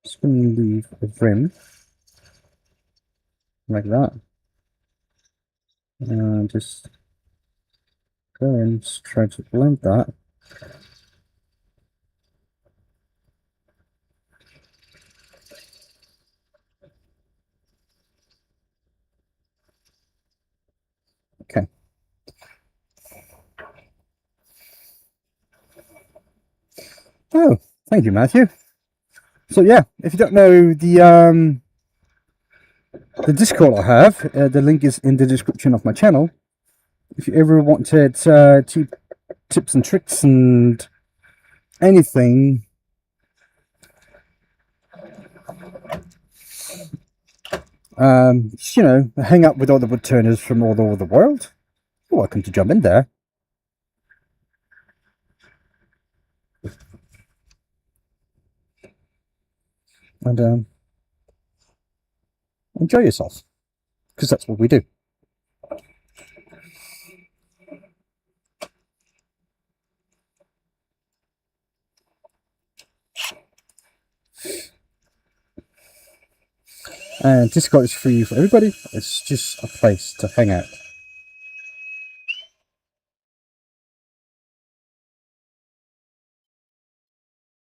Just going to leave a rim like that, and just go in, just try to blend that. Oh, thank you, Matthew. So yeah, if you don't know the Discord I have, the link is in the description of my channel. If you ever wanted tips and tricks and anything, just, hang out with other wood turners from all over the world, you're welcome to jump in there. And enjoy yourself, because that's what we do. And Discord is free for everybody. It's just a place to hang out.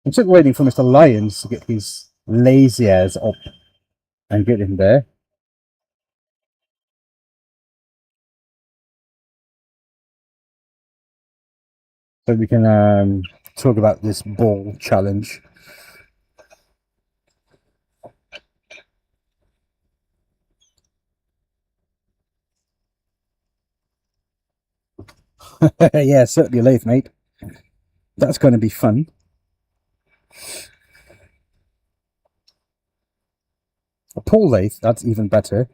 I'm still waiting for Mr. Lyons to get his lazy ass up and get in there. So we can talk about this ball challenge. Yeah, certainly a lathe, mate. That's going to be fun. A pole lathe, that's even better.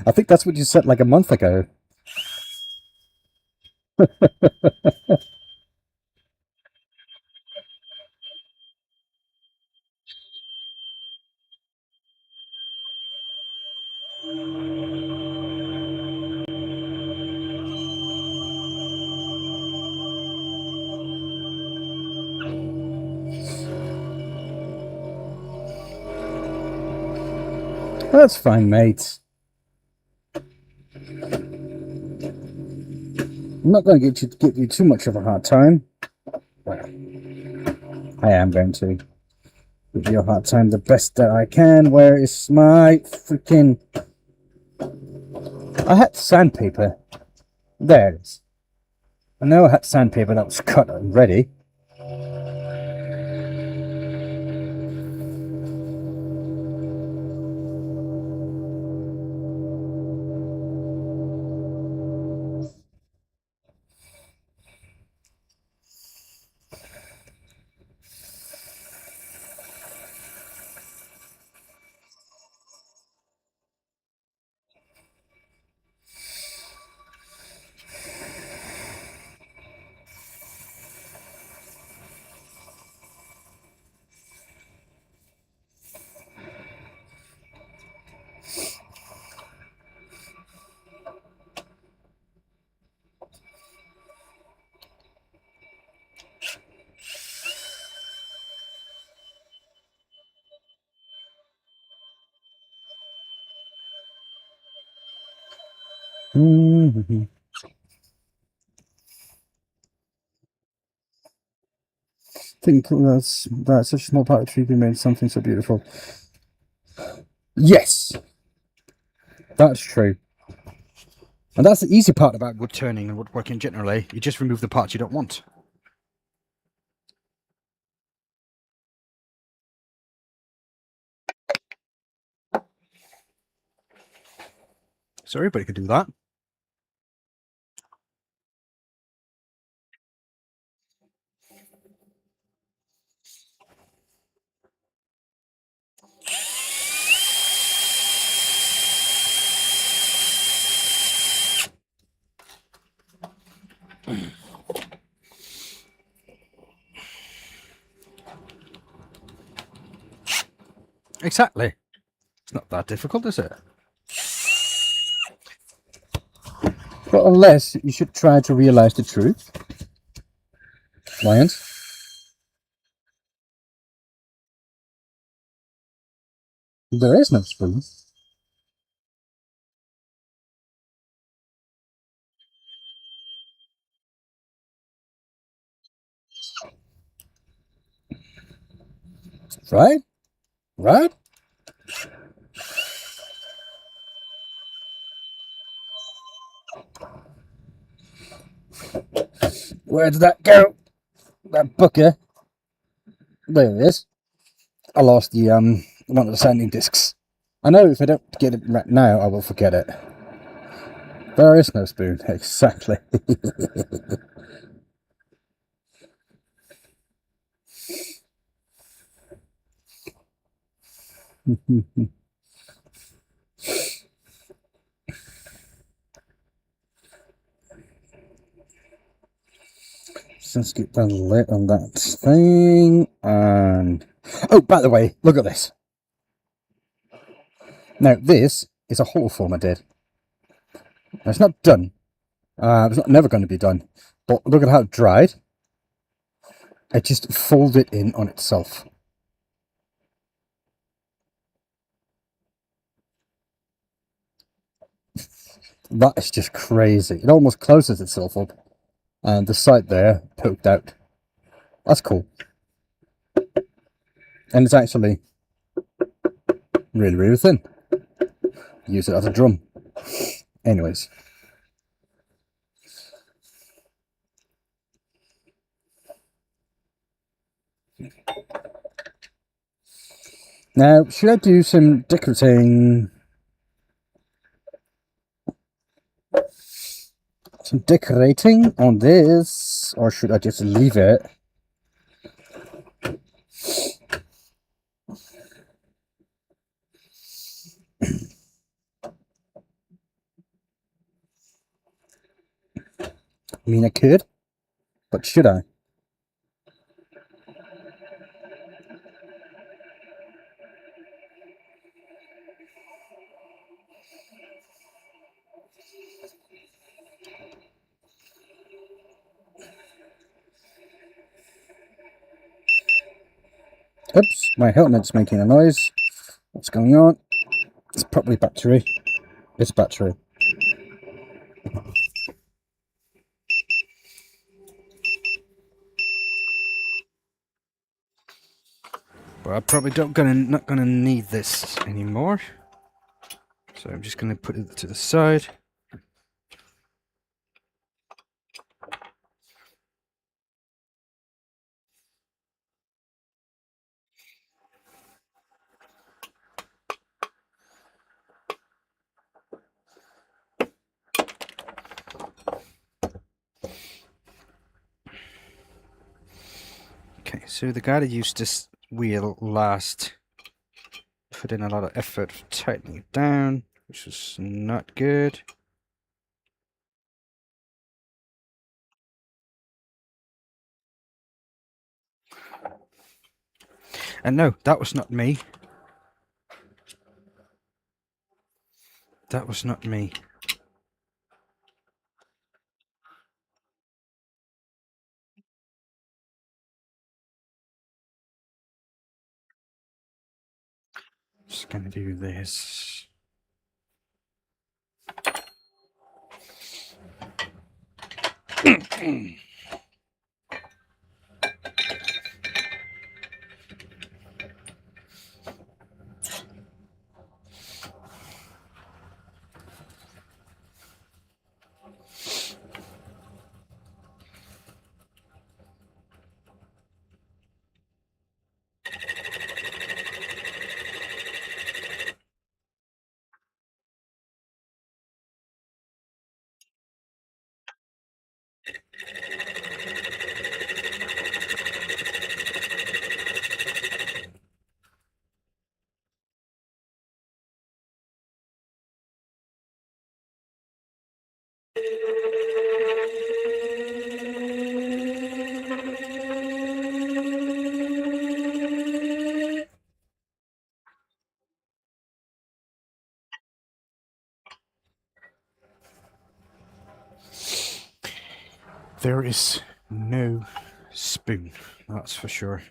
I think that's what you said like a month ago. That's fine, mate. I'm not going to give you too much of a hard time. Well, I am going to give you a hard time the best that I can. Where is my freaking... I had sandpaper. There it is. I know I had sandpaper that was cut and ready. Mm-hmm. Think that's such a small part of the tree can make something so beautiful. Yes, that's true. And that's the easy part about wood turning and woodworking generally. You just remove the parts you don't want. So everybody could do that. Exactly. It's not that difficult, is it? But unless you should try to realize the truth. Lions. There is no spoon. Right? Right? Where did that go? That booker. There it is. I lost the one of the sanding discs. I know if I don't get it right now, I will forget it. There is no spoon. Exactly. So let's get the lid on that thing. And oh, by the way, look at this. Now this is a hole form I did. Now, it's not done. It's not never going to be done. But look at how it dried. It just folded in on itself. That is just crazy. It almost closes itself up. And the side there poked out. That's cool. And it's actually really, really thin. Use it as a drum. Anyways. Now, should I do some decorating? Some decorating on this? Or should I just leave it? I mean, I could. But should I? Oops, my helmet's making a noise. What's going on? It's probably battery. It's battery. But I probably not gonna need this anymore. So I'm just gonna put it to the side. Okay, so the guy that used this wheel last put in a lot of effort tightening it down, which is not good. And no, that was not me. That was not me. Just gonna do this. There is no spoon, that's for sure.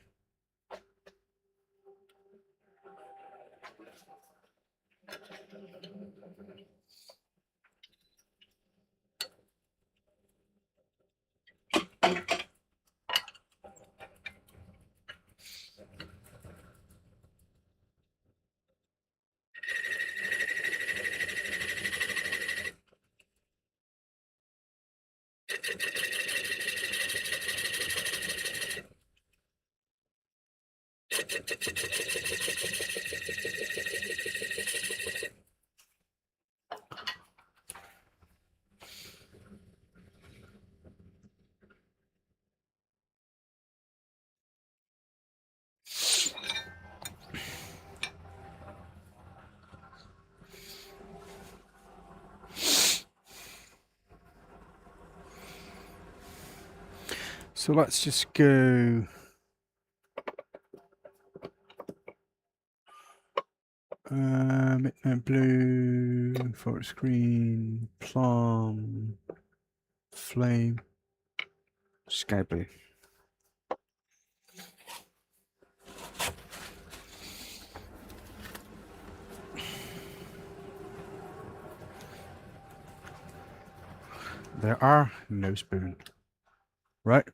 So let's just go midnight blue, forest green, plum, flame, sky blue. There are no spoon. Right?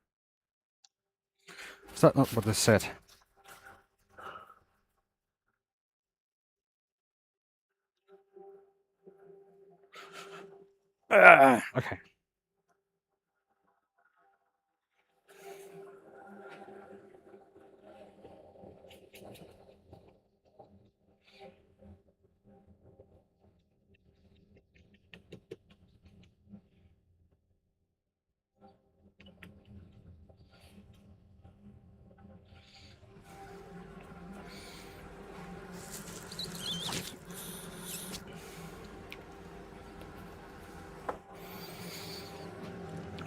Is that not what they said? Okay.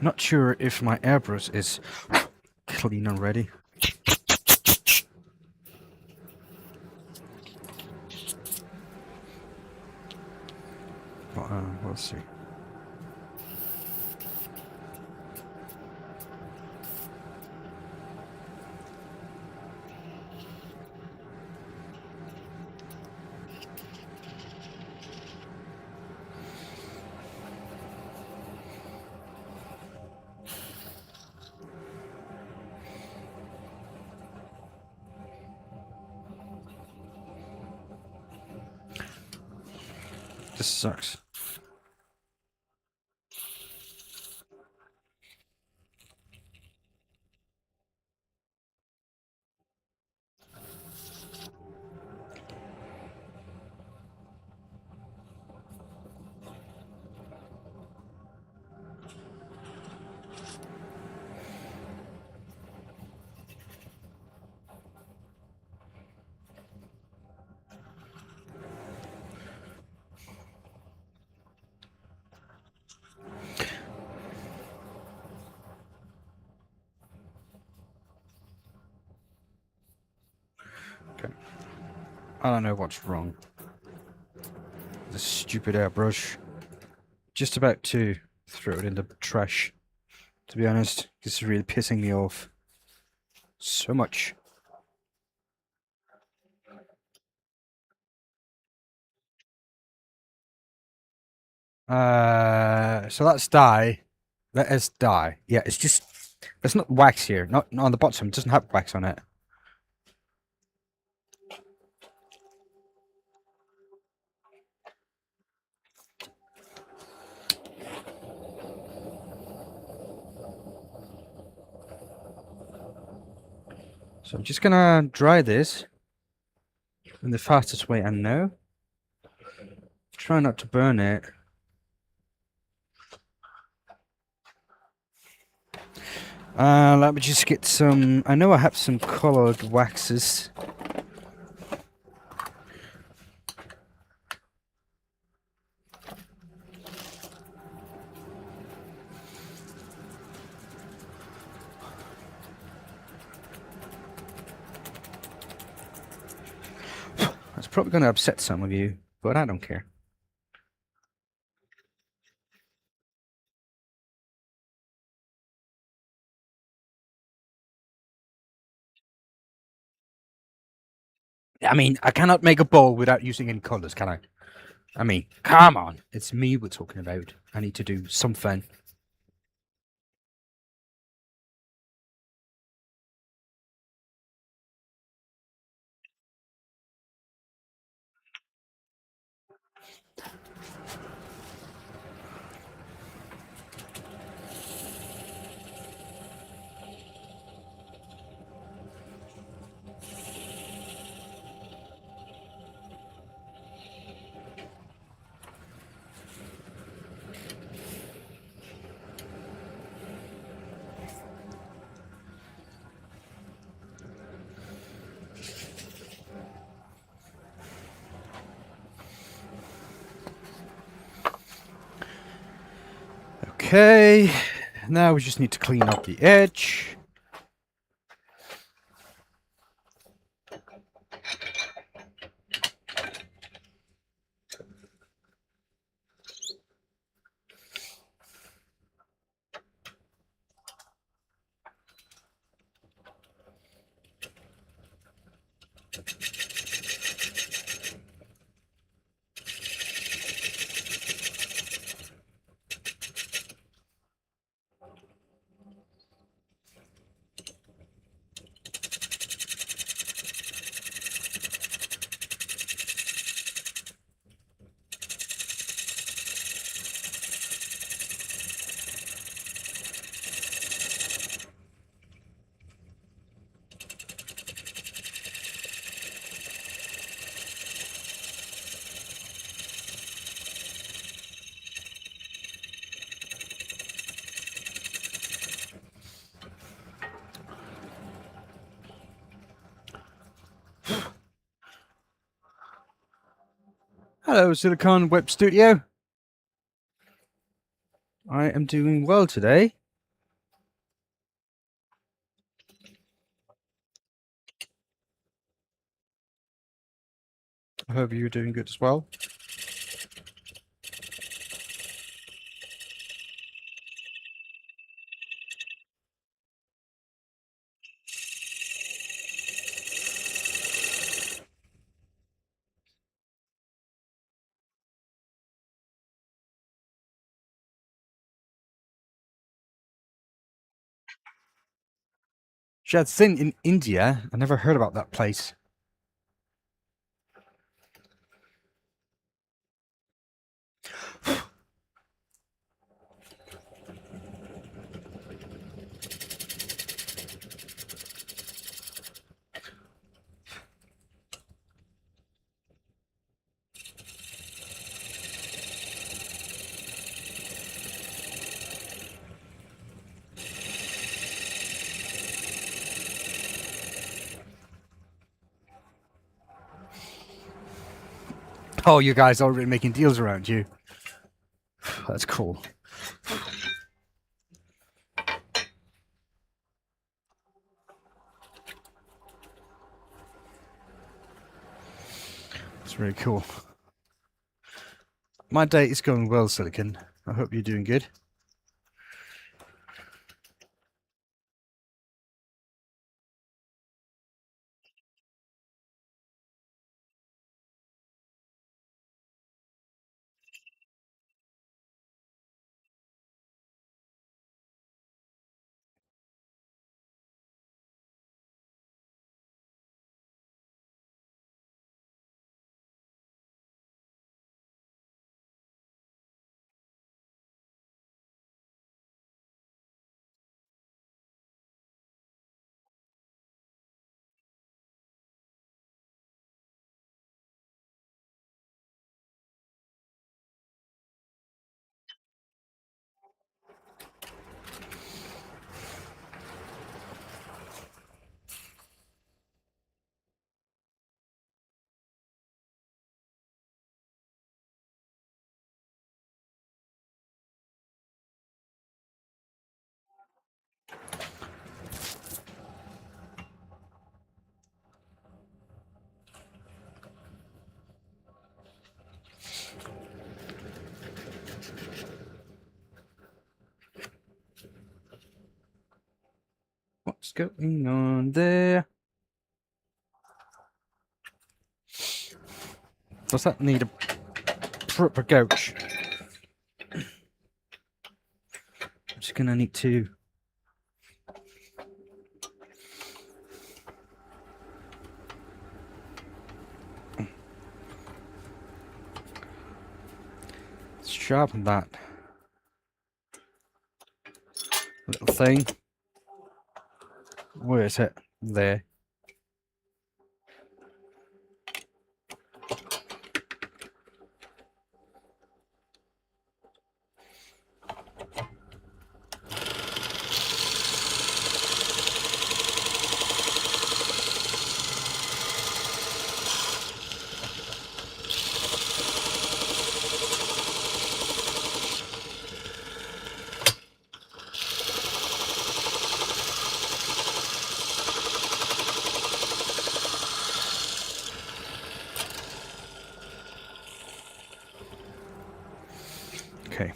Not sure if my airbrush is clean already. But, we'll see. This sucks. Okay. I don't know what's wrong. This stupid airbrush. Just about to throw it in the trash. To be honest, this is really pissing me off. So much. So that's dye. That is dye. Yeah, it's just there's not wax here. Not on the bottom. It doesn't have wax on it. So I'm just gonna dry this in the fastest way I know. Try not to burn it. Let me just get some. I know I have some colored waxes. That's probably going to upset some of you, but I don't care. I mean, I cannot make a ball without using any colours, can I? I mean, come on. It's me we're talking about. I need to do something. Okay, now we just need to clean up the edge. Hello, Silicon Web Studio. I am doing well today. I hope you're doing good as well. Jadsin in India. I never heard about that place. Oh, you guys are already making deals around you. That's cool. That's very cool. My day is going well, Silicon. I hope you're doing good. What's going on there? Does that need a proper gouge? I'm just gonna need to. Sharpen that little thing. Where is it? There. Okay.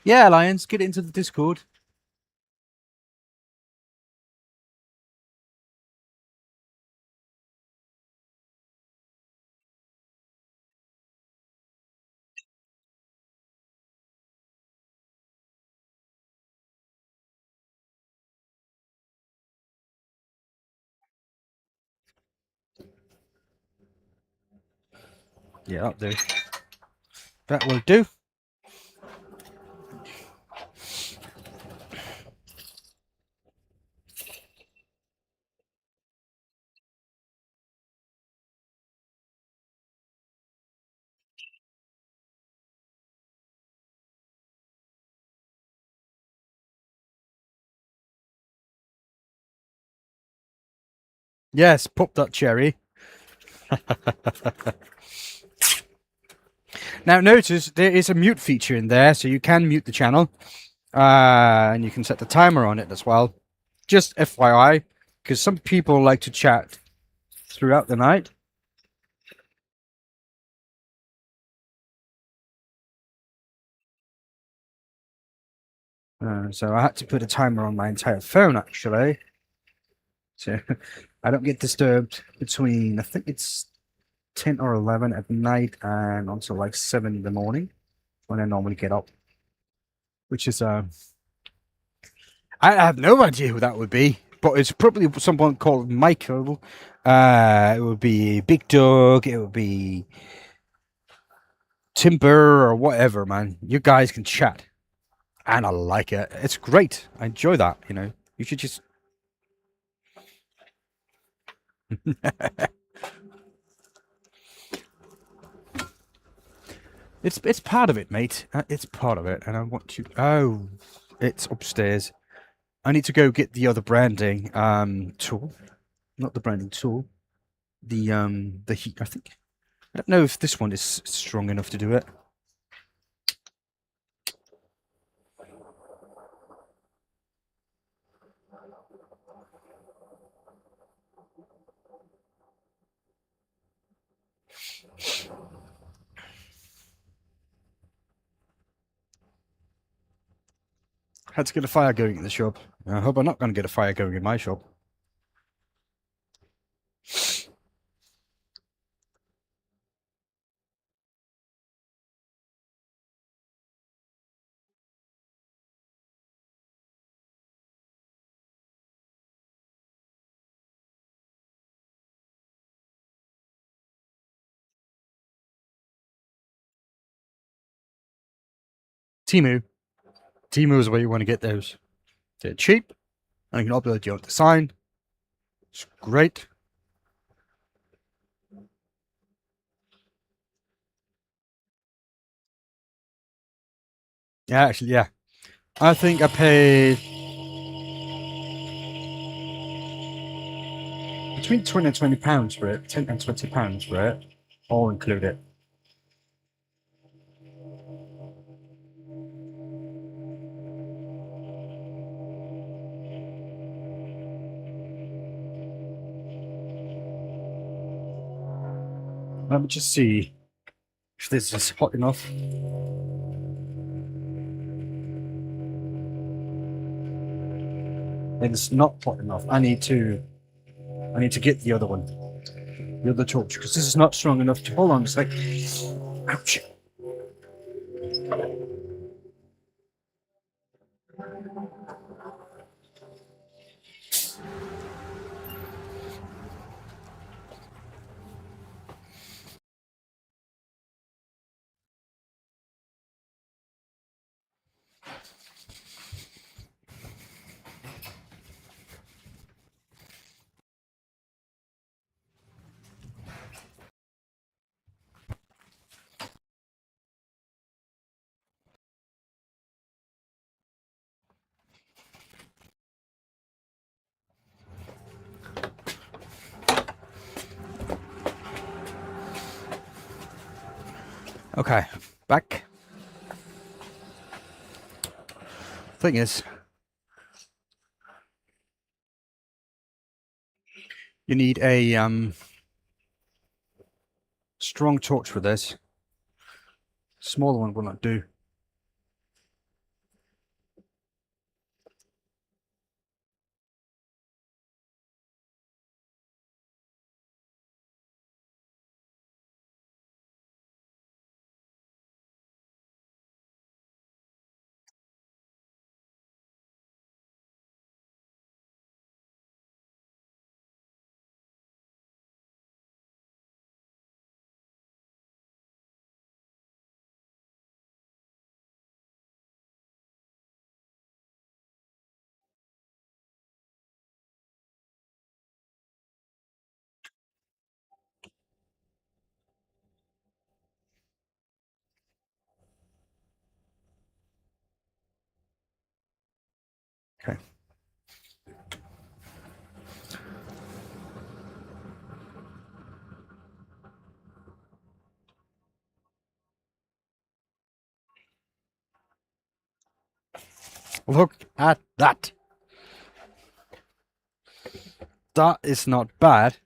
Yeah, Lions, get into the Discord. Yeah, that'll do. That will do. Yes, pop that cherry. Now notice there is a mute feature in there, so you can mute the channel. And you can set the timer on it as well. Just FYI, because some people like to chat throughout the night. So I had to put a timer on my entire phone actually. So I don't get disturbed between, I think it's 10 or 11 at night and until like 7 in the morning when I normally get up. Which is, I have no idea who that would be, but it's probably someone called Michael. It would be Big Dog, it would be Timber or whatever, man. You guys can chat. And I like it. It's great. I enjoy that, you know. You should just it's part of it, mate. It's part of it. And I want you it's upstairs. I need to go get the other branding tool. Not the branding tool. The heat, I think. I don't know if this one is strong enough to do it. Had to get a fire going in the shop. I hope I'm not going to get a fire going in my shop. Timu. Timu is where you want to get those. They're cheap, and you can upload your own design. It's great. Yeah, actually, yeah. I think I paid between 20 and £20 for it, 10 and £20 for it, all included. Let me just see if this is hot enough. It's not hot enough. I need to get the other one, the other torch, because this is not strong enough to. Hold on a sec. Ouch. Okay, back. Thing is, you need a strong torch for this. Smaller one will not do. Okay. Look at that. That is not bad.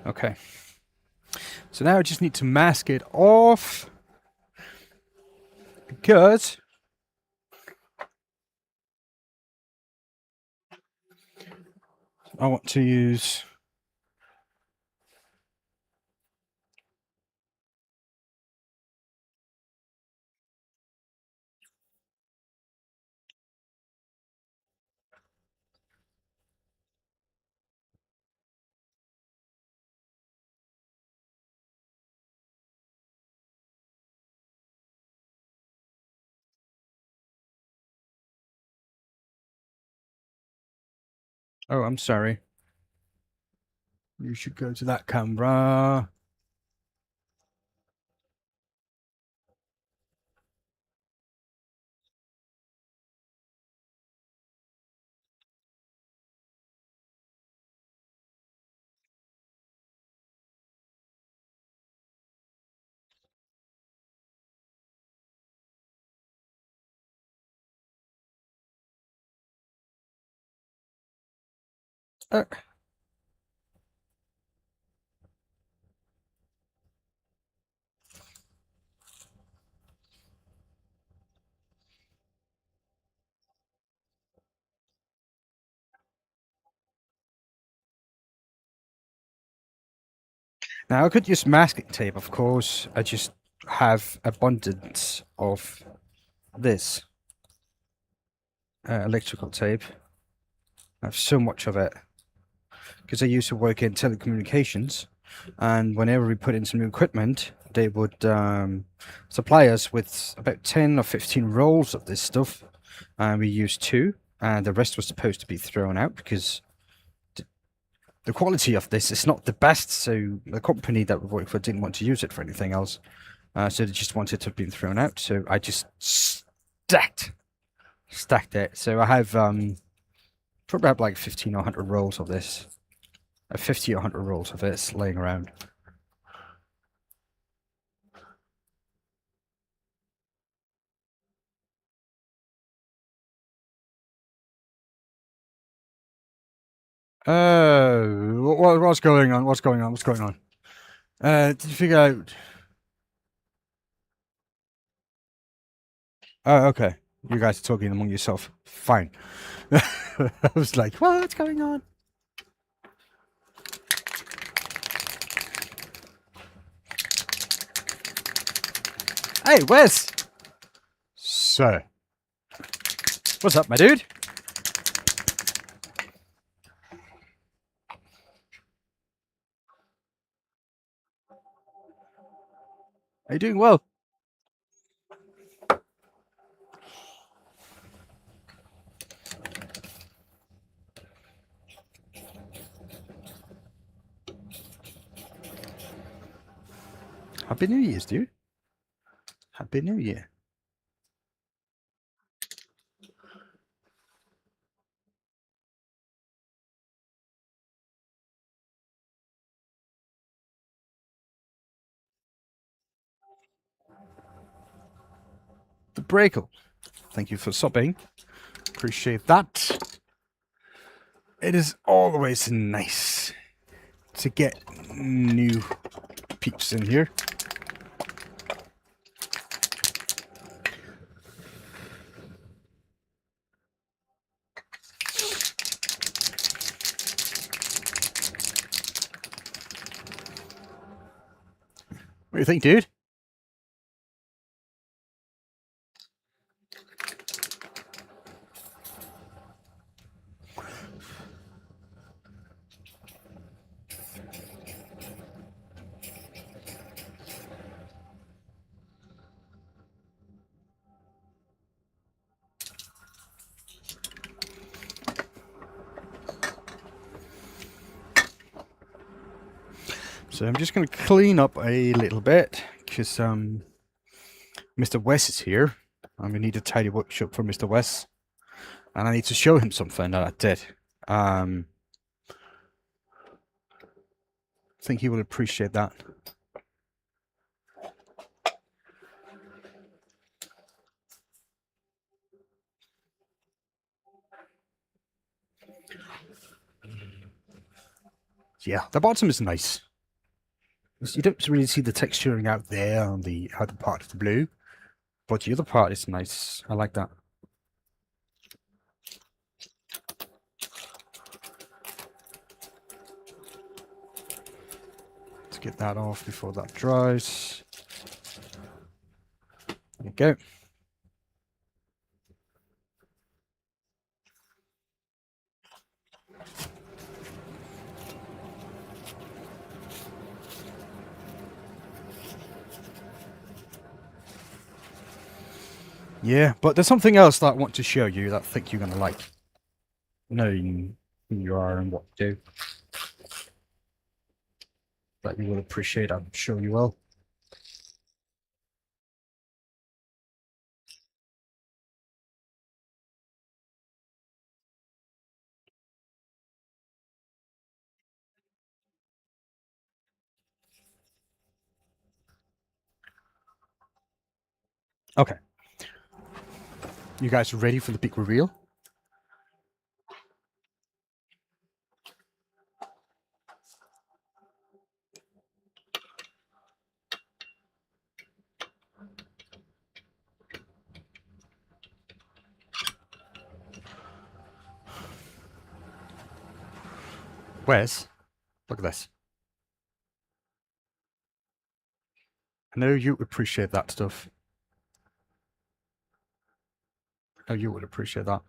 Okay. So now I just need to mask it off because I want to use. Oh, I'm sorry. You should go to that camera. Uh, Now I could use masking tape, of course. I just have abundance of this electrical tape. I have so much of it because I used to work in telecommunications, and whenever we put in some new equipment, they would supply us with about 10 or 15 rolls of this stuff, and we used two, and the rest was supposed to be thrown out because the quality of this is not the best, so the company that we work for didn't want to use it for anything else. So they just wanted to have been thrown out. So I just stacked it. So I have probably have like 15 or 100 rolls of this. 50 or 100 rolls of this laying around. What's going on? What's going on? What's going on? Did you figure out? Oh, okay. You guys are talking among yourself. Fine. I was like, what's going on? Hey, Wes! So, what's up, my dude? Are you doing well? Happy New Year's, dude. Happy New Year. The Breaker. Thank you for subbing. Appreciate that. It is always nice to get new peeps in here. What do you think, dude? So I'm just going to clean up a little bit because Mr. Wes is here. And we need a tidy workshop for Mr. Wes. And I need to show him something that I did. I think he will appreciate that. Yeah, the bottom is nice. You don't really see the texturing out there on the outer part of the blue. But the other part is nice. I like that. Let's get that off before that dries. There you go. Yeah, but there's something else that I want to show you that I think you're going to like. Knowing who you are and what you do. That you will appreciate, I'm sure you will. Okay. You guys ready for the big reveal? Wes, look at this. I know you appreciate that stuff. I know you would appreciate that.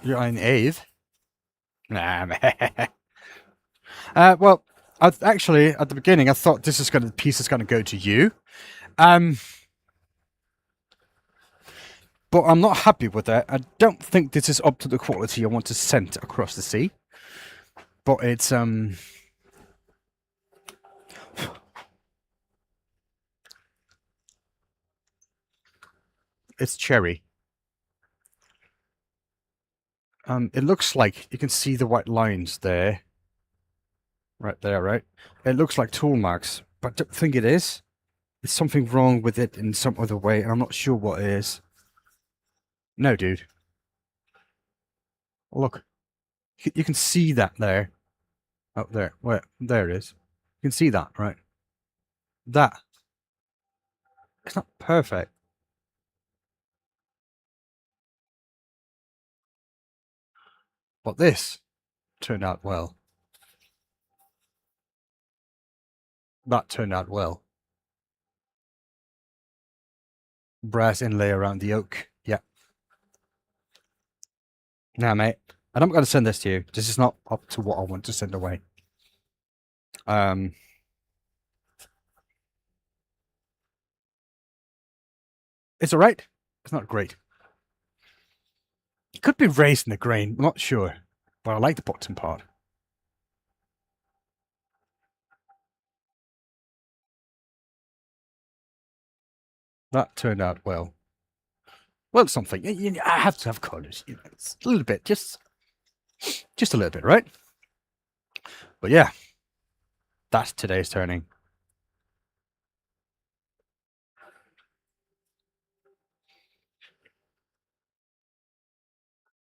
You're an Ave. Nah, man. Well, actually, at the beginning, I thought the piece is gonna go to you. Um, but I'm not happy with it. I don't think this is up to the quality I want to send across the sea. But it's cherry. It looks like you can see the white lines there. Right there, right? It looks like tool marks, but I don't think it is. There's something wrong with it in some other way, and I'm not sure what it is. No, dude. Look. You can see that there. Up there. Where? There it is. You can see that, right? That. It's not perfect. But this turned out well. That turned out well. Brass inlay around the oak. Yeah. Nah, mate. And I'm going to send this to you. This is not up to what I want to send away. Um, it's alright. It's not great. It could be raised in the grain. I'm not sure. But I like the bottom part. That turned out well. Well, something. I have to have colours. It's a little bit. Just a little bit, right? But yeah. That's today's turning.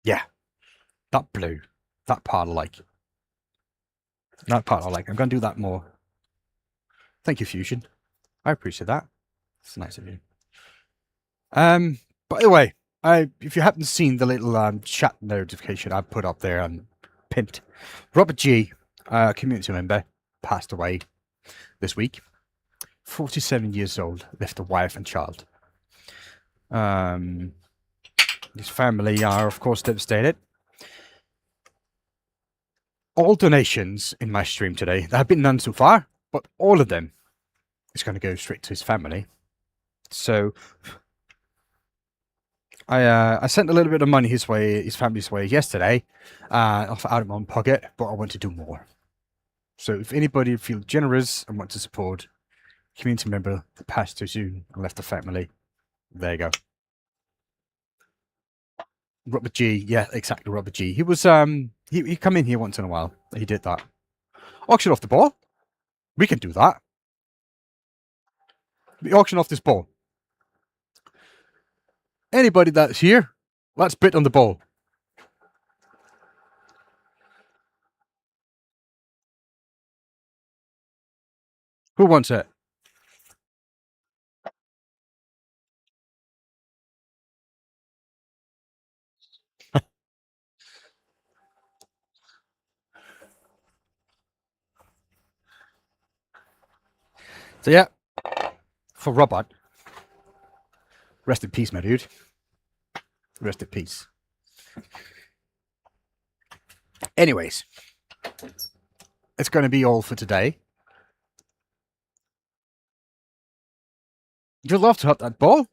Yeah. That blue. That part I like. That part I like. I'm going to do that more. Thank you, Fusion. I appreciate that. It's nice of you. By the way, if you haven't seen the little chat notification I put up there and pinned, Robert G, community member, passed away this week. 47 years old, left a wife and child. His family are, of course, devastated. All donations in my stream today, there have been none so far, but all of them is going to go straight to his family. So I sent a little bit of money his way, his family's way yesterday, out of my own pocket, but I want to do more. So if anybody feels generous and wants to support a community member that passed too soon and left the family, there you go. Robert G, yeah, exactly, Robert G. He was he come in here once in a while. He did that. Auction off the ball. We can do that. We auction off this ball. Anybody that's here, let's bid on the ball. Who wants it? So yeah, for Robert, rest in peace, my dude. Rest in peace. Anyways, it's going to be all for today. You'd love to hit that ball?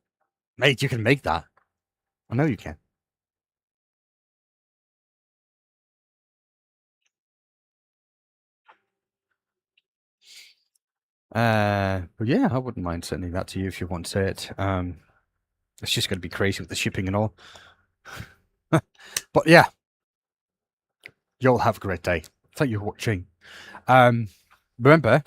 Mate, you can make that. I know you can. But yeah, I wouldn't mind sending that to you if you want to it. It's just going to be crazy with the shipping and all. But yeah, you'll have a great day. Thank you for watching. Remember,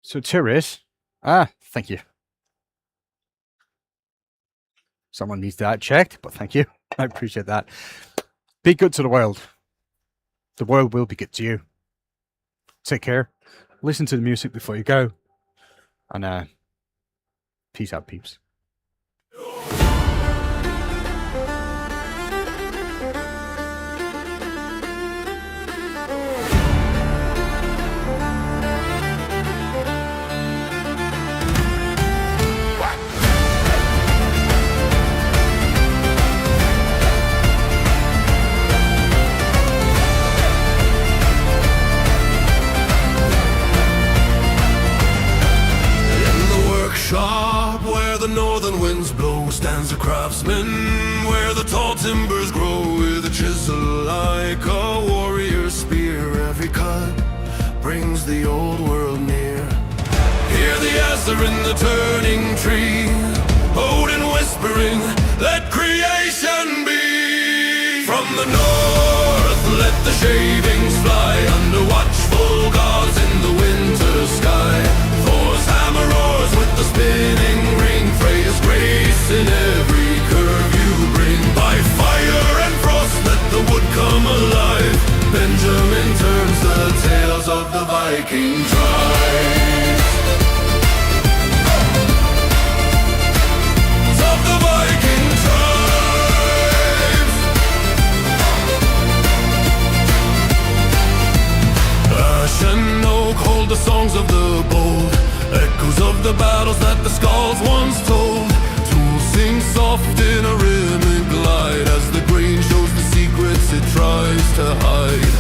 so Tyrus, thank you. Someone needs that checked, but thank you. I appreciate that. Be good to the world. The world will be good to you. Take care. Listen to the music before you go. And peace out, peeps. Shop where the northern winds blow stands a craftsman, where the tall timbers grow with a chisel like a warrior's spear. Every cut brings the old world near. Hear the answer in the turning tree, Odin whispering, let creation be. From the north, let the shavings fly under watchful gods in the winter sky. Thor's hammer roars with the spinning ring, Freya's grace in every curve you bring. By fire and frost let the wood come alive. Benjamin turns the tales of the Viking tribes. Of the Viking tribes. Ash and oak hold the songs of the bold, echoes of the battles that the skalds once told. Tools sing soft in a rhythmic glide as the grain shows the secrets it tries to hide.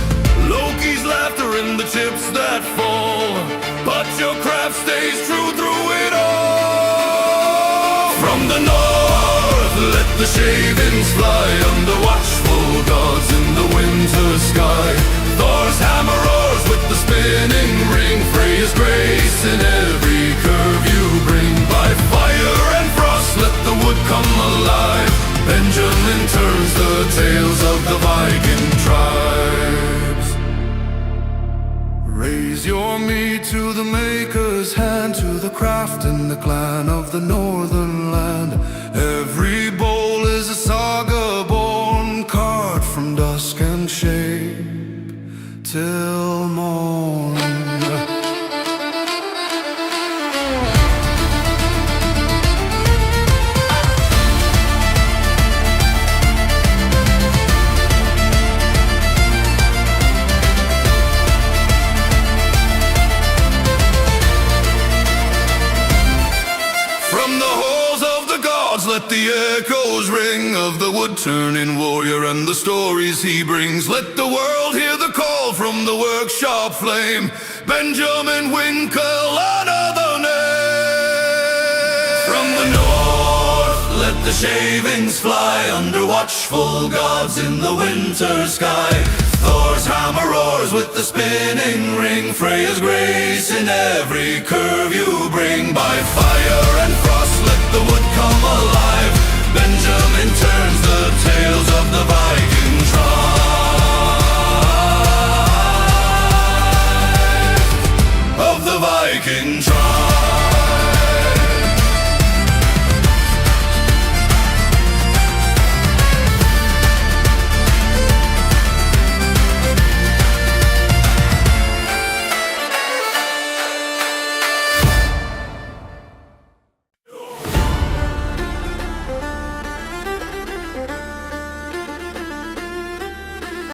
Loki's laughter in the chips that fall, but your craft stays true through it all. From the north, let the shavings fly under watchful gods in the winter sky. Thor's hammer roars with the spinning ring, Freya's grace in every curve you bring. By fire and frost let the wood come alive. Benjamin turns the tales of the Viking tribes. Raise your meat to the maker's hand, to the craft and the clan of the northern land. Every bowl is a saga born, carved from dusk and shape till morn. From the halls of the gods let the echoes ring of the wood-turning warrior and the stories he brings. Let the world hear the call from the workshop flame, Benjamin Winkle, another name. From the north, let the shavings fly under watchful gods in the winter sky. Thor's hammer roars with the spinning ring, Freya's grace in every curve you bring. By fire and frost let the wood come alive. Benjamin turns the tales of the Viking tribe. Of the Viking